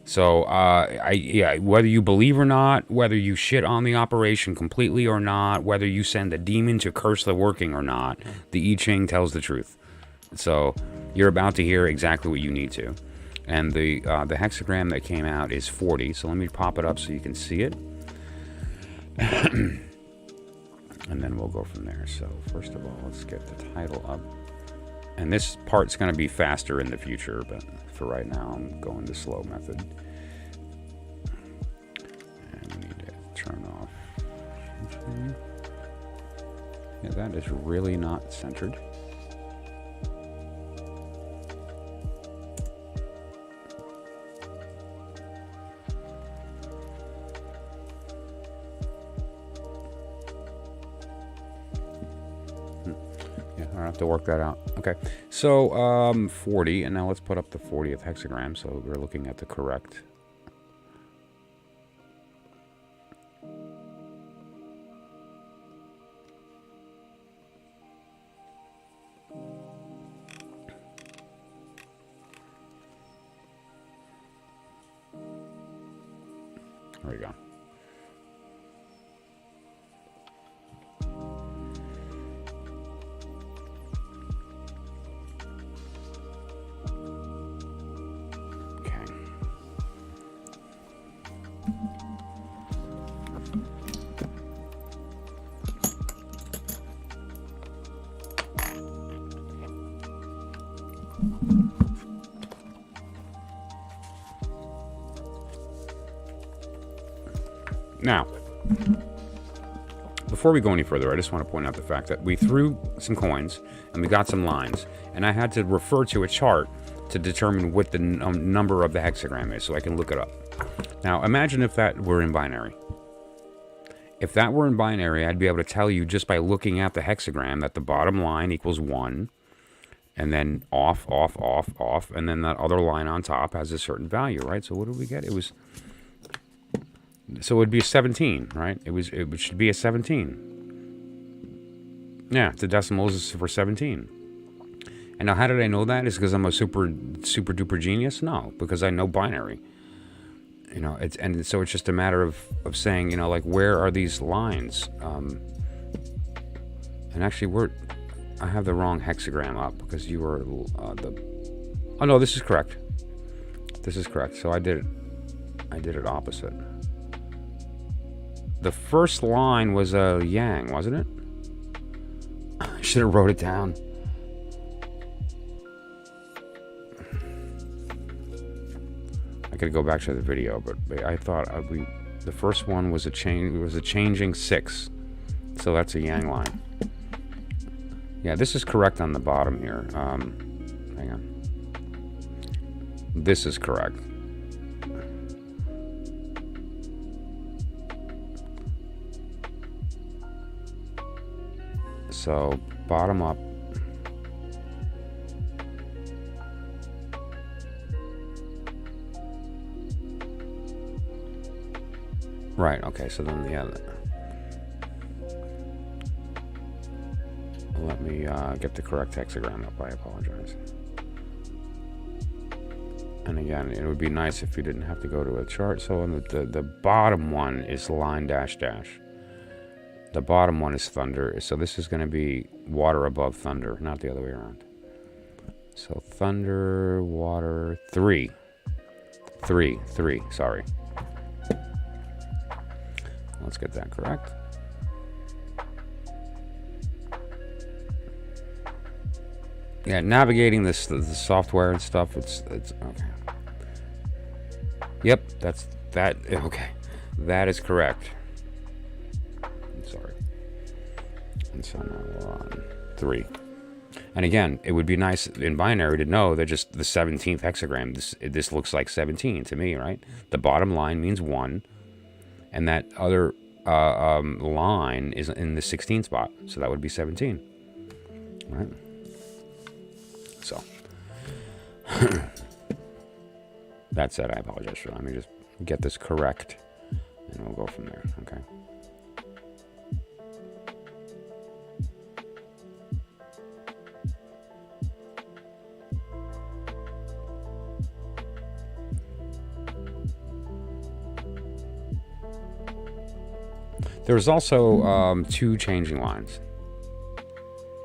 So, whether you believe or not, whether you shit on the operation completely or not, whether you send a demon to curse the working or not, the I Ching tells the truth. So, you're about to hear exactly what you need to. And the hexagram that came out is 40, so let me pop it up so you can see it. And then we'll go from there. So, first of all, let's get the title up. And this part's going to be faster in the future, but for right now, I'm going the slow method. And we need to turn off. Yeah, that is really not centered. I have to work that out. Okay, so 40, and now let's put up the 40th hexagram, so we're looking at the correct. There we go. Now, before we go any further, I just want to point out the fact that we threw some coins and we got some lines, and I had to refer to a chart to determine what the number of the hexagram is so I can look it up. Now, imagine if that were in binary. If that were in binary, I'd be able to tell you just by looking at the hexagram that the bottom line equals 1, and then off, off, off, off, and then that other line on top has a certain value, right? So what did we get? It was... So it would be a 17, right? It should be a 17. Yeah, the decimals is for 17. And now how did I know that? Is because I'm a super duper genius? No, because I know binary. You know, and so it's just a matter of saying, you know, like, where are these lines? And actually, I have the wrong hexagram up because you were oh no, this is correct. This is correct. So I did it opposite. The first line was a yang, wasn't it? I should have wrote it down. I could go back to the video, but I thought the first one was a changing 6, so that's a yang line. Yeah, this is correct on the bottom here. Hang on. This is correct. So, bottom up. Right, okay, so then, yeah. Let me get the correct hexagram up, I apologize. And again, it would be nice if you didn't have to go to a chart. So on the bottom one is line dash dash. The bottom one is thunder, so this is going to be water above thunder, not the other way around. So thunder, water, 3, sorry. Let's get that correct. Yeah, navigating the software and stuff, it's okay. Yep, okay. That is correct. Sorry. And so now we're on 3. And again, it would be nice in binary to know that just the 17th hexagram, this looks like 17 to me, right? The bottom line means 1, and that other line is in the 16th spot, so that would be 17. All right? So, that said, I apologize for that. Let me just get this correct, and we'll go from there, okay? There's also 2 changing lines.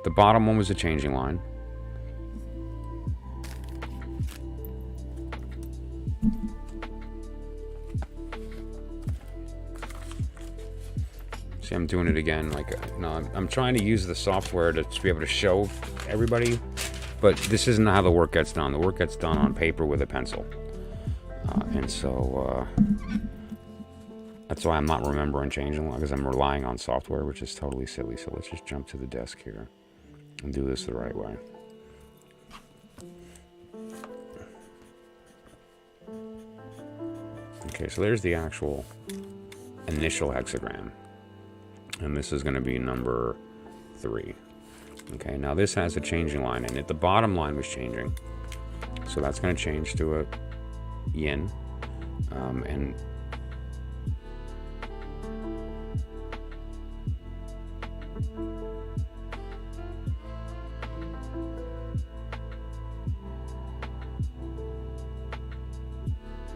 The bottom one was a changing line. See, I'm doing it again. Like, no, I'm trying to use the software to be able to show everybody, but this isn't how the work gets done. The work gets done on paper with a pencil, and so. That's why I'm not remembering changing because I'm relying on software, which is totally silly. So let's just jump to the desk here and do this the right way. Okay, so there's the actual initial hexagram. And this is going to be number 3. Okay, now this has a changing line in it. The bottom line was changing. So that's going to change to a yin. And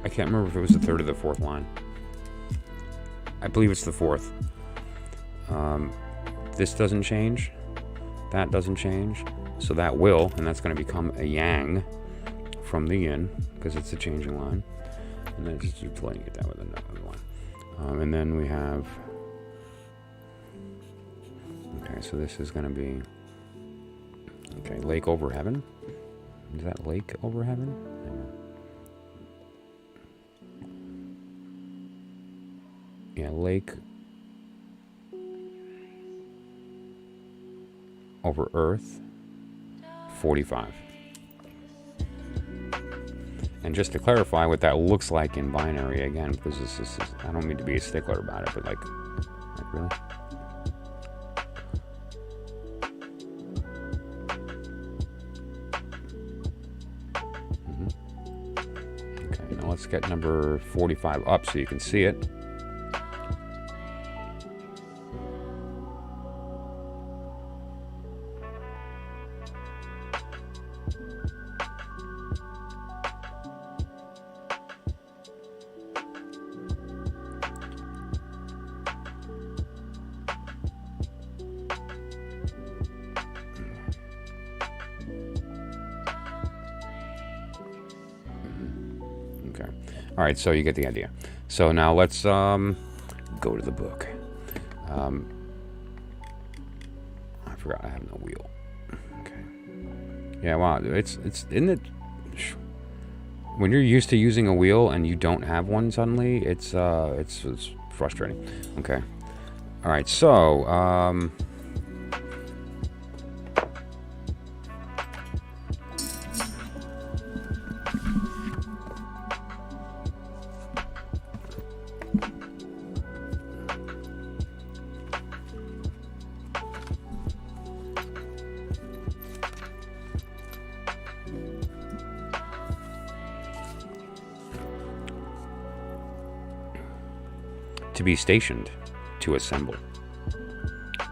I can't remember if it was the 3rd or the 4th line. I believe it's the 4th. This doesn't change. That doesn't change. So that will, and that's going to become a yang from the yin, because it's a changing line. And then just letting it down with another one. And then we have... Okay, so this is going to be... Okay, lake over heaven. Is that lake over heaven? Yeah, lake over earth, 45. And just to clarify what that looks like in binary again, because this is, I don't mean to be a stickler about it, but like really? Okay, now let's get number 45 up so you can see it. All right, so you get the idea. So now let's go to the book. I forgot I have no wheel. Okay. Yeah, wow. It's in the when you're used to using a wheel and you don't have one suddenly, it's frustrating. Okay. All right, so to be stationed, to assemble.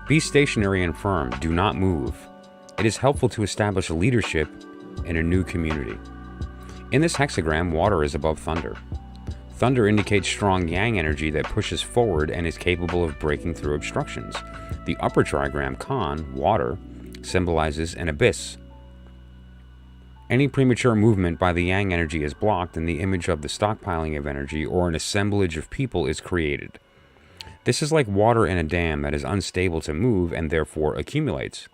Be stationary and firm, do not move. It is helpful to establish leadership in a new community. In this hexagram, water is above thunder. Thunder indicates strong yang energy that pushes forward and is capable of breaking through obstructions. The upper trigram, Kan, water, symbolizes an abyss. Any premature movement by the yang energy is blocked and the image of the stockpiling of energy or an assemblage of people is created. This is like water in a dam that is unstable to move and therefore accumulates.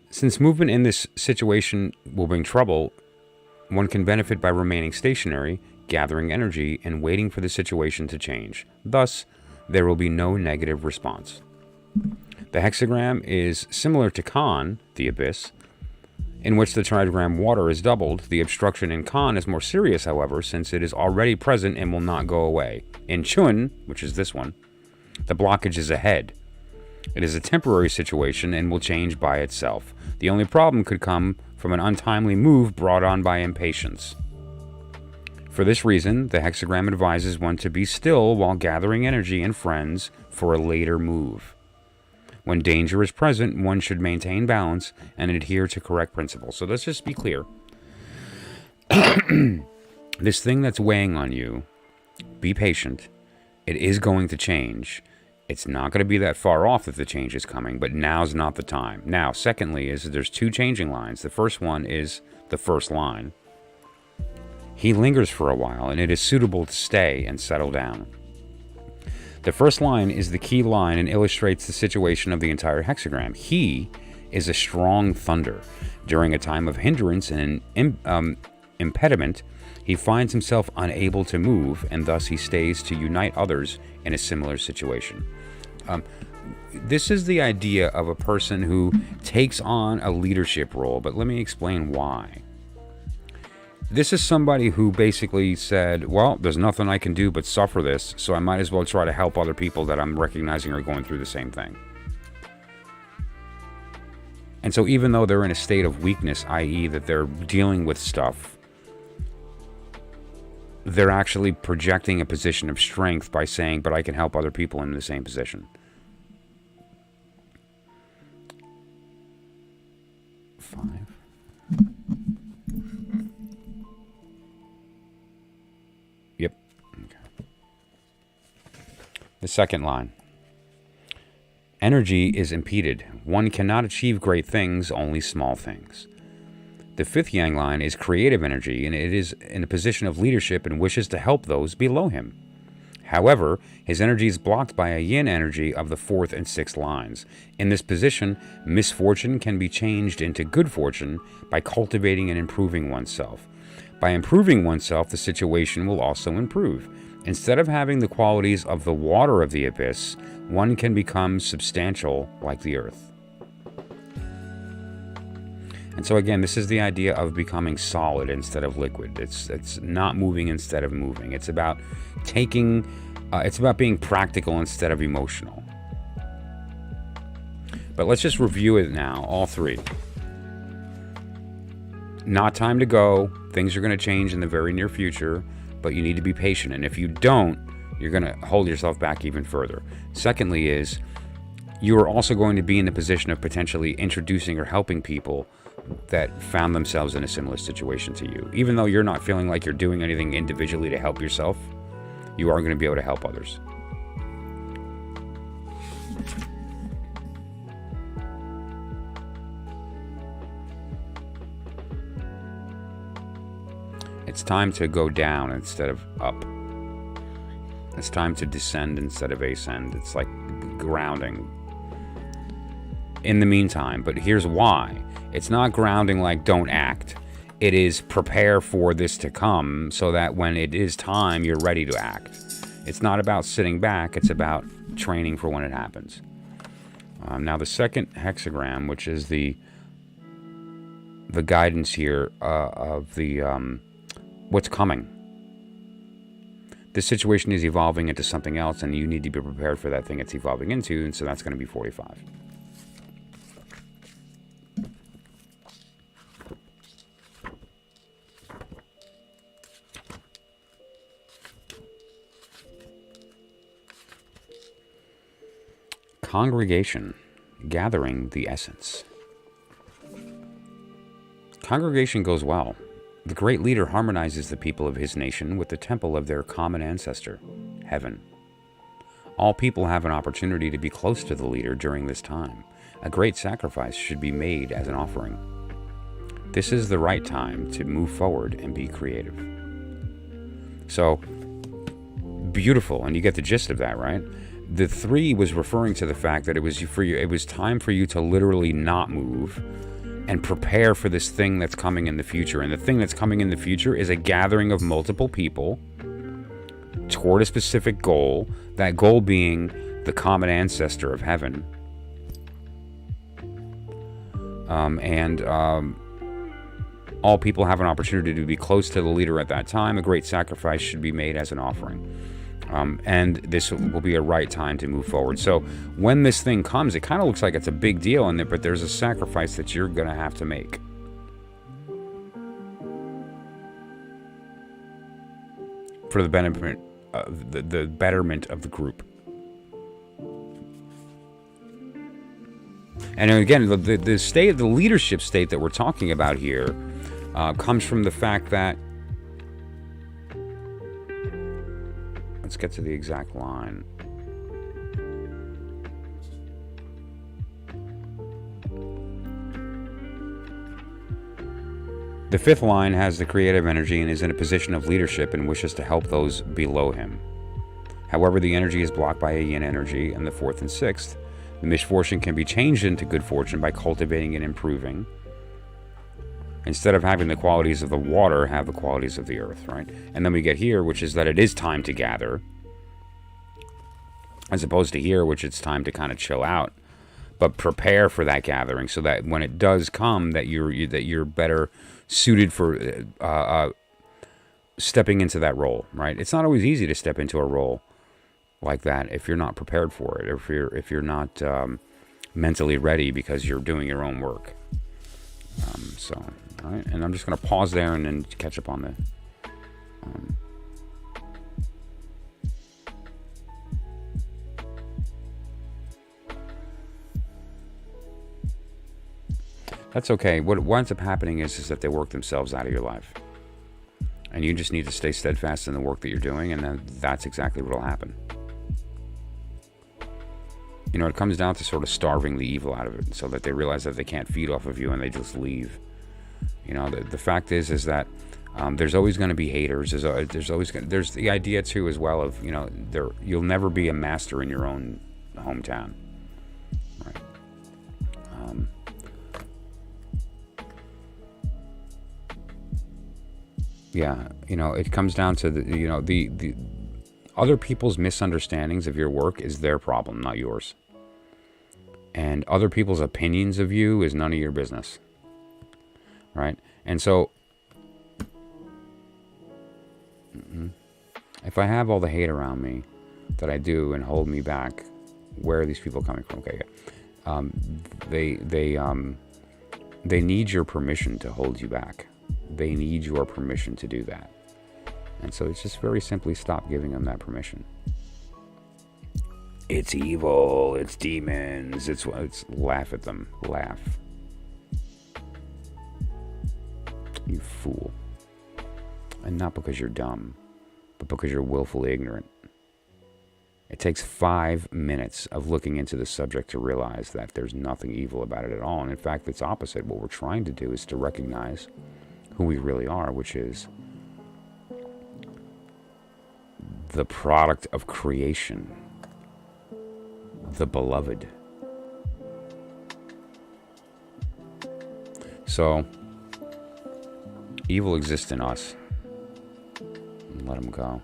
Since movement in this situation will bring trouble, one can benefit by remaining stationary, gathering energy, and waiting for the situation to change. Thus, there will be no negative response. The hexagram is similar to Kan, the abyss, in which the trigram water is doubled. The obstruction in Kan is more serious, however, since it is already present and will not go away. In Chun, which is this one, the blockage is ahead. It is a temporary situation and will change by itself. The only problem could come from an untimely move brought on by impatience. For this reason, the hexagram advises one to be still while gathering energy and friends for a later move. When danger is present, one should maintain balance and adhere to correct principles. So let's just be clear. This thing that's weighing on you, be patient. It is going to change. It's not going to be that far off if the change is coming, but now's not the time. Now, secondly, is there's two changing lines. The first one is the first line. He lingers for a while, and it is suitable to stay and settle down. The first line is the key line and illustrates the situation of the entire hexagram. He is a strong thunder. During a time of hindrance and impediment, he finds himself unable to move, and thus he stays to unite others in a similar situation. This is the idea of a person who takes on a leadership role, but let me explain why. This is somebody who basically said, well, there's nothing I can do but suffer this, so I might as well try to help other people that I'm recognizing are going through the same thing. And so even though they're in a state of weakness, i.e. that they're dealing with stuff, they're actually projecting a position of strength by saying, but I can help other people in the same position. Five. Yep. Okay. The second line. Energy is impeded. One cannot achieve great things, only small things. The fifth yang line is creative energy, and it is in a position of leadership and wishes to help those below him. However, his energy is blocked by a yin energy of the fourth and sixth lines. In this position, misfortune can be changed into good fortune by cultivating and improving oneself. By improving oneself, the situation will also improve. Instead of having the qualities of the water of the abyss, one can become substantial like the earth. And so again, this is the idea of becoming solid instead of liquid. It's not moving instead of moving. It's about it's about being practical instead of emotional. But let's just review it now, all three. Not time to go. Things are going to change in the very near future, but you need to be patient. And if you don't, you're going to hold yourself back even further. Secondly is, you are also going to be in the position of potentially introducing or helping people that found themselves in a similar situation to you. Even though you're not feeling like you're doing anything individually to help yourself, you are going to be able to help others. It's time to go down instead of up. It's time to descend instead of ascend. It's like grounding. In the meantime, but here's why. It's not grounding like don't act. It is prepare for this to come so that when it is time, you're ready to act. It's not about sitting back. It's about training for when it happens. Now the second hexagram, which is the guidance here of the what's coming. This situation is evolving into something else, and you need to be prepared for that thing it's evolving into, and so that's going to be 45. Congregation, gathering the essence. Congregation goes well. The great leader harmonizes the people of his nation with the temple of their common ancestor, heaven. All people have an opportunity to be close to the leader during this time. A great sacrifice should be made as an offering. This is the right time to move forward and be creative. So, beautiful, and you get the gist of that, right? The 3 was referring to the fact that it was time for you to literally not move and prepare for this thing that's coming in the future. And the thing that's coming in the future is a gathering of multiple people toward a specific goal, that goal being the common ancestor of heaven. All people have an opportunity to be close to the leader at that time. A great sacrifice should be made as an offering. And this will be a right time to move forward. So when this thing comes, it kind of looks like it's a big deal, but there's a sacrifice that you're going to have to make. For the benefit, the betterment of the group. And again, the state of the leadership state that we're talking about here comes from the fact that, let's get to the exact line. The 5th line has the creative energy and is in a position of leadership and wishes to help those below him. However, the energy is blocked by a yin energy in the 4th and 6th. The misfortune can be changed into good fortune by cultivating and improving. Instead of having the qualities of the water, have the qualities of the earth, right? And then we get here, which is that it is time to gather, as opposed to here, which it's time to kind of chill out, but prepare for that gathering so that when it does come, that you're better suited for stepping into that role, right? It's not always easy to step into a role like that if you're not prepared for it, or if you're not mentally ready because you're doing your own work. All right, and I'm just going to pause there and then catch up on the. That's okay. What ends up happening is that they work themselves out of your life. And you just need to stay steadfast in the work that you're doing, and then that's exactly what will happen. You know, it comes down to sort of starving the evil out of it so that they realize that they can't feed off of you and they just leave. You know, the fact is that there's always going to be haters. There's the idea too as well of, you know, you'll never be a master in your own hometown, right? Yeah, you know, it comes down to the other people's misunderstandings of your work is their problem, not yours. And other people's opinions of you is none of your business, right? And so, if I have all the hate around me that I do and hold me back, where are these people coming from? Okay, yeah. They need your permission to hold you back. They need your permission to do that. And so it's just very simply stop giving them that permission. It's evil, it's demons, it's laugh at them. Laugh. You fool. And not because you're dumb, but because you're willfully ignorant. It takes 5 minutes of looking into the subject to realize that there's nothing evil about it at all. And in fact, it's opposite. What we're trying to do is to recognize who we really are, which is the product of creation, the beloved. So, evil exists in us. Let him go.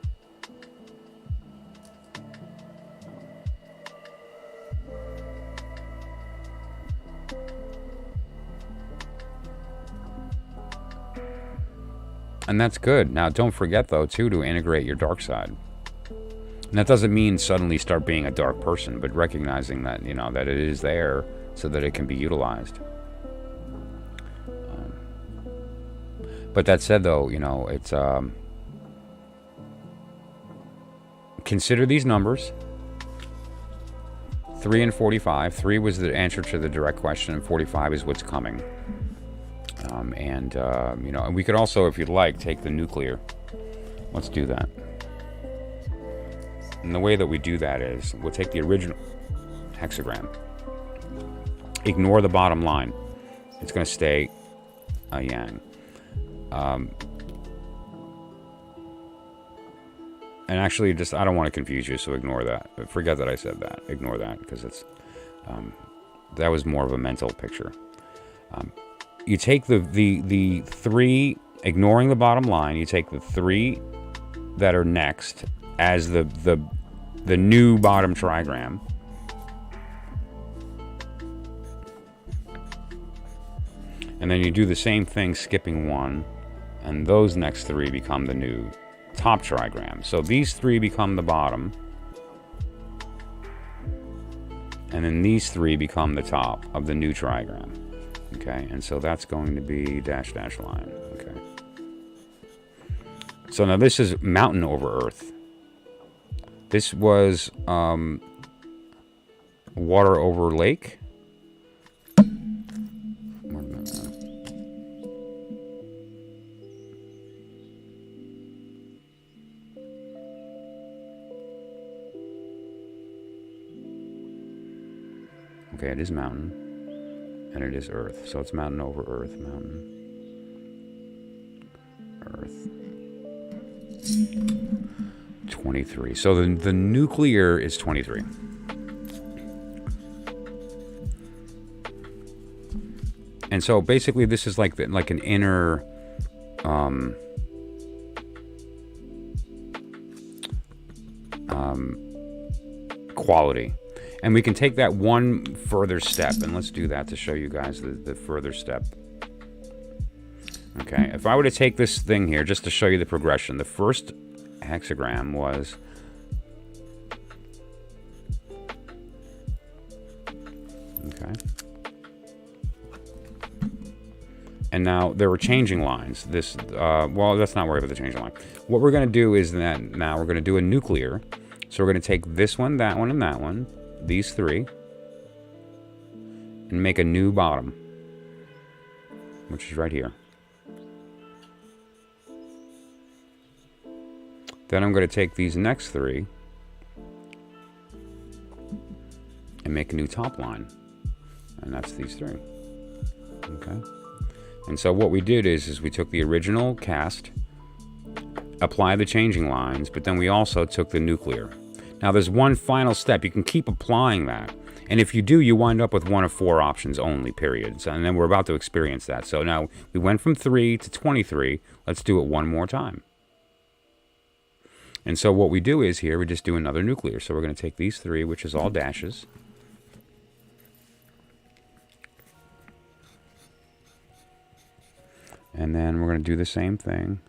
And that's good. Now, don't forget, though, too, to integrate your dark side. And that doesn't mean suddenly start being a dark person, but recognizing that, you know, that it is there so that it can be utilized. But that said, though, you know, it's... consider these numbers. 3 and 45. 3 was the answer to the direct question, and 45 is what's coming. You know, and we could also, if you'd like, take the nuclear. Let's do that. And the way that we do that is we'll take the original hexagram. Ignore the bottom line. It's going to stay a yang. And actually, just I don't want to confuse you, so ignore that. Forget that I said that. Ignore that, because it's that was more of a mental picture. You take the 3, ignoring the bottom line. You take the 3 that are next as the new bottom trigram. And then you do the same thing, skipping 1, and those next 3 become the new top trigram. So these 3 become the bottom, and then these 3 become the top of the new trigram. Okay, and so that's going to be dash dash line. Okay. So now this is mountain over earth. This was water over lake. Okay, it is mountain. And it is earth. So it's mountain over earth. Mountain. Earth. 23. So the nuclear is 23. And so basically this is like an inner quality. And we can take that one further step, and let's do that to show you guys the further step. Okay, if I were to take this thing here, just to show you the progression, the first hexagram was... Okay. And now there were changing lines. This, well, let's not worry about the changing line. What we're going to do is that now we're going to do a nuclear. So we're going to take this one, that one, and that one. These 3, and make a new bottom, which is right here. Then I'm going to take these next 3 and make a new top line, and that's these 3. Okay, And so what we did is we took the original cast, applied the changing lines, but then we also took the nuclear. Now there's one final step. You can keep applying that. And if you do, you wind up with one of 4 options only, periods. And then we're about to experience that. So now we went from 3 to 23. Let's do it one more time. And so what we do is here, we just do another nuclear. So we're going to take these 3, which is all dashes. And then we're going to do the same thing.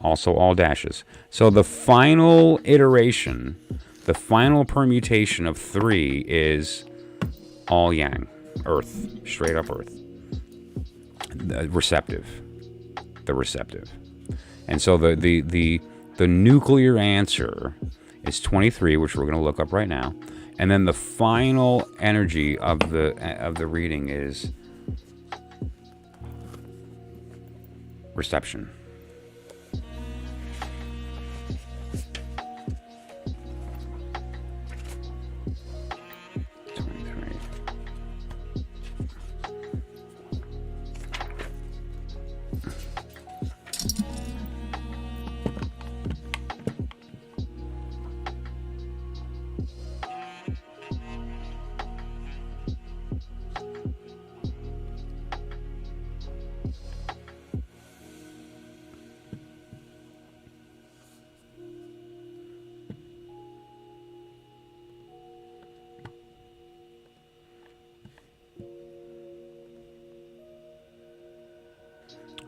Also all dashes. So the final iteration, the final permutation of 3 is all yang, earth, straight up earth. The receptive. And so the nuclear answer is 23, which we're going to look up right now. And then the final energy of the reading is reception.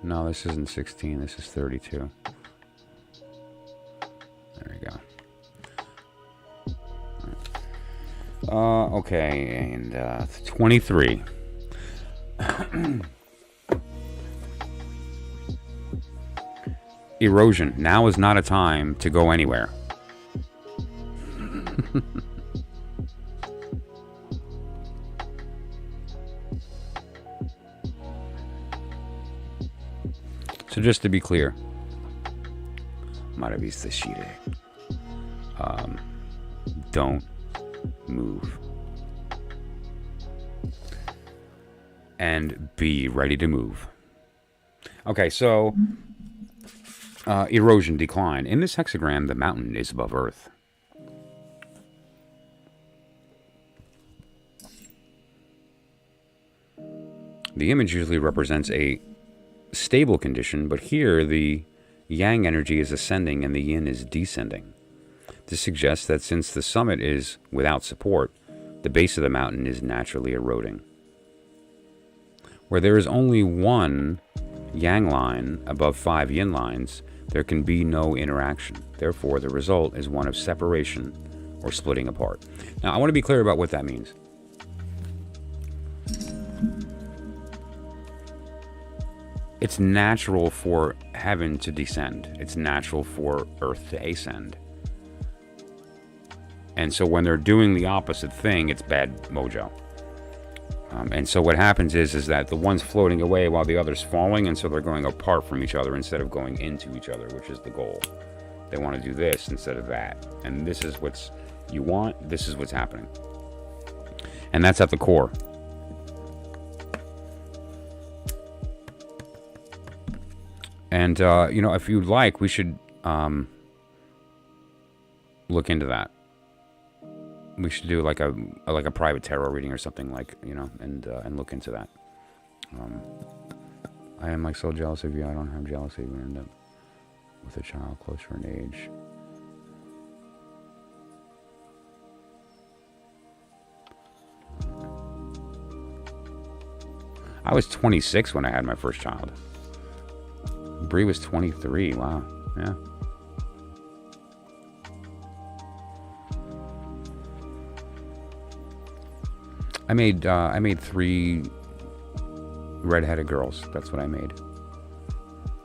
No, this isn't 16. This is 32. There we go. Okay, and 23. Erosion. Now is not a time to go anywhere. So just to be clear, don't move. And be ready to move. Okay, so erosion, decline. In this hexagram, the mountain is above Earth. The image usually represents a stable condition, but here the yang energy is ascending and the yin is descending. This suggests that since the summit is without support, the base of the mountain is naturally eroding. Where there is only one yang line above 5 yin lines, there can be no interaction. Therefore, the result is one of separation or splitting apart. Now, I want to be clear about what that means. It's natural for heaven to descend. It's natural for earth to ascend. And so when they're doing the opposite thing, it's bad mojo. And so what happens is that the one's floating away while the other's falling, and so they're going apart from each other instead of going into each other, which is the goal. They want to do this instead of that. And this is what's you want, this is what's happening. And that's at the core. And, you know, if you'd like, we should look into that. We should do like a private tarot reading or something, like, you know, and look into that. I am like so jealous of you. I don't have jealousy. We end up with a child closer in age. I was 26 when I had my first child. Bree was 23. Wow. Yeah. I made 3 redheaded girls. That's what I made.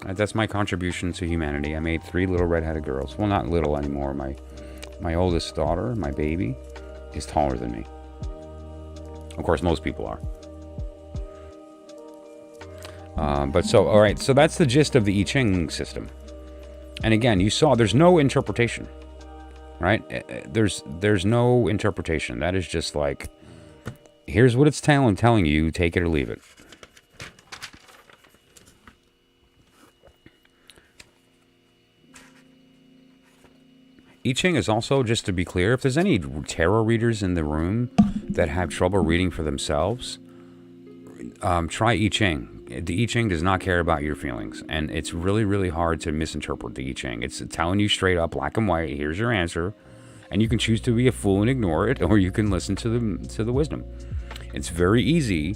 That's my contribution to humanity. I made 3 little redheaded girls. Well, not little anymore. My oldest daughter, my baby, is taller than me. Of course, most people are. But so, all right, so that's the gist of the I Ching system. And again, you saw there's no interpretation, right? There's no interpretation. That is just like, here's what it's telling you, take it or leave it. I Ching is also, just to be clear, if there's any tarot readers in the room that have trouble reading for themselves, try I Ching. The I Ching does not care about your feelings, and it's really, really hard to misinterpret the I Ching. It's telling you straight up, black and white, here's your answer, and you can choose to be a fool and ignore it, or you can listen to the wisdom. It's very easy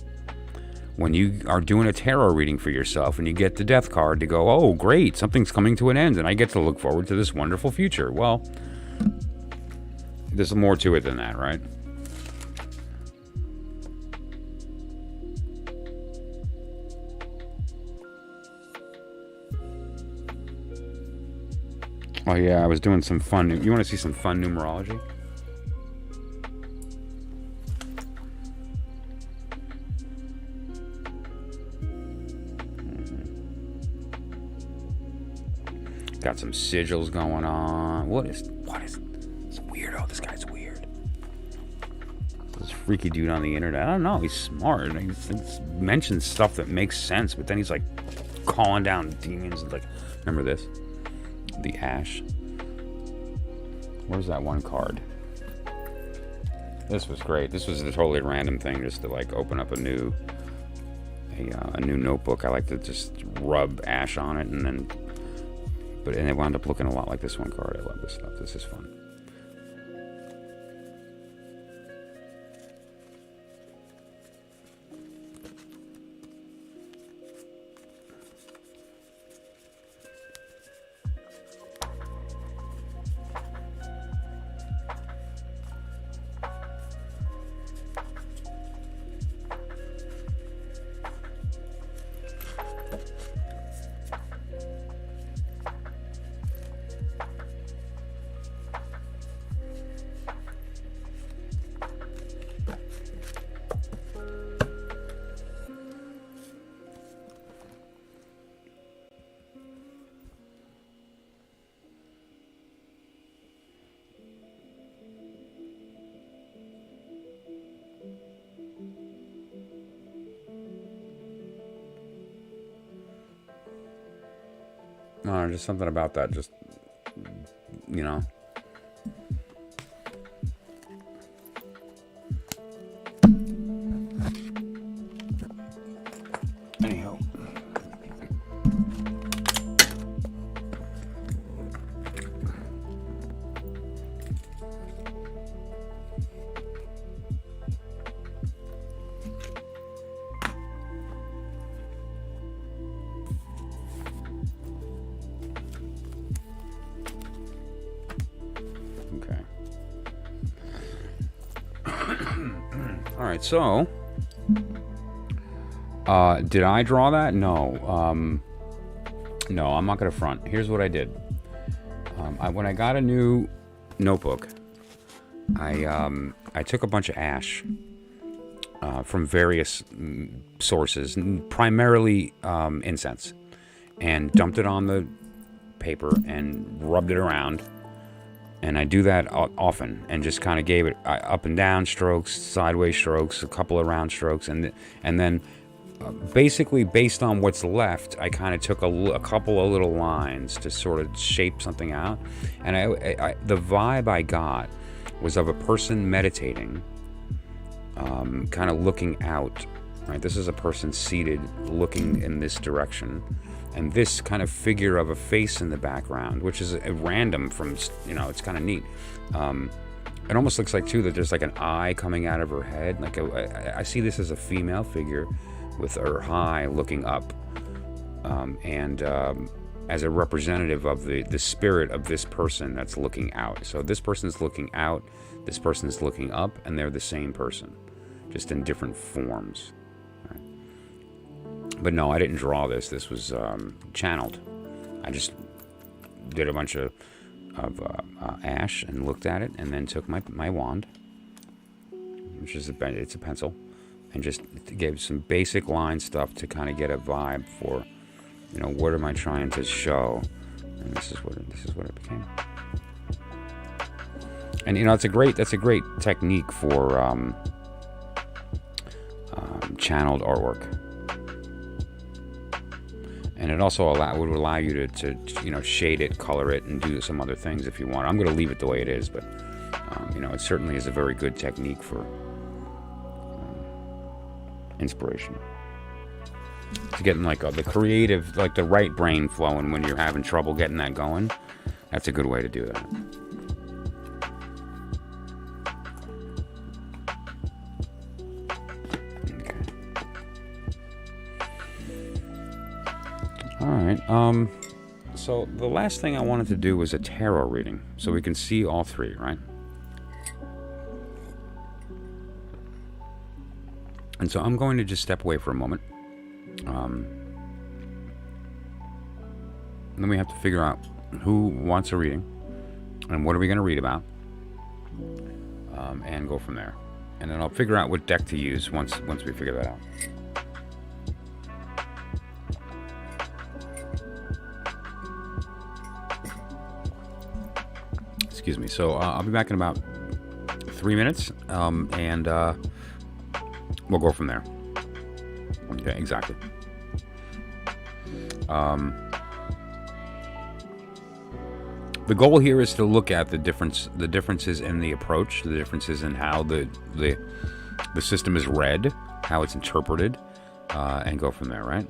when you are doing a tarot reading for yourself and you get the death card to go, oh, great, something's coming to an end, and I get to look forward to this wonderful future. Well, there's more to it than that, right? Oh yeah, I was doing some fun. You want to see some fun numerology? Got some sigils going on. What is this weirdo? This guy's weird. This freaky dude on the internet. I don't know. He's smart. He mentions stuff that makes sense, but then he's like calling down demons. Like, remember this? The Ash. Where's that one card? This was great. This was a totally random thing, just to like open up a new notebook. I like to just rub ash on it, and it wound up looking a lot like this one card. I love this stuff. This is fun. No, just something about that. Just, you know. Anyhow. Alright, so did I draw that? No. No, I'm not gonna front. Here's what I did. When I got a new notebook, I took a bunch of ash from various sources, primarily incense, and dumped it on the paper and rubbed it around. And I do that often, and just kind of gave it up and down strokes, sideways strokes, a couple of round strokes, and then basically based on what's left, I kind of took a couple of little lines to sort of shape something out. And the vibe I got was of a person meditating, kind of looking out. Right, this is a person seated, looking in this direction. And this kind of figure of a face in the background, which is a random from, it's kind of neat. It almost looks like, too, that there's like an eye coming out of her head. Like I see this as a female figure with her eye looking up. And as a representative of the spirit of this person that's looking out. So this person's looking out, this person's looking up, and they're the same person, just in different forms. But no, I didn't draw this. This was channeled. I just did a bunch of ash and looked at it, and then took my wand, which is it's a pencil, and just gave some basic line stuff to kind of get a vibe for, what am I trying to show? And this is what it became. And that's a great technique for channeled artwork. And it also would allow you to shade it, color it, and do some other things if you want. I'm going to leave it the way it is, but it certainly is a very good technique for inspiration. To getting like the creative, like the right brain flowing when you're having trouble getting that going. That's a good way to do that. Alright, so the last thing I wanted to do was a tarot reading, so we can see all three, right? And so I'm going to just step away for a moment. Then we have to figure out who wants a reading, and what are we going to read about, and go from there. And then I'll figure out what deck to use once we figure that out. Excuse me. So I'll be back in about 3 minutes, and we'll go from there. Okay, exactly. The goal here is to look at the differences in the approach, the differences in how the system is read, how it's interpreted, and go from there, right?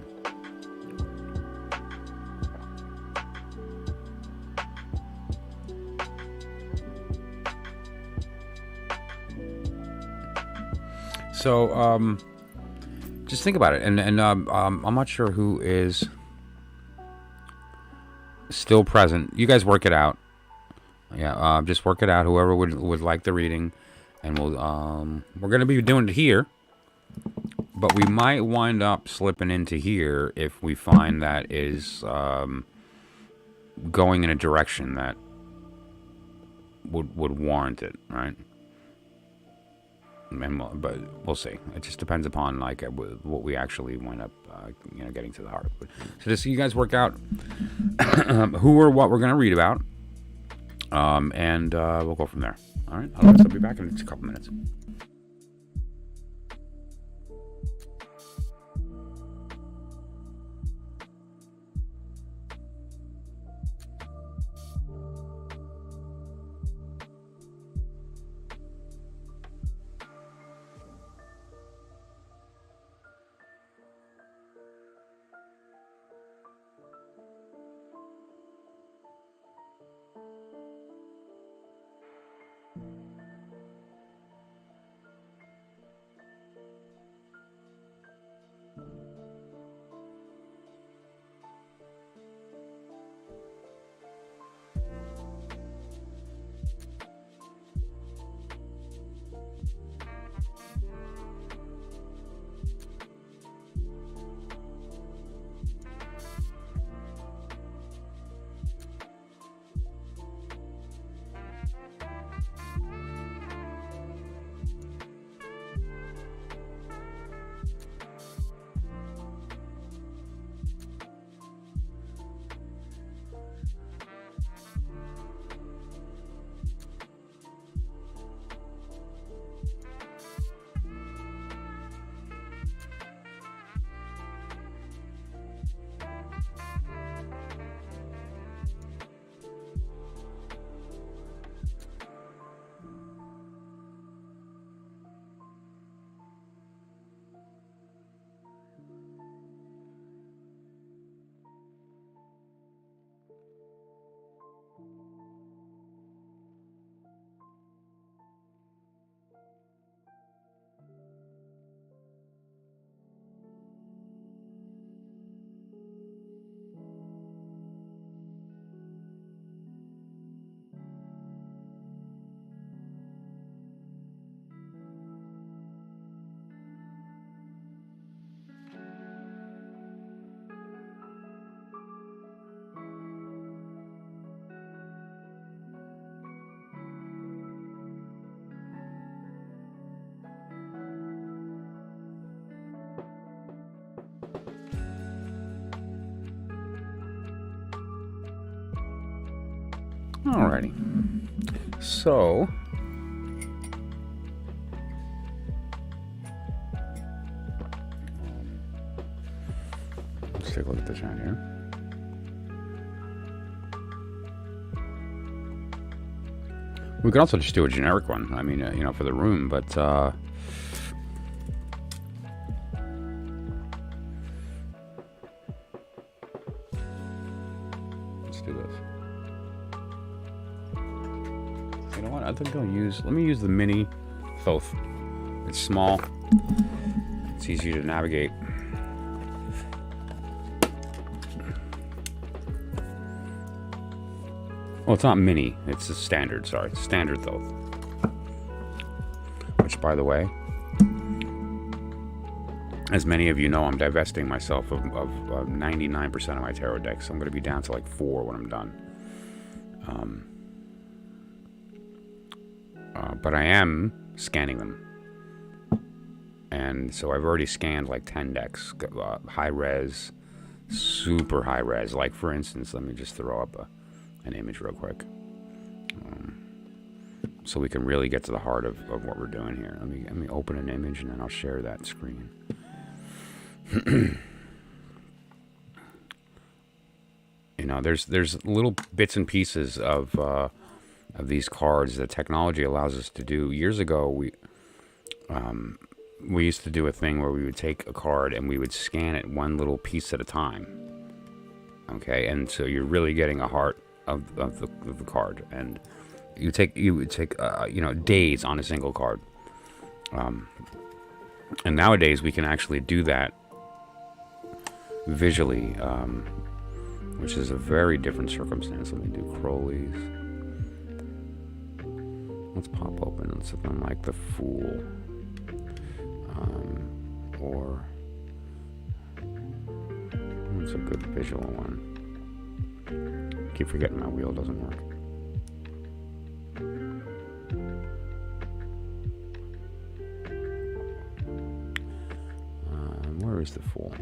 So, just think about it, and I'm not sure who is still present. You guys work it out. Yeah, just work it out. Whoever would like the reading, and we're gonna be doing it here, but we might wind up slipping into here if we find that is going in a direction that would warrant it, right? But we'll see. It just depends upon like what we actually wind up, getting to the heart. So just you guys work out who or what we're going to read about, and we'll go from there. All right. Otherwise, I'll be back in just a couple minutes. Alrighty. So, let's take a look at the chat here. We could also just do a generic one. I mean, you know, for the room, but let's do this. You know what? I think I'll use. Let me use the mini Thoth. It's small. It's easy to navigate. Well, it's not mini. It's a standard. Sorry, standard Thoth. Which, by the way, as many of you know, I'm divesting myself of 99% of my tarot decks. So I'm going to be down to like 4 when I'm done. But I am scanning them. And so I've already scanned like 10 decks. High res, super high res. Like, for instance, let me just throw up an image real quick. So we can really get to the heart of what we're doing here. Let me open an image and then I'll share that screen. You know, there's little bits and pieces of these cards that technology allows us to do. Years ago, we used to do a thing where we would take a card and we would scan it one little piece at a time. Okay, and so you're really getting a heart of the card, and you would take you know, days on a single card. And nowadays we can actually do that visually, which is a very different circumstance. Let me do Crowley's. Let's pop open something like the Fool, or what's a good visual one? Keep forgetting my wheel doesn't work. Where is the Fool?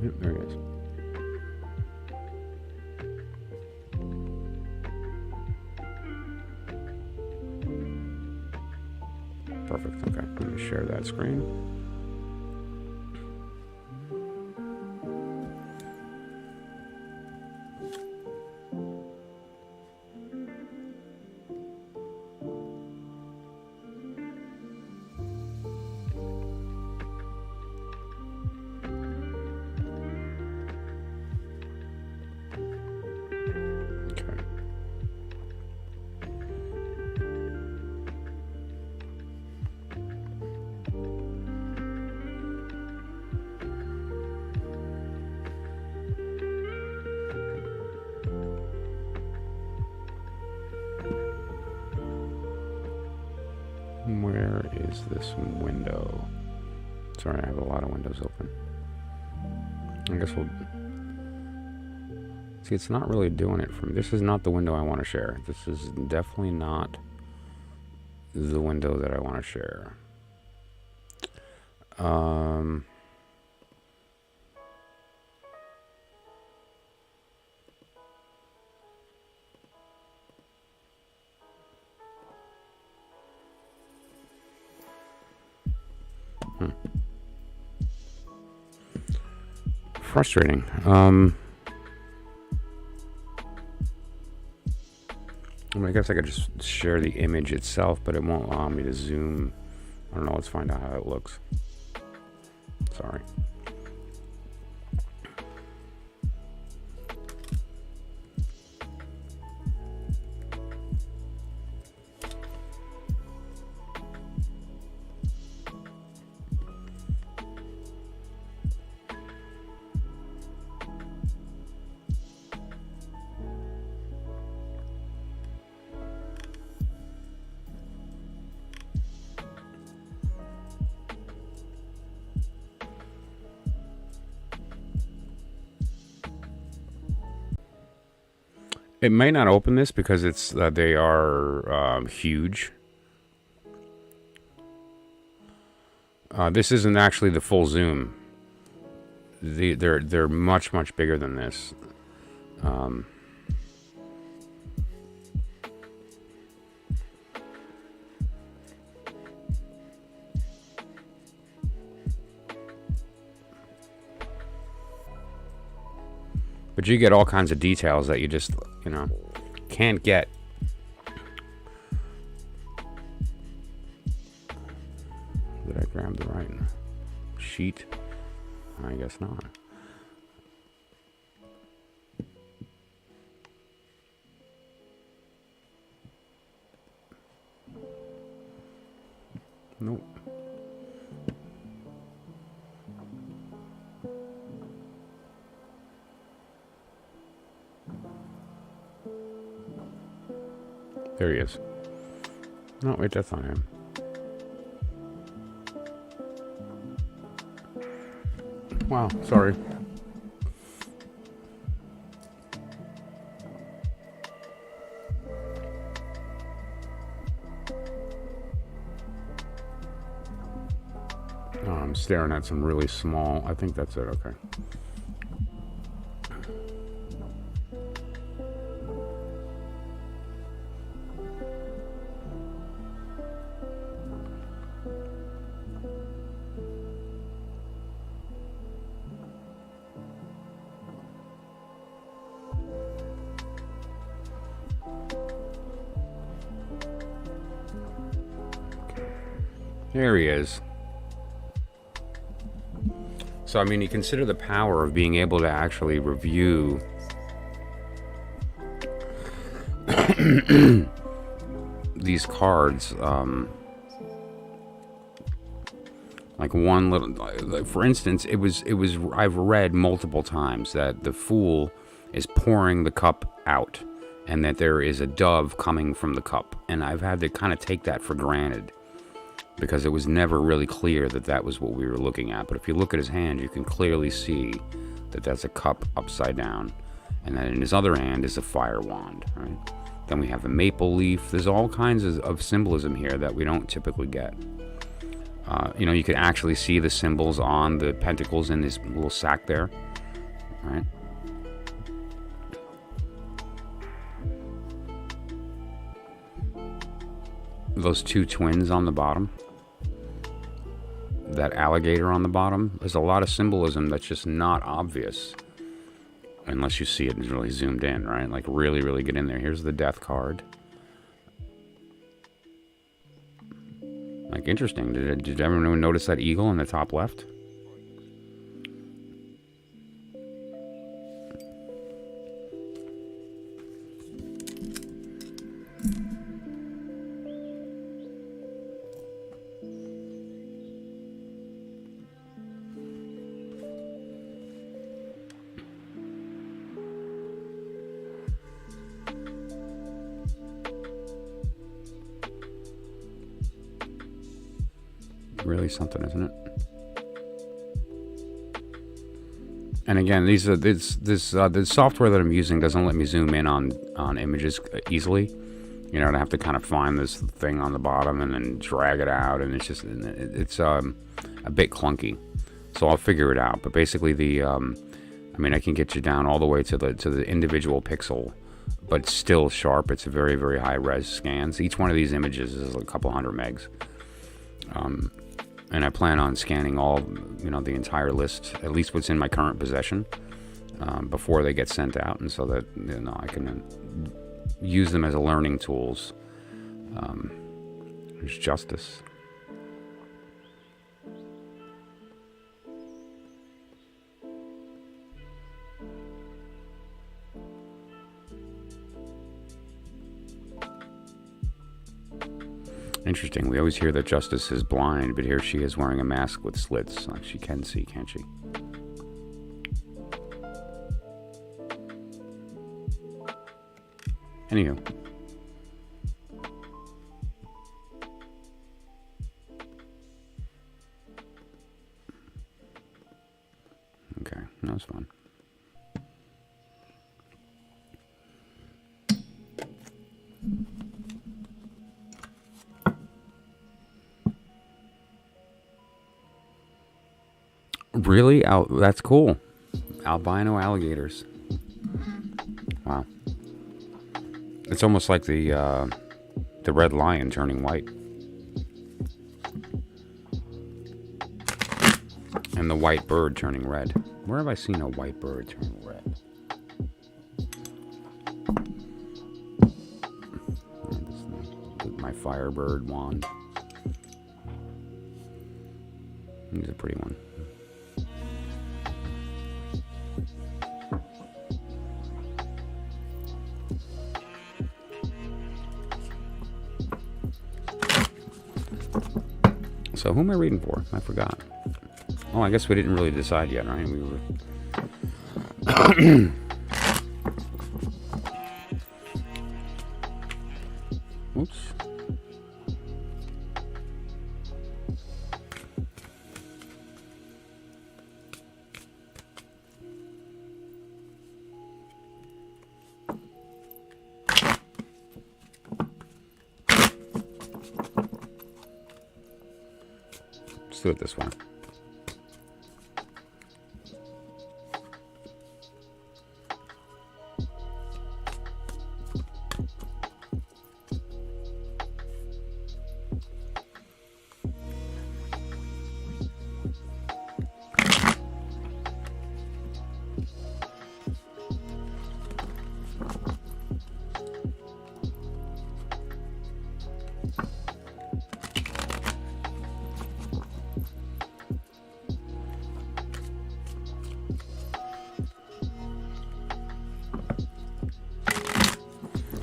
Yep, there he is. Perfect. Okay, let me share that screen. Where is this window? Sorry, I have a lot of windows open. I guess we'll... See, it's not really doing it for me. This is not the window I want to share. This is definitely not the window that I want to share. Frustrating. I guess I could just share the image itself, but it won't allow me to zoom. I don't know. Let's find out how it looks. Sorry. It may not open this because it's they are huge. This isn't actually the full zoom. They're much bigger than this. But you get all kinds of details that you just, you know, can't get. Did I grab the right sheet? I guess not. Nope. There he is. No, wait, that's not him. Wow, sorry. Oh, I'm staring at some really small. I think that's it. Okay. There he is. So, I mean, you consider the power of being able to actually review these cards. Like one little, like for instance, it was. I've read multiple times that the Fool is pouring the cup out, and that there is a dove coming from the cup, and I've had to kind of take that for granted, because it was never really clear that that was what we were looking at. But if you look at his hand, you can clearly see that that's a cup upside down, and then in his other hand is a fire wand, right? Then we have the maple leaf. There's all kinds of symbolism here that we don't typically get. You know, you could actually see the symbols on the pentacles in this little sack there, right? Those two twins on the bottom, that alligator on the bottom, there's a lot of symbolism that's just not obvious unless you see it and really zoomed in, right? Like really, really get in there. Here's the death card. Like, interesting. Did everyone notice that eagle in the top left? Really something, isn't it? And again, this software that I'm using doesn't let me zoom in on images easily. You know, I have to kind of find this thing on the bottom and then drag it out, and it's a bit clunky. So I'll figure it out. But basically, I mean, I can get you down all the way to the individual pixel, but it's still sharp. It's a very, very high res scans. Each one of these images is a couple hundred megs. And I plan on scanning all, you know, the entire list, at least what's in my current possession, before they get sent out, and so that, you know, I can use them as a learning tools. There's Justice. Interesting. We always hear that Justice is blind, but here she is wearing a mask with slits. Like, she can see, can't she? Anywho. Okay, that was fun. Really? That's cool. Albino alligators. Wow. It's almost like the red lion turning white. And the white bird turning red. Where have I seen a white bird turn red? My Firebird wand. He's a pretty one. So who am I reading for? I forgot. Oh, I guess we didn't really decide yet, right? We were... Oops. Let's do it this way.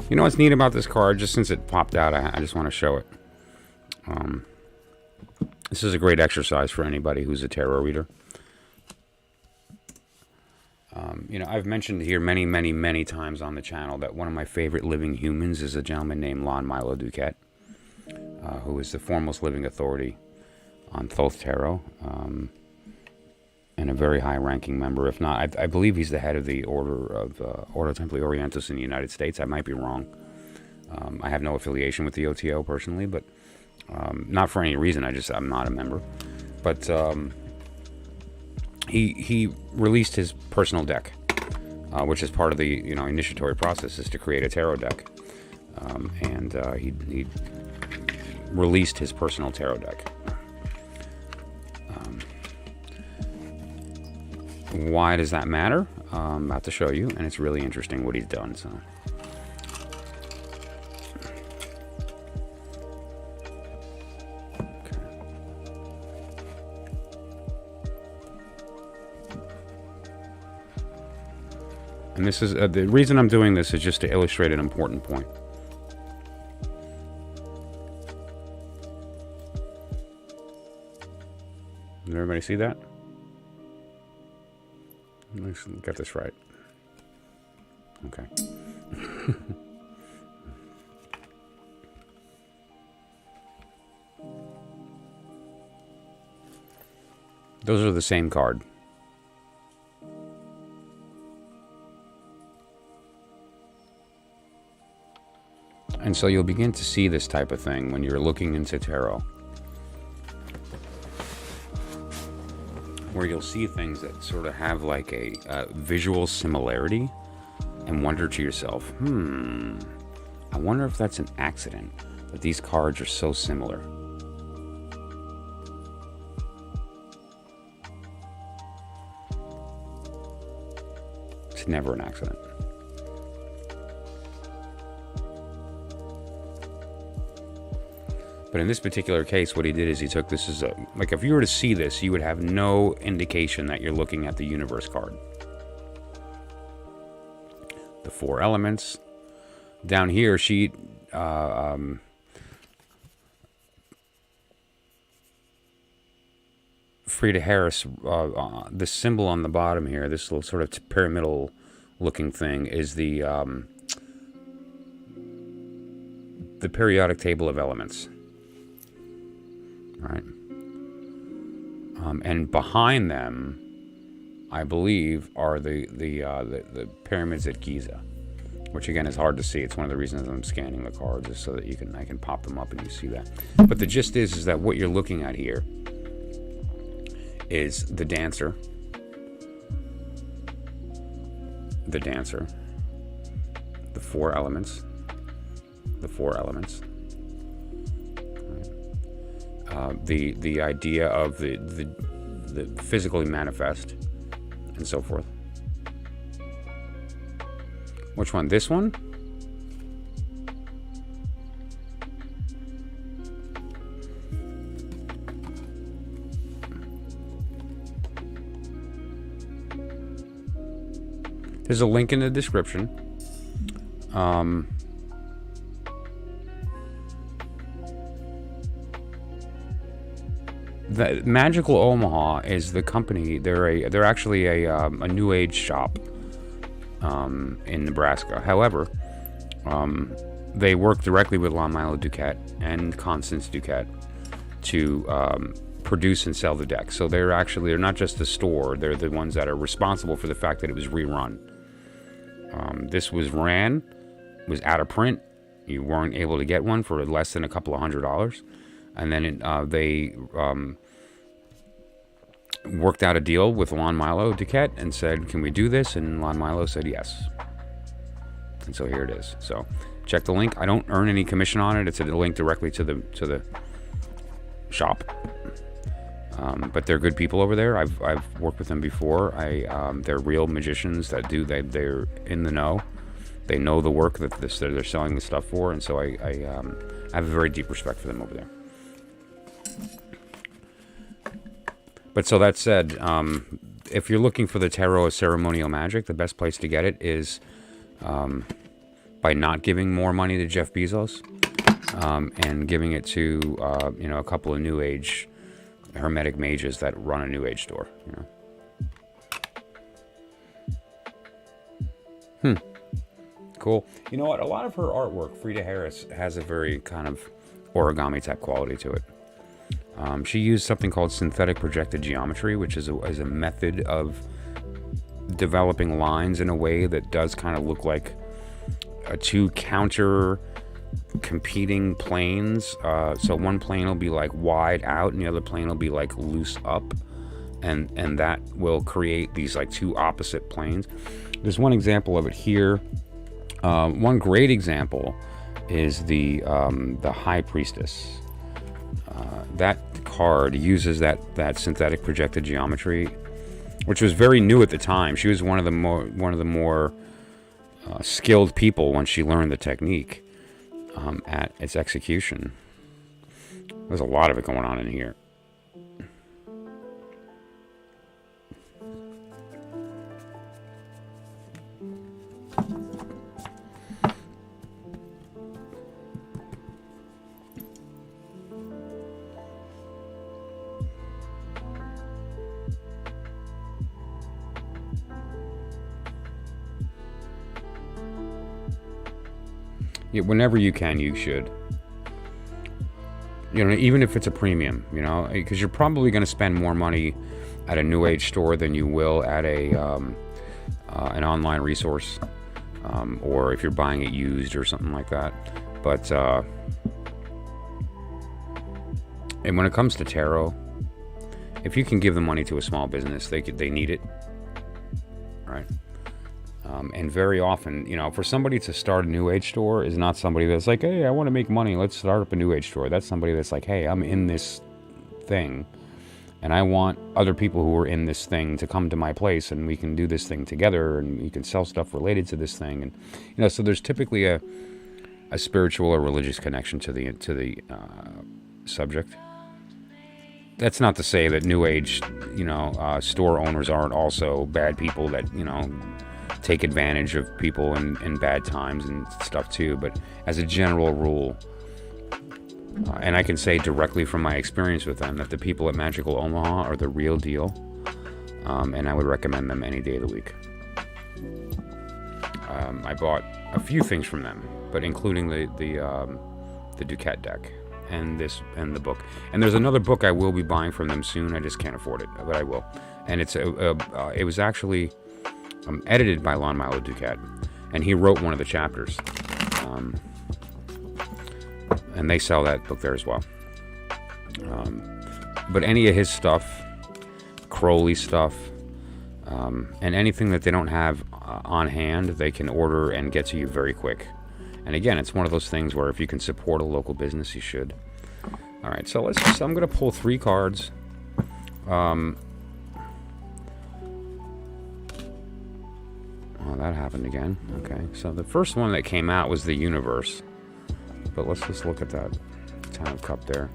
You know what's neat about this card, just since it popped out, I just want to show it. This is a great exercise for anybody who's a tarot reader. You know, I've mentioned here many times on the channel that one of my favorite living humans is a gentleman named Milo DuQuette, who is the foremost living authority on Thoth Tarot, and a very high-ranking member. If not, I believe he's the head of the Ordo Templi Orientis in the United States. I might be wrong. I have no affiliation with the OTO personally, but not for any reason. I'm not a member. But he released his personal deck, which is part of the initiatory process, is to create a tarot deck, and he released his personal tarot deck. Why does that matter? I'm about to show you, and it's really interesting what he's done. So, okay. And this is the reason I'm doing this is just to illustrate an important point. Did everybody see that? Let's get this right. Okay. Those are the same card. And so you'll begin to see this type of thing when you're looking into tarot, where you'll see things that sort of have like a visual similarity and wonder to yourself, I wonder if that's an accident that these cards are so similar. It's never an accident. But in this particular case, what he did is he took this as like, if you were to see this, you would have no indication that you're looking at the universe card. The 4 elements. Down here, Frida Harris, the symbol on the bottom here, this little sort of pyramidal looking thing, is the periodic table of elements. Right, and behind them, I believe, are the pyramids at Giza, which again is hard to see. It's one of the reasons I'm scanning the cards, is so that I can pop them up and you see that. But the gist is that what you're looking at here is the dancer, the 4 elements, the idea of the physically manifest, and so forth. Which one? This one? There's a link in the description. The Magical Omaha is the company. They're actually a new age shop in Nebraska. However, they work directly with Milo DuQuette and Constance DuQuette to produce and sell the deck. So they're not just the store. They're the ones that are responsible for the fact that it was rerun. This was out of print. You weren't able to get one for less than a couple of $100. And then they worked out a deal with Milo DuQuette and said, can we do this? And Milo said yes. And so here it is. So check the link. I don't earn any commission on it. It's a link directly to the shop. But they're good people over there. I've worked with them before. They're real magicians that they're in the know. They know the work that they're selling the stuff for, and so I have a very deep respect for them over there. But so that said, if you're looking for the tarot of ceremonial magic, the best place to get it is by not giving more money to Jeff Bezos and giving it to a couple of new age hermetic mages that run a new age store. Cool. You know what? A lot of her artwork, Frida Harris, has a very kind of origami type quality to it. She used something called synthetic projected geometry, which is a method of developing lines in a way that does kind of look like two counter competing planes. So one plane will be like wide out and the other plane will be like loose up, and that will create these like two opposite planes. There's one example of it here. One great example is the High Priestess. That card uses that synthetic projected geometry, which was very new at the time. She was one of the more skilled people once she learned the technique at its execution. There's a lot of it going on in here. Yeah, whenever you can, you should. Even if it's a premium, because you're probably going to spend more money at a new age store than you will at an online resource, or if you're buying it used or something like that. But and when it comes to tarot, if you can give the money to a small business, they need it, right? And very often, for somebody to start a new age store is not somebody that's like, hey, I want to make money, let's start up a new age store. That's somebody that's like, hey, I'm in this thing, and I want other people who are in this thing to come to my place, and we can do this thing together, and we can sell stuff related to this thing. And so there's typically a spiritual or religious connection to the subject. That's not to say that new age, store owners aren't also bad people that, take advantage of people in bad times and stuff too. But as a general rule, and I can say directly from my experience with them, that the people at Magical Omaha are the real deal, and I would recommend them any day of the week. I bought a few things from them, but including the DuQuette deck and the book. And there's another book I will be buying from them soon. I just can't afford it, but I will. And it was actually edited by Milo DuQuette, and he wrote one of the chapters. And they sell that book there as well. But any of his stuff, Crowley stuff, and anything that they don't have on hand, they can order and get to you very quick. And again, it's one of those things where if you can support a local business, you should. All right, so I'm going to pull 3 cards. Oh, that happened again. Okay, so the first one that came out was the universe. But let's just look at that Ten of Cup there.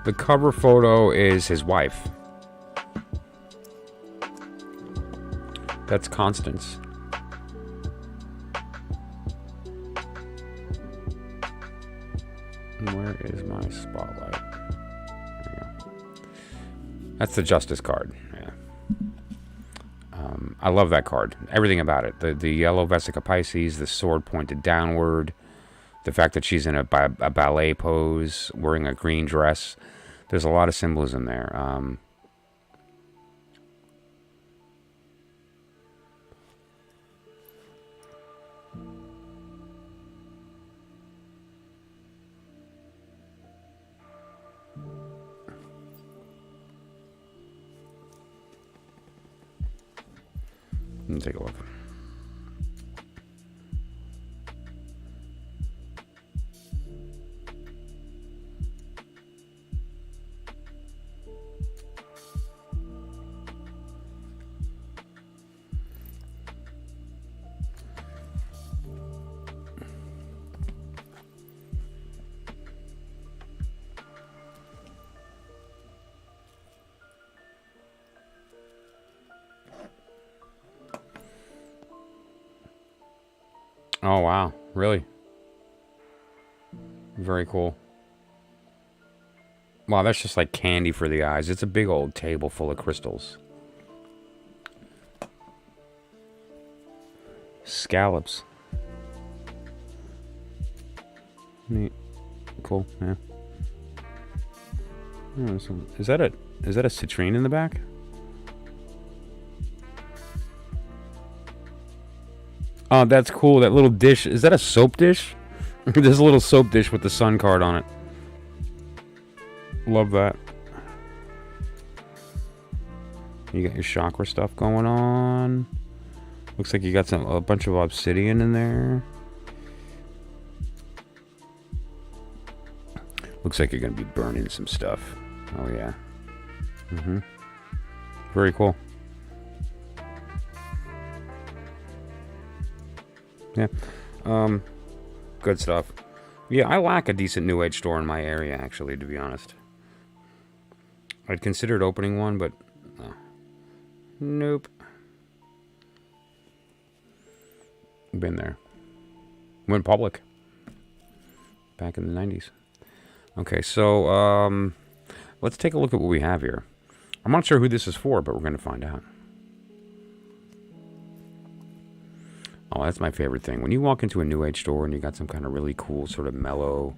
The cover photo is his wife. That's Constance. Where is my spotlight? There we go. That's the Justice card. Yeah. I love that card. Everything about it. The yellow Vesica Pisces, the sword pointed downward, the fact that she's in a ballet pose, wearing a green dress. There's a lot of symbolism there. Let me take a look. Oh, wow. Really? Very cool. Wow, that's just like candy for the eyes. It's a big old table full of crystals. Scallops. Neat. Cool, yeah. Oh, is that a citrine in the back? Oh, that's cool. That little dish. Is that a soap dish? There's a little soap dish with the sun card on it. Love that. You got your chakra stuff going on. Looks like you got a bunch of obsidian in there. Looks like you're going to be burning some stuff. Oh, yeah. Very cool. Yeah. Good stuff. Yeah, I lack a decent New Age store in my area, actually, to be honest. I'd considered opening one, but nope. Been there. Went public. Back in the 90s. Okay, so let's take a look at what we have here. I'm not sure who this is for, but we're going to find out. Oh, that's my favorite thing. When you walk into a New Age store and you got some kind of really cool sort of mellow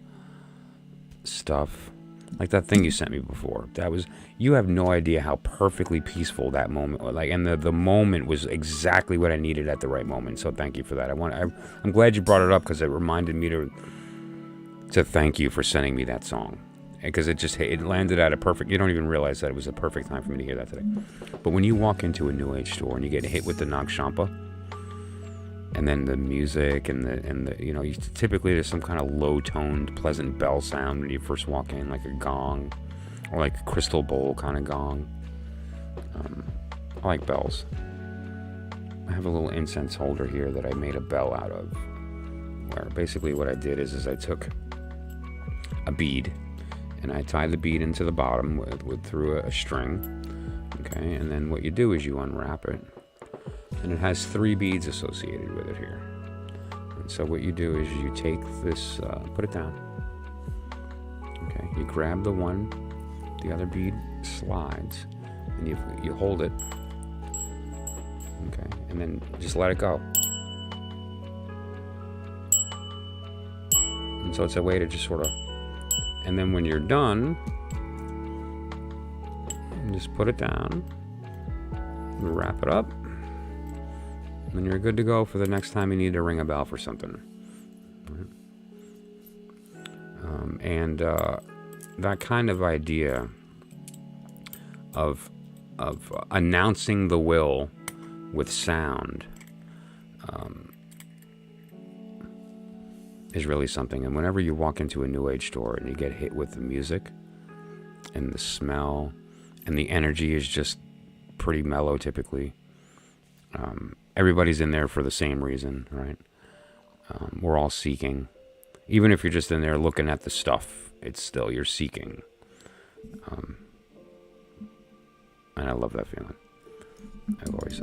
stuff, like that thing you sent me before. That was, you have no idea how perfectly peaceful that moment was. Like, and the moment was exactly what I needed at the right moment. So thank you for that. I'm glad you brought it up because it reminded me to thank you for sending me that song. Because it landed at a perfect, you don't even realize that it was a perfect time for me to hear that today. But when you walk into a New Age store and you get hit with the Nag Champa, and then the music and the you know, typically there's some kind of low-toned, pleasant bell sound when you first walk in, like a gong, or like a crystal bowl kind of gong. I like bells. I have a little incense holder here that I made a bell out of, where basically what I did is I took a bead and I tied the bead into the bottom through a string, okay, and then what you do is you unwrap it. And it has 3 beads associated with it here. And so what you do is you take this, put it down. Okay, you grab the one, the other bead slides, and you hold it. Okay, and then just let it go. And so it's a way to just sort of, and then when you're done, you just put it down, wrap it up, and you're good to go for the next time you need to ring a bell for something. And that kind of idea of announcing the will with sound is really something. And whenever you walk into a New Age store and you get hit with the music and the smell, and the energy is just pretty mellow typically. Everybody's in there for the same reason, right? We're all seeking. Even if you're just in there looking at the stuff, it's still, you're seeking. And I love that feeling.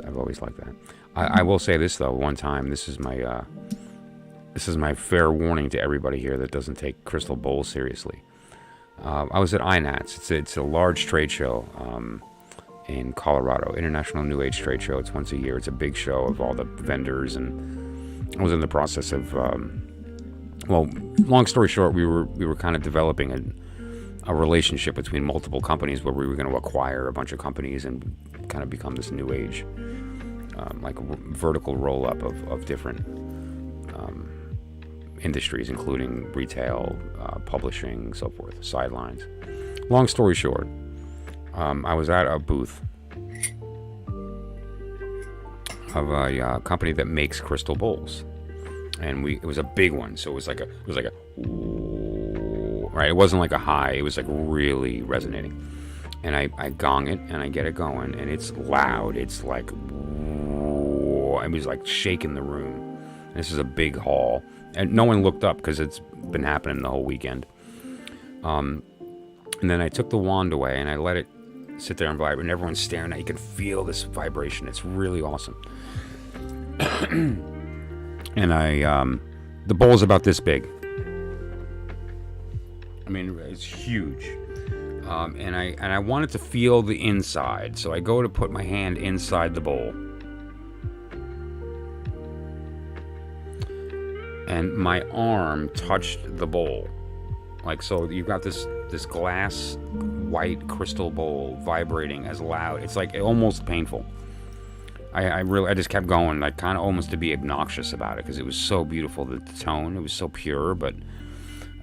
I've always liked that. I will say this though, one time, this is my fair warning to everybody here that doesn't take crystal bowls seriously. I was at INATS. It's a large trade show in Colorado, International New Age Trade Show. It's once a year. It's a big show of all the vendors, and I was in the process of, well, long story short, we were kind of developing a relationship between multiple companies where we were going to acquire a bunch of companies and kind of become this New Age, like a vertical roll-up of different industries, including retail, publishing, so forth, sidelines. Long story short, I was at a booth of a company that makes crystal bowls, and it was a big one, so it was like a right. It wasn't like a high. It was like really resonating, and I gong it and I get it going, and it's loud. It's like it was like shaking the room. This is a big hall. And no one looked up because it's been happening the whole weekend. And then I took the wand away and I let it sit there and vibrate. And everyone's staring at it. You can feel this vibration. It's really awesome. And the bowl's about this big. I mean, it's huge. And I wanted to feel the inside. So I go to put my hand inside the bowl. And my arm touched the bowl. Like, so you've got this glass white crystal bowl vibrating as loud. It's like almost painful. I just kept going, like kind of almost to be obnoxious about it because it was so beautiful, the tone. It was so pure, but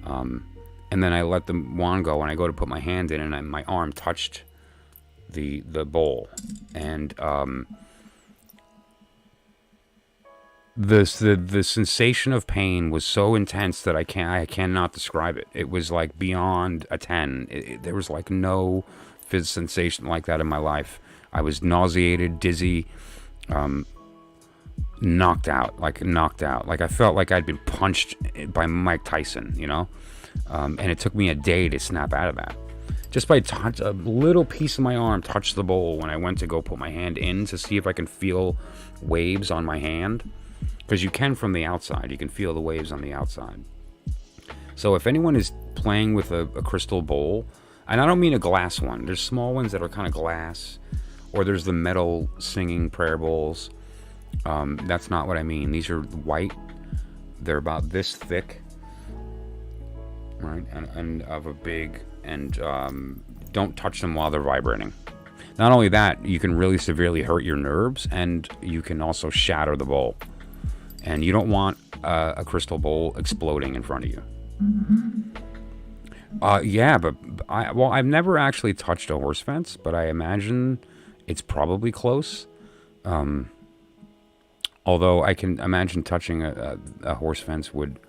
and then I let the wand go and I go to put my hand in and my arm touched the bowl. And the sensation of pain was so intense that I cannot describe it. It was like beyond a 10. There was like no sensation like that in my life. I was nauseated, dizzy, knocked out. Like I felt like I'd been punched by Mike Tyson, you know? And it took me a day to snap out of that. Just by a little piece of my arm touched the bowl when I went to go put my hand in to see if I can feel waves on my hand. Because you can from the outside. You can feel the waves on the outside. So if anyone is playing with a crystal bowl, and I don't mean a glass one. There's small ones that are kind of glass. Or there's the metal singing prayer bowls. That's not what I mean. These are white. They're about this thick. Right? And of a big... And don't touch them while they're vibrating. Not only that, you can really severely hurt your nerves. And you can also shatter the bowl. And you don't want a crystal bowl exploding in front of you. Yeah, but I've never actually touched a horse fence, but I imagine it's probably close. Although I can imagine touching a horse fence would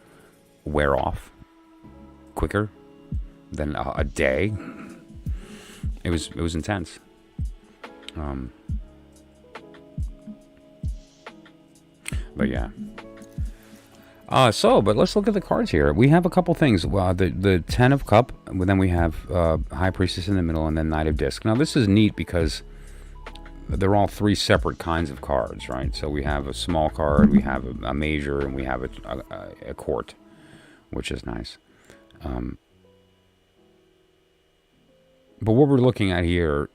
wear off quicker than a day. It was intense. But yeah. But let's look at the cards here. We have a couple things. The Ten of Cup, then we have High Priestess in the middle, and then Knight of Disc. Now this is neat because they're all three separate kinds of cards, right? So we have a small card, we have a major, and we have a court, which is nice. But what we're looking at here,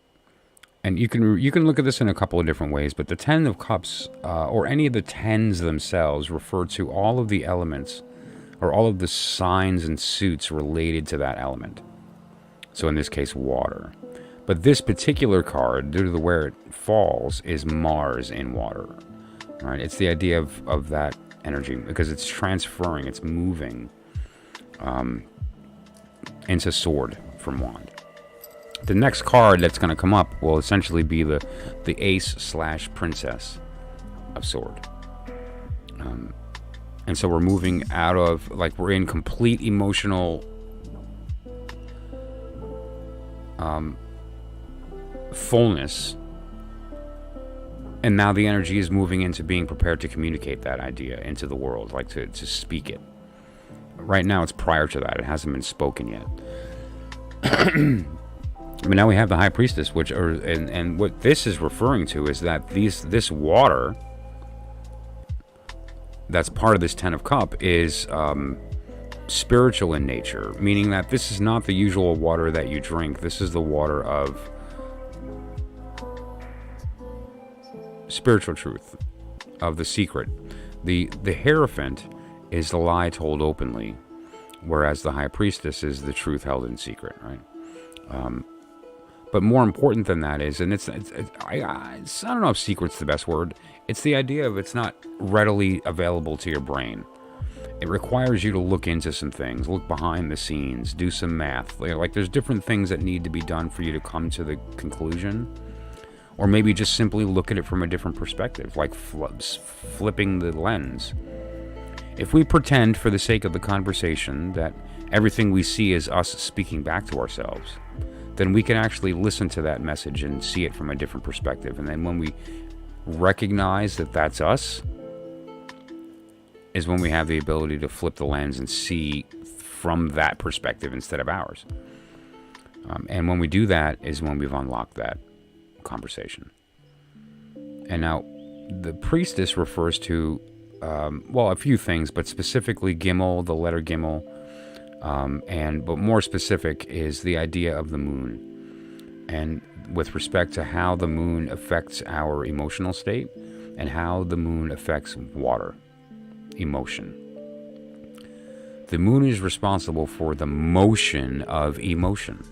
and you can look at this in a couple of different ways, but the Ten of Cups, or any of the tens themselves, refer to all of the elements, or all of the signs and suits related to that element. So in this case, water. But this particular card, due to where it falls, is Mars in water. Right? It's the idea of that energy, because it's transferring, it's moving. into sword from wand. The next card that's going to come up will essentially be the ace/princess of sword. And so we're moving out of, like, we're in complete emotional fullness. And now the energy is moving into being prepared to communicate that idea into the world, like to speak it. Right now it's prior to that. It hasn't been spoken yet. But now we have the High Priestess, and what this is referring to is that this water that's part of this Ten of Cup is spiritual in nature, meaning that this is not the usual water that you drink. This is the water of spiritual truth, of the secret. The Hierophant is the lie told openly, whereas the High Priestess is the truth held in secret, right? But more important than that is, and I don't know if secret's the best word. It's the idea of it's not readily available to your brain. It requires you to look into some things, look behind the scenes, do some math. Like there's different things that need to be done for you to come to the conclusion. Or maybe just simply look at it from a different perspective, like flipping the lens. If we pretend, for the sake of the conversation, that everything we see is us speaking back to ourselves, then we can actually listen to that message and see it from a different perspective. And then when we recognize that that's us, is when we have the ability to flip the lens and see from that perspective instead of ours. And when we do that is when we've unlocked that conversation. And now the priestess refers to a few things, but specifically Gimel, the letter Gimel, but more specific is the idea of the moon, and with respect to how the moon affects our emotional state and how the moon affects water emotion. The moon is responsible for the motion of emotion,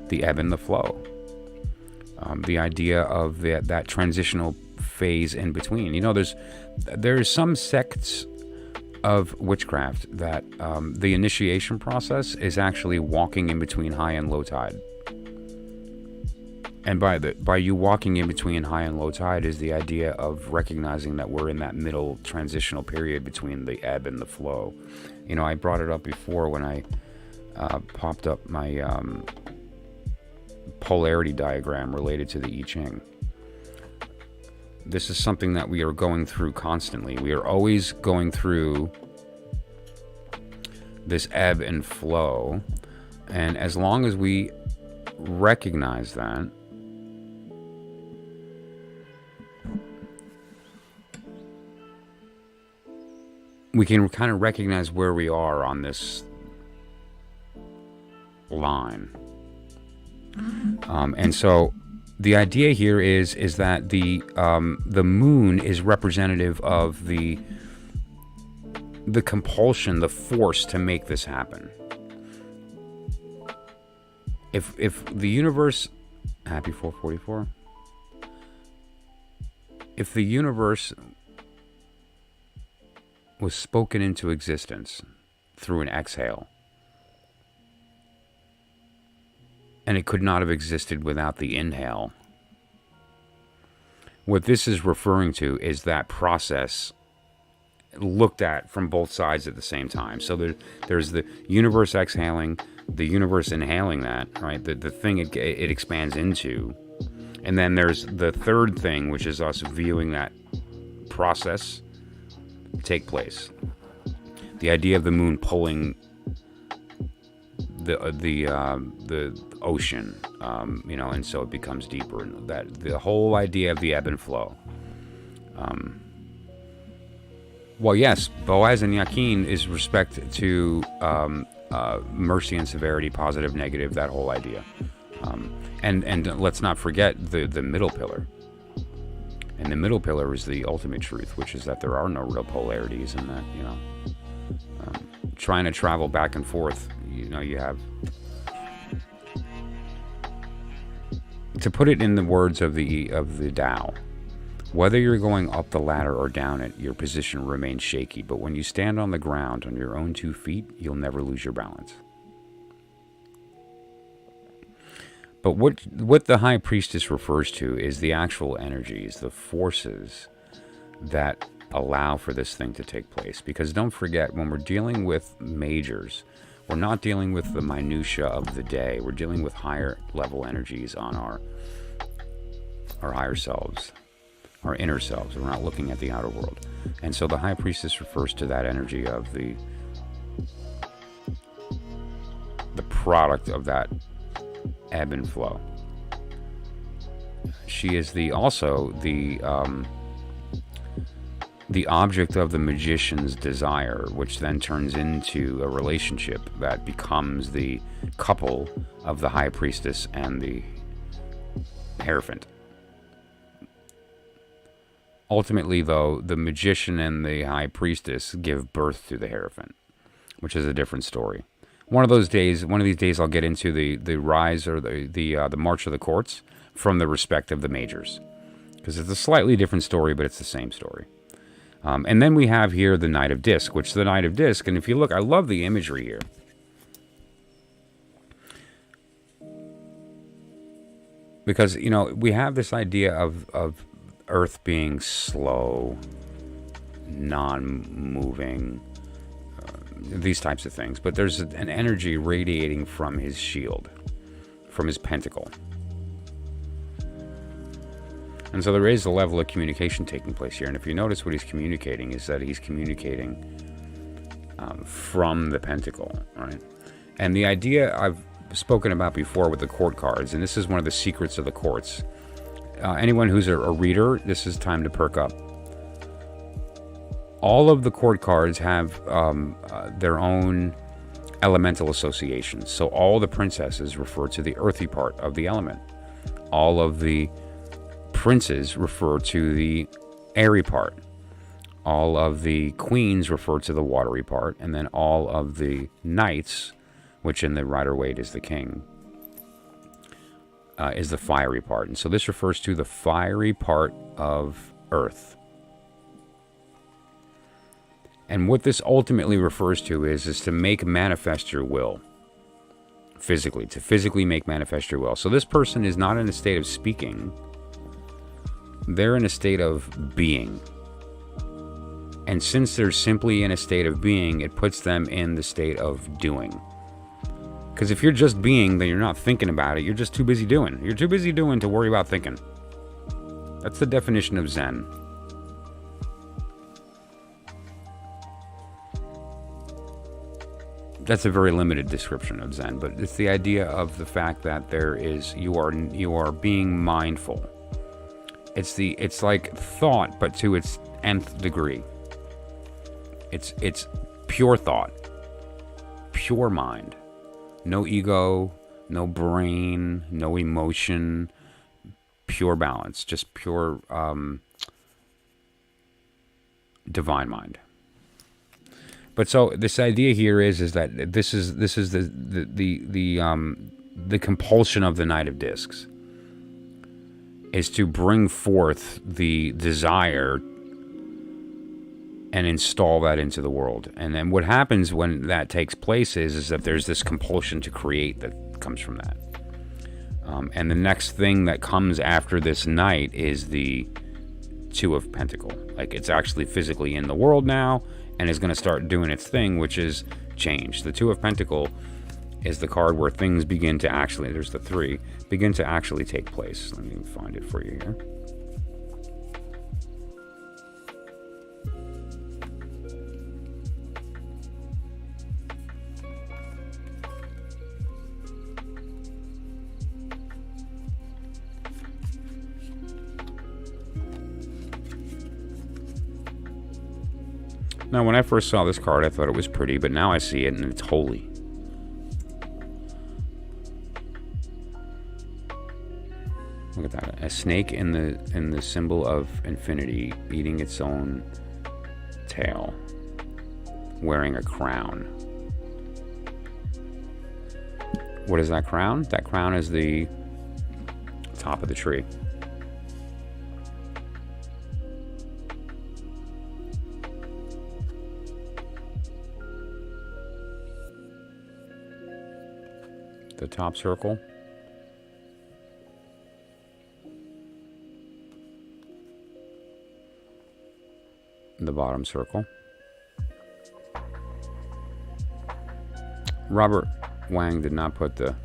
the ebb and the flow. The idea of that transitional phase in between. You know, there's some sects of witchcraft that the initiation process is actually walking in between high and low tide. And by you walking in between high and low tide is the idea of recognizing that we're in that middle transitional period between the ebb and the flow. You know, I brought it up before when I popped up my polarity diagram related to the I Ching. This is something that we are going through constantly. We are always going through this ebb and flow, and as long as we recognize that, we can kind of recognize where we are on this line. And so the idea here is that the moon is representative of the compulsion, the force to make this happen. If the universe, happy 444, if the universe was spoken into existence through an exhale, and it could not have existed without the inhale. What this is referring to is that process looked at from both sides at the same time. So there's the universe exhaling, the universe inhaling that, right? The thing it expands into. And then there's the third thing, which is us viewing that process take place. The idea of the moon pulling the ocean, and so it becomes deeper, and that the whole idea of the ebb and flow. Well, yes, Boaz and Yakin is respect to mercy and severity, positive, negative, that whole idea. And let's not forget the middle pillar. And the middle pillar is the ultimate truth, which is that there are no real polarities, and that, trying to travel back and forth, you have, to put it in the words of the Tao, whether you're going up the ladder or down it, your position remains shaky. But when you stand on the ground on your own 2 feet, you'll never lose your balance. But what the High Priestess refers to is the actual energies, the forces that allow for this thing to take place. Because don't forget, when we're dealing with majors, we're not dealing with the minutia of the day. We're dealing with higher level energies on our higher selves, our inner selves. We're not looking at the outer world. And so the High Priestess refers to that energy of the product of that ebb and flow. She is also the object of the magician's desire, which then turns into a relationship that becomes the couple of the High Priestess and the Hierophant. Ultimately, though, the magician and the High Priestess give birth to the Hierophant, which is a different story. One of these days, I'll get into the rise or the march of the courts from the respect of the majors, because it's a slightly different story, but it's the same story. And then we have here the Knight of Disc, which is the Knight of Disc. And if you look, I love the imagery here. Because, you know, we have this idea of Earth being slow, non-moving, these types of things. But there's an energy radiating from his shield, from his pentacle. And so there is a level of communication taking place here. And if you notice what he's communicating is that he's communicating from the pentacle, right? And the idea I've spoken about before with the court cards, and this is one of the secrets of the courts. Anyone who's a reader, this is time to perk up. All of the court cards have their own elemental associations. So all the princesses refer to the earthy part of the element. All of the princes refer to the airy part. All of the queens refer to the watery part. And then all of the knights, which in the Rider-Waite is the king, is the fiery part. And so this refers to the fiery part of earth. And what this ultimately refers to is to make manifest your will. Physically. To physically make manifest your will. So this person is not in a state of speaking. They're in a state of being. And since they're simply in a state of being, it puts them in the state of doing. Because if you're just being, then you're not thinking about it. You're just too busy doing. You're too busy doing to worry about thinking. That's the definition of Zen. That's a very limited description of Zen, but it's the idea of the fact that you are being mindful. It's like thought, but to its nth degree. It's pure thought, pure mind, no ego, no brain, no emotion, pure balance, just pure divine mind. But so this idea here is that this is the compulsion of the Knight of Discs is to bring forth the desire and install that into the world. And then what happens when that takes place is that there's this compulsion to create that comes from that. And the next thing that comes after this knight is the Two of Pentacle. Like, it's actually physically in the world now and is going to start doing its thing, which is change. The Two of Pentacle is the card where things begin to actually, there's the three, begin to actually take place. Let me find it for you here. Now, when I first saw this card, I thought it was pretty, but now I see it and it's holy. Look at that. A snake in the symbol of infinity, eating its own tail, wearing a crown. What is that crown? That crown is the top of the tree. The top circle the bottom circle. Robert Wang did not put the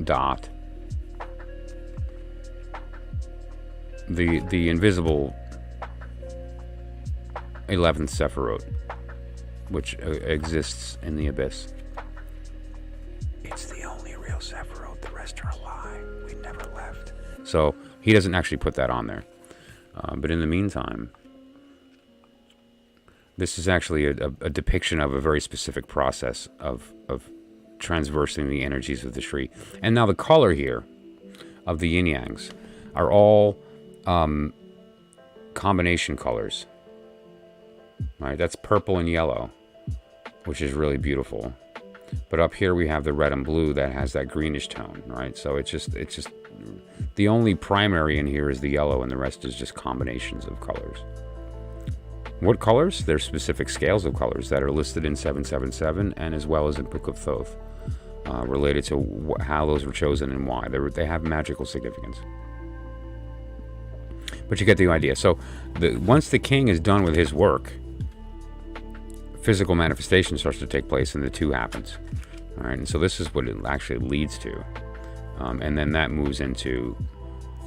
dot. The invisible 11th Sephiroth, which exists in the abyss. It's the only real Sephiroth. The rest are a lie. We never left. So he doesn't actually put that on there. But in the meantime, this is actually a depiction of a very specific process of transversing the energies of the tree. And now the color here of the yin-yangs are all combination colors. All right, that's purple and yellow, which is really beautiful. But up here we have the red and blue that has that greenish tone, right? So it's just the only primary in here is the yellow, and the rest is just combinations of colors. What colors? There's specific scales of colors that are listed in 777 and as well as in Book of Thoth, related to how those were chosen and why. They have magical significance. But you get the idea. So once the king is done with his work, physical manifestation starts to take place and the two happens. All right, and so this is what it actually leads to. And then that moves into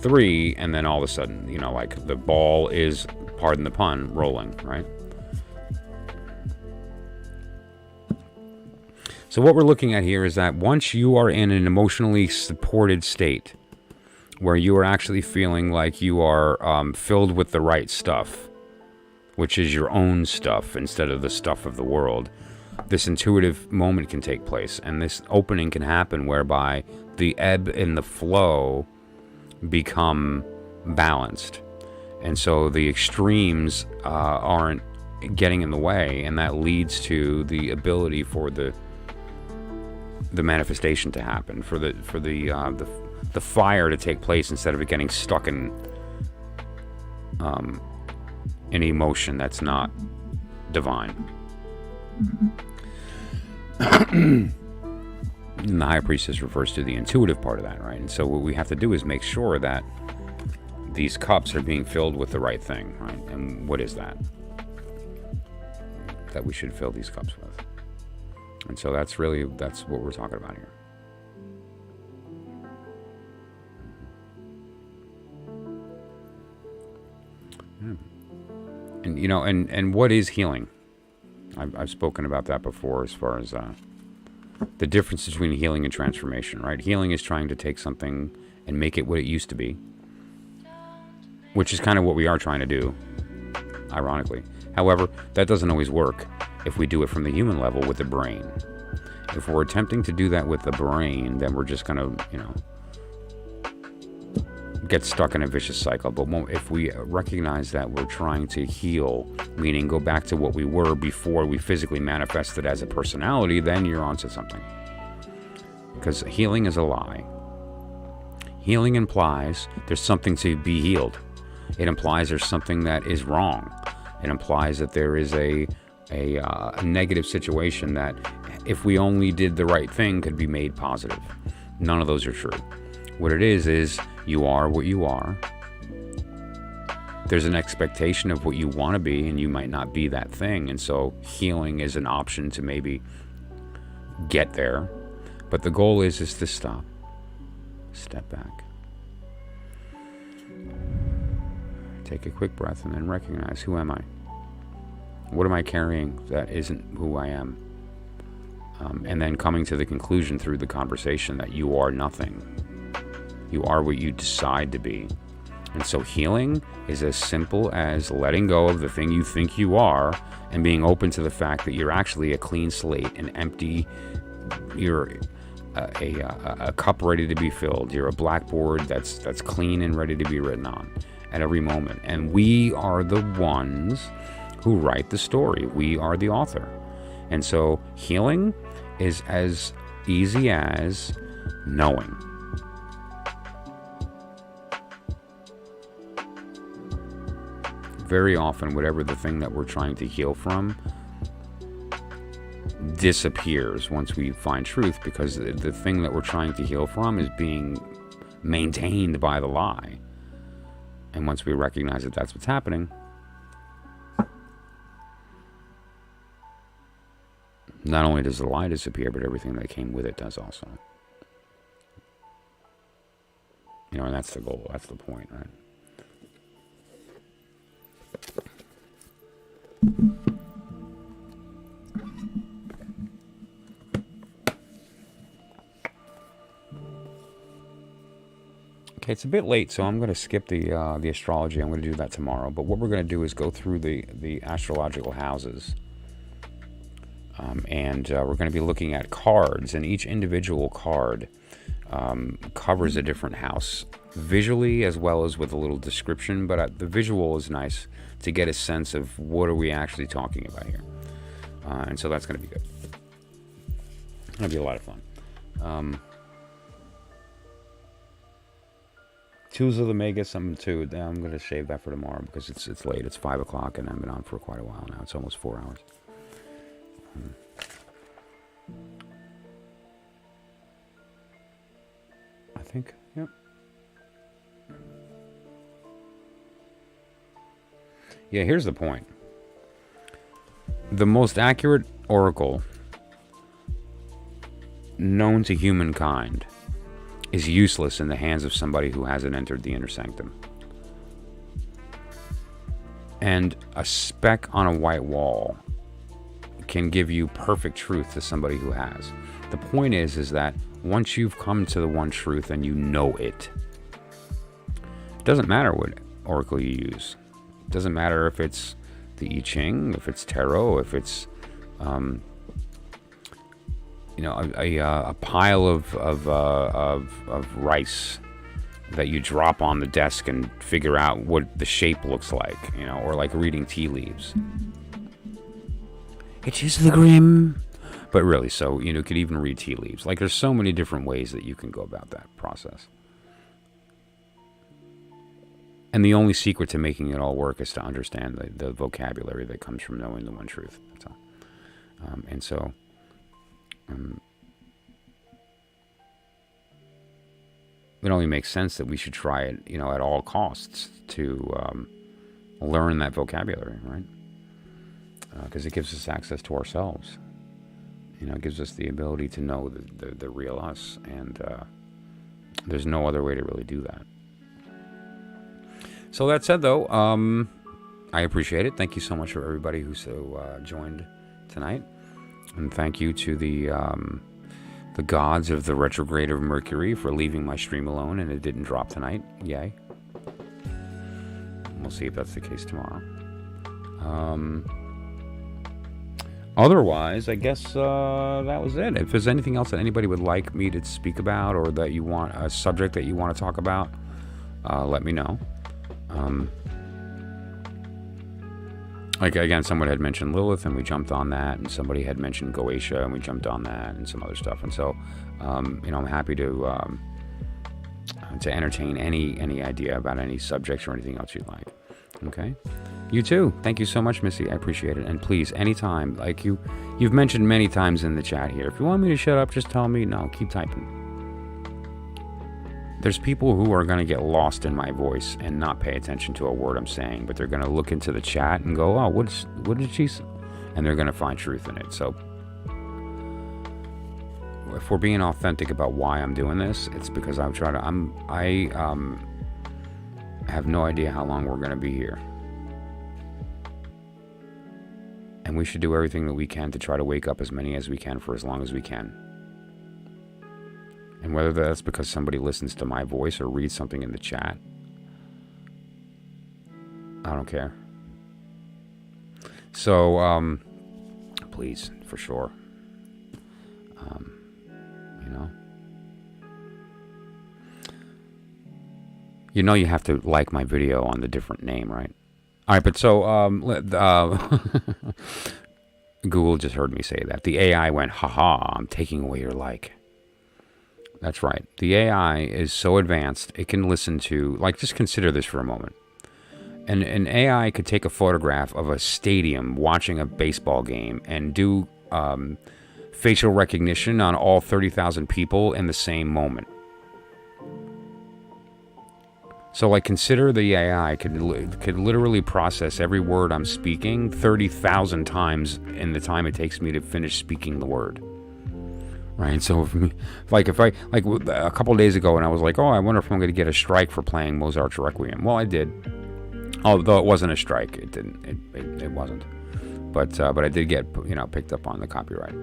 3, and then all of a sudden, like the ball is, pardon the pun, rolling, right? So what we're looking at here is that once you are in an emotionally supported state, where you are actually feeling like you are filled with the right stuff, which is your own stuff instead of the stuff of the world, this intuitive moment can take place, and this opening can happen whereby the ebb and the flow become balanced, and so the extremes aren't getting in the way, and that leads to the ability for the manifestation to happen, for the fire to take place instead of it getting stuck in an emotion that's not divine. And the High Priestess refers to the intuitive part of that, right? And so what we have to do is make sure that these cups are being filled with the right thing, right? And what is that? That we should fill these cups with. And so that's what we're talking about here. And and what is healing? I've spoken about that before, as far as the difference between healing and transformation, right? Healing is trying to take something and make it what it used to be, which is kind of what we are trying to do, ironically. However, that doesn't always work if we do it from the human level with the brain. If we're attempting to do that with the brain, then we're just going to, get stuck in a vicious cycle. But if we recognize that we're trying to heal, meaning go back to what we were before we physically manifested as a personality, then you're onto something. Because healing is a lie. Healing implies there's something to be healed. It implies there's something that is wrong. It implies that there is a negative situation that, if we only did the right thing, could be made positive. None of those are true. What it is you are what you are. There's an expectation of what you want to be, and you might not be that thing. And so healing is an option to maybe get there. But the goal is to stop. Step back. Take a quick breath and then recognize, who am I? What am I carrying that isn't who I am? And then coming to the conclusion through the conversation that you are nothing. You are what you decide to be. And so healing is as simple as letting go of the thing you think you are and being open to the fact that you're actually a clean slate, an empty, you're a cup ready to be filled. You're a blackboard that's clean and ready to be written on at every moment. And we are the ones who write the story. We are the author. And so healing is as easy as knowing. Very often, whatever the thing that we're trying to heal from disappears once we find truth, because the thing that we're trying to heal from is being maintained by the lie. And once we recognize that that's what's happening, Not only does the lie disappear, but everything that came with it does also. You know, and that's the goal. That's the point, right? Okay, it's a bit late, so I'm going to skip the astrology. I'm going to do that tomorrow. But what we're going to do is go through the astrological houses. And we're going to be looking at cards, and each individual card covers a different house visually as well as with a little description, but the visual is nice to get a sense of what are we actually talking about here. And so that's going to be good. It's going to be a lot of fun. Twos of the Magus, I'm going to save that for tomorrow because it's late. It's 5 o'clock and I've been on for quite a while now. It's almost 4 hours. I think, yep. Yeah, here's the point. The most accurate oracle known to humankind is useless in the hands of somebody who hasn't entered the Inner Sanctum. And a speck on a white wall can give you perfect truth to somebody who has. The point is that once you've come to the one truth and you know it, it doesn't matter what oracle you use. It doesn't matter if it's the I Ching, if it's tarot, if it's a pile of rice that you drop on the desk and figure out what the shape looks like, or like reading tea leaves. It is the grim. But really, so, you could even read tea leaves. Like, there's so many different ways that you can go about that process. And the only secret to making it all work is to understand the vocabulary that comes from knowing the one truth. That's all. And so, it only makes sense that we should try it, at all costs to learn that vocabulary, right? Because it gives us access to ourselves. It gives us the ability to know the real us, and there's no other way to really do that. So that said, though, I appreciate it. Thank you so much for everybody who joined tonight, and thank you to the gods of the retrograde of Mercury for leaving my stream alone, and it didn't drop tonight. Yay! We'll see if that's the case tomorrow. Otherwise, I guess that was it. If there's anything else that anybody would like me to speak about, or that you want a subject that you want to talk about, let me know. Like, again, someone had mentioned Lilith, and we jumped on that, and somebody had mentioned Goetia, and we jumped on that, and some other stuff. And so, I'm happy to entertain any idea about any subjects or anything else you'd like. Okay? You too. Thank you so much, Missy. I appreciate it. And please, anytime, like you've mentioned many times in the chat here, if you want me to shut up, just tell me. No, keep typing. There's people who are going to get lost in my voice and not pay attention to a word I'm saying, but they're going to look into the chat and go, oh, what did she say? And they're going to find truth in it. So if we're being authentic about why I'm doing this, it's because I have no idea how long we're going to be here. And we should do everything that we can to try to wake up as many as we can for as long as we can. And whether that's because somebody listens to my voice or reads something in the chat, I don't care. So, please, for sure. You have to like my video on the different name, right? All right, but so Google just heard me say that. The AI went, haha, I'm taking away your like. That's right. The AI is so advanced, it can listen to, like, just consider this for a moment. An AI could take a photograph of a stadium watching a baseball game and do facial recognition on all 30,000 people in the same moment. So, like, consider the AI could literally process every word I'm speaking 30,000 times in the time it takes me to finish speaking the word. Right? So, if I a couple of days ago, and I was like, oh, I wonder if I'm going to get a strike for playing Mozart's Requiem. Well, I did. Although it wasn't a strike, it didn't. It wasn't. But I did get picked up on the copyright.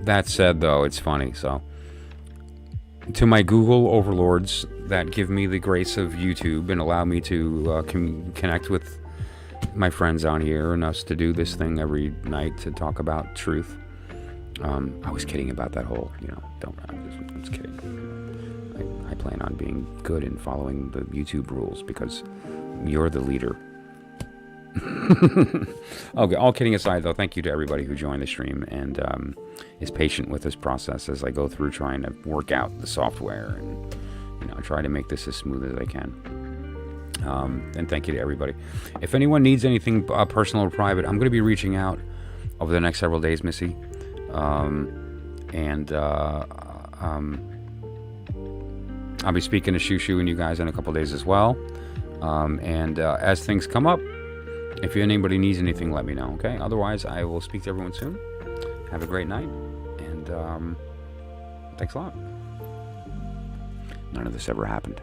That said, though, it's funny. So, to my Google overlords that give me the grace of YouTube and allow me to connect with my friends on here and us to do this thing every night to talk about truth. I was kidding about that whole, I was kidding. I plan on being good and following the YouTube rules because you're the leader. Okay, all kidding aside, though, thank you to everybody who joined the stream and is patient with this process as I go through trying to work out the software and try to make this as smooth as I can. And thank you to everybody. If anyone needs anything personal or private, I'm going to be reaching out over the next several days, Missy. I'll be speaking to Shushu and you guys in a couple days as well. As things come up, if anybody needs anything, let me know, okay? Otherwise, I will speak to everyone soon. Have a great night, and thanks a lot. None of this ever happened.